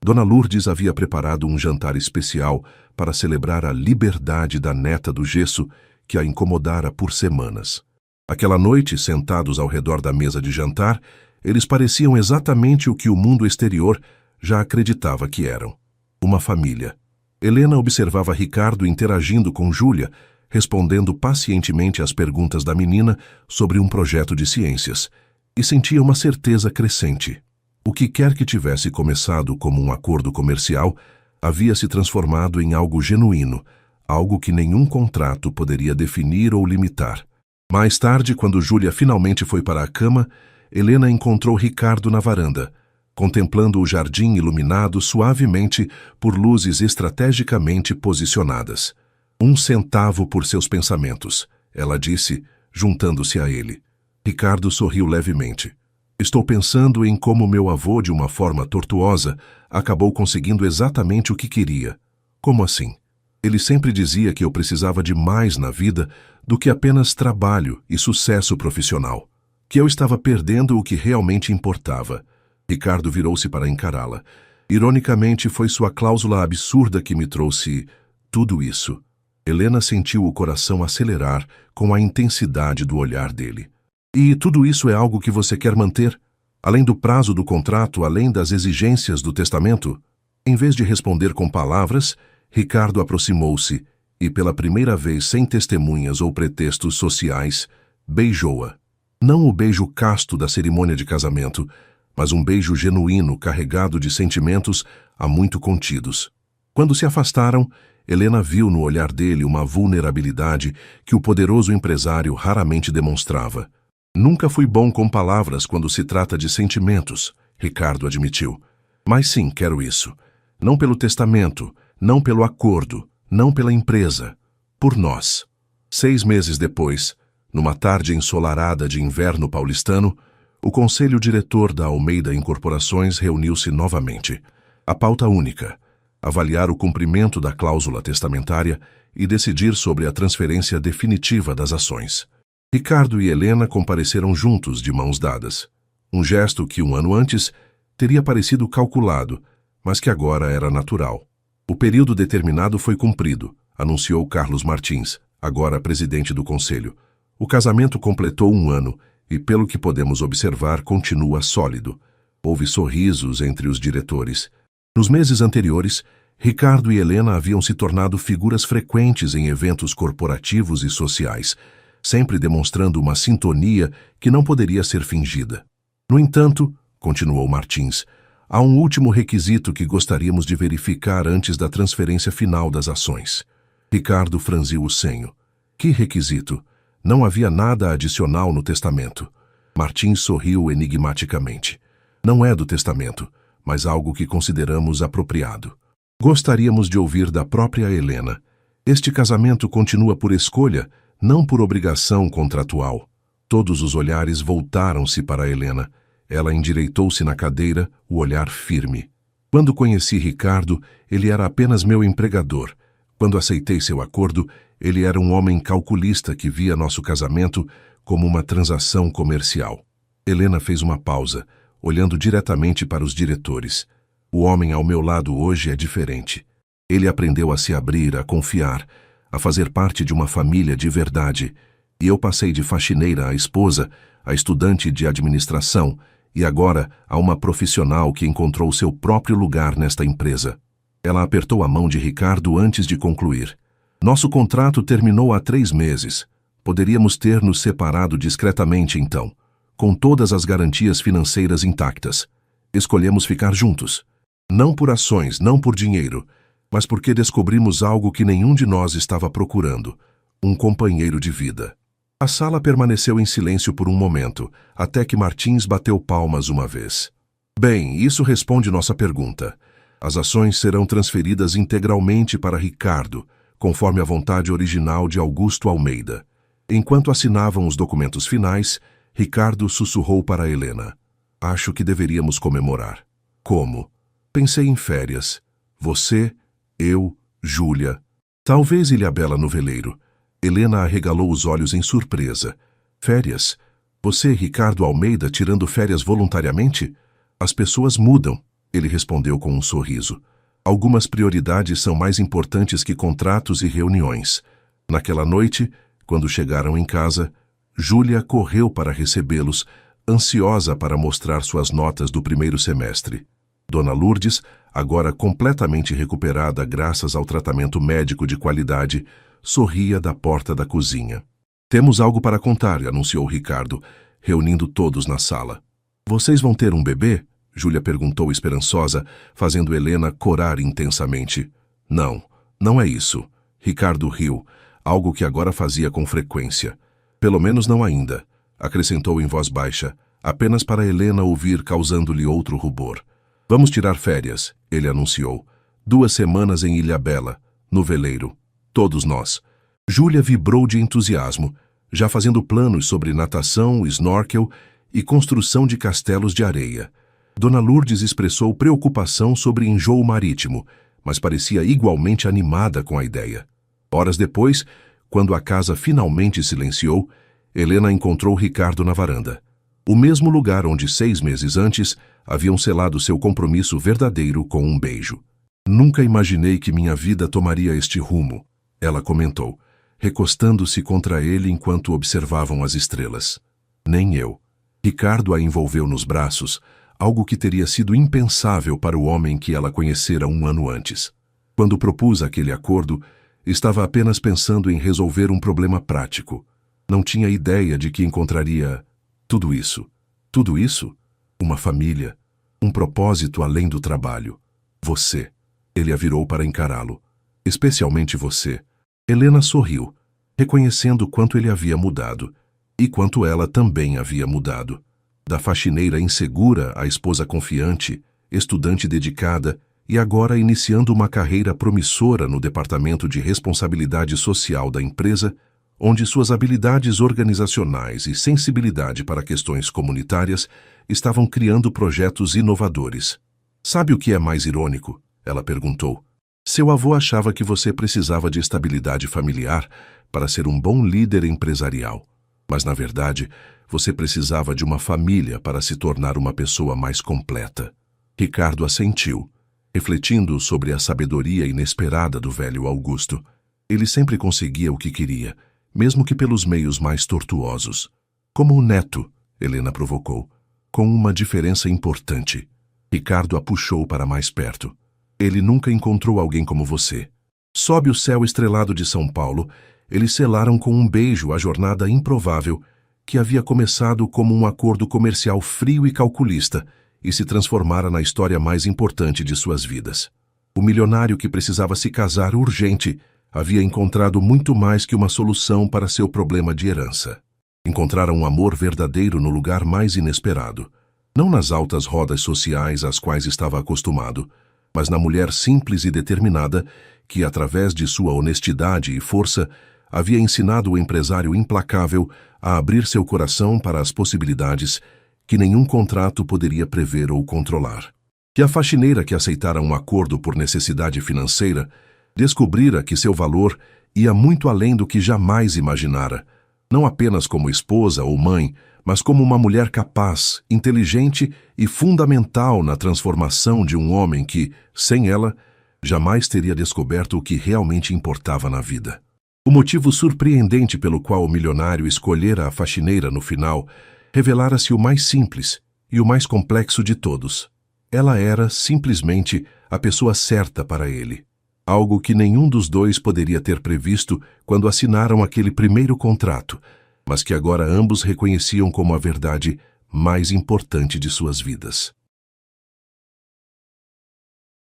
Dona Lourdes havia preparado um jantar especial para celebrar a liberdade da neta do gesso que a incomodara por semanas. Aquela noite, sentados ao redor da mesa de jantar, eles pareciam exatamente o que o mundo exterior já acreditava que eram. Uma família. Helena observava Ricardo interagindo com Júlia, respondendo pacientemente às perguntas da menina sobre um projeto de ciências, e sentia uma certeza crescente. O que quer que tivesse começado como um acordo comercial havia se transformado em algo genuíno, algo que nenhum contrato poderia definir ou limitar. Mais tarde, quando Júlia finalmente foi para a cama, Helena encontrou Ricardo na varanda, contemplando o jardim iluminado suavemente por luzes estrategicamente posicionadas. 1 centavo por seus pensamentos, ela disse, juntando-se a ele. Ricardo sorriu levemente. Estou pensando em como meu avô, de uma forma tortuosa, acabou conseguindo exatamente o que queria. Como assim? Ele sempre dizia que eu precisava de mais na vida do que apenas trabalho e sucesso profissional. Que eu estava perdendo o que realmente importava. Ricardo virou-se para encará-la. Ironicamente, foi sua cláusula absurda que me trouxe tudo isso. Helena sentiu o coração acelerar com a intensidade do olhar dele. E tudo isso é algo que você quer manter? Além do prazo do contrato, além das exigências do testamento? Em vez de responder com palavras, Ricardo aproximou-se e, pela primeira vez sem testemunhas ou pretextos sociais, beijou-a. Não o beijo casto da cerimônia de casamento, mas um beijo genuíno carregado de sentimentos há muito contidos. Quando se afastaram, Helena viu no olhar dele uma vulnerabilidade que o poderoso empresário raramente demonstrava. Nunca fui bom com palavras quando se trata de sentimentos, Ricardo admitiu. Mas sim, quero isso. Não pelo testamento, não pelo acordo, não pela empresa. Por nós. 6 meses depois, numa tarde ensolarada de inverno paulistano, o conselho diretor da Almeida Incorporações reuniu-se novamente. A pauta única: avaliar o cumprimento da cláusula testamentária e decidir sobre a transferência definitiva das ações. Ricardo e Helena compareceram juntos de mãos dadas. Um gesto que 1 ano antes teria parecido calculado, mas que agora era natural. O período determinado foi cumprido, anunciou Carlos Martins, agora presidente do conselho. O casamento completou 1 ano e, pelo que podemos observar, continua sólido. Houve sorrisos entre os diretores. Nos meses anteriores, Ricardo e Helena haviam se tornado figuras frequentes em eventos corporativos e sociais, sempre demonstrando uma sintonia que não poderia ser fingida. No entanto, continuou Martins, há um último requisito que gostaríamos de verificar antes da transferência final das ações. Ricardo franziu o senho. Que requisito? Não havia nada adicional no testamento. Martins sorriu enigmaticamente. Não é do testamento, mas algo que consideramos apropriado. Gostaríamos de ouvir da própria Helena. Este casamento continua por escolha, não por obrigação contratual. Todos os olhares voltaram-se para Helena. Ela endireitou-se na cadeira, o olhar firme. Quando conheci Ricardo, ele era apenas meu empregador. Quando aceitei seu acordo, ele era um homem calculista que via nosso casamento como uma transação comercial. Helena fez uma pausa, olhando diretamente para os diretores. O homem ao meu lado hoje é diferente. Ele aprendeu a se abrir, a confiar, a fazer parte de uma família de verdade. E eu passei de faxineira a esposa, a estudante de administração e agora a uma profissional que encontrou seu próprio lugar nesta empresa. Ela apertou a mão de Ricardo antes de concluir. Nosso contrato terminou há 3 meses. Poderíamos ter nos separado discretamente então, com todas as garantias financeiras intactas. Escolhemos ficar juntos. Não por ações, não por dinheiro, mas porque descobrimos algo que nenhum de nós estava procurando: um companheiro de vida. A sala permaneceu em silêncio por um momento, até que Martins bateu palmas uma vez. Bem, isso responde nossa pergunta. As ações serão transferidas integralmente para Ricardo, conforme a vontade original de Augusto Almeida. Enquanto assinavam os documentos finais, Ricardo sussurrou para Helena. Acho que deveríamos comemorar. Como? Pensei em férias. Você, eu, Júlia. Talvez Ilhabela no veleiro. Helena arregalou os olhos em surpresa. Férias? Você, Ricardo Almeida, tirando férias voluntariamente? As pessoas mudam, ele respondeu com um sorriso. Algumas prioridades são mais importantes que contratos e reuniões. Naquela noite, quando chegaram em casa, Júlia correu para recebê-los, ansiosa para mostrar suas notas do primeiro semestre. Dona Lourdes, agora completamente recuperada graças ao tratamento médico de qualidade, sorria da porta da cozinha. Temos algo para contar, anunciou Ricardo, reunindo todos na sala. Vocês vão ter um bebê? Júlia perguntou esperançosa, fazendo Helena corar intensamente. Não, não é isso. Ricardo riu, algo que agora fazia com frequência. Pelo menos não ainda, acrescentou em voz baixa. apenas para Helena ouvir, causando-lhe outro rubor. Vamos tirar férias, ele anunciou. 2 semanas em Ilhabela, no veleiro. Todos nós. Júlia vibrou de entusiasmo, já fazendo planos sobre natação, snorkel e construção de castelos de areia. Dona Lourdes expressou preocupação sobre enjoo marítimo, mas parecia igualmente animada com a ideia. Horas depois, quando a casa finalmente silenciou, Helena encontrou Ricardo na varanda. O mesmo lugar onde 6 meses antes haviam selado seu compromisso verdadeiro com um beijo. Nunca imaginei que minha vida tomaria este rumo, ela comentou, recostando-se contra ele enquanto observavam as estrelas. Nem eu. Ricardo a envolveu nos braços, algo que teria sido impensável para o homem que ela conhecera 1 ano antes. Quando propus aquele acordo, estava apenas pensando em resolver um problema prático. Não tinha ideia de que encontraria tudo isso. Tudo isso? Uma família, um propósito além do trabalho. Você. Ele a virou para encará-lo. Especialmente você. Helena sorriu, reconhecendo quanto ele havia mudado, e quanto ela também havia mudado. Da faxineira insegura à esposa confiante, estudante dedicada e agora iniciando uma carreira promissora no departamento de responsabilidade social da empresa, onde suas habilidades organizacionais e sensibilidade para questões comunitárias estavam criando projetos inovadores. Sabe o que é mais irônico? Ela perguntou. Seu avô achava que você precisava de estabilidade familiar para ser um bom líder empresarial. Mas, na verdade, você precisava de uma família para se tornar uma pessoa mais completa. Ricardo assentiu, refletindo sobre a sabedoria inesperada do velho Augusto. Ele sempre conseguia o que queria, mesmo que pelos meios mais tortuosos. Como o neto, Helena provocou, com uma diferença importante. Ricardo a puxou para mais perto. Ele nunca encontrou alguém como você. Sob o céu estrelado de São Paulo, eles selaram com um beijo a jornada improvável que havia começado como um acordo comercial frio e calculista e se transformara na história mais importante de suas vidas. O milionário que precisava se casar urgente havia encontrado muito mais que uma solução para seu problema de herança. Encontrara um amor verdadeiro no lugar mais inesperado, não nas altas rodas sociais às quais estava acostumado, mas na mulher simples e determinada que, através de sua honestidade e força, havia ensinado o empresário implacável a abrir seu coração para as possibilidades que nenhum contrato poderia prever ou controlar. Que a faxineira que aceitara um acordo por necessidade financeira descobrira que seu valor ia muito além do que jamais imaginara, não apenas como esposa ou mãe, mas como uma mulher capaz, inteligente e fundamental na transformação de um homem que, sem ela, jamais teria descoberto o que realmente importava na vida. O motivo surpreendente pelo qual o milionário escolhera a faxineira no final revelara-se o mais simples e o mais complexo de todos. Ela era, simplesmente, a pessoa certa para ele. Algo que nenhum dos dois poderia ter previsto quando assinaram aquele primeiro contrato, mas que agora ambos reconheciam como a verdade mais importante de suas vidas.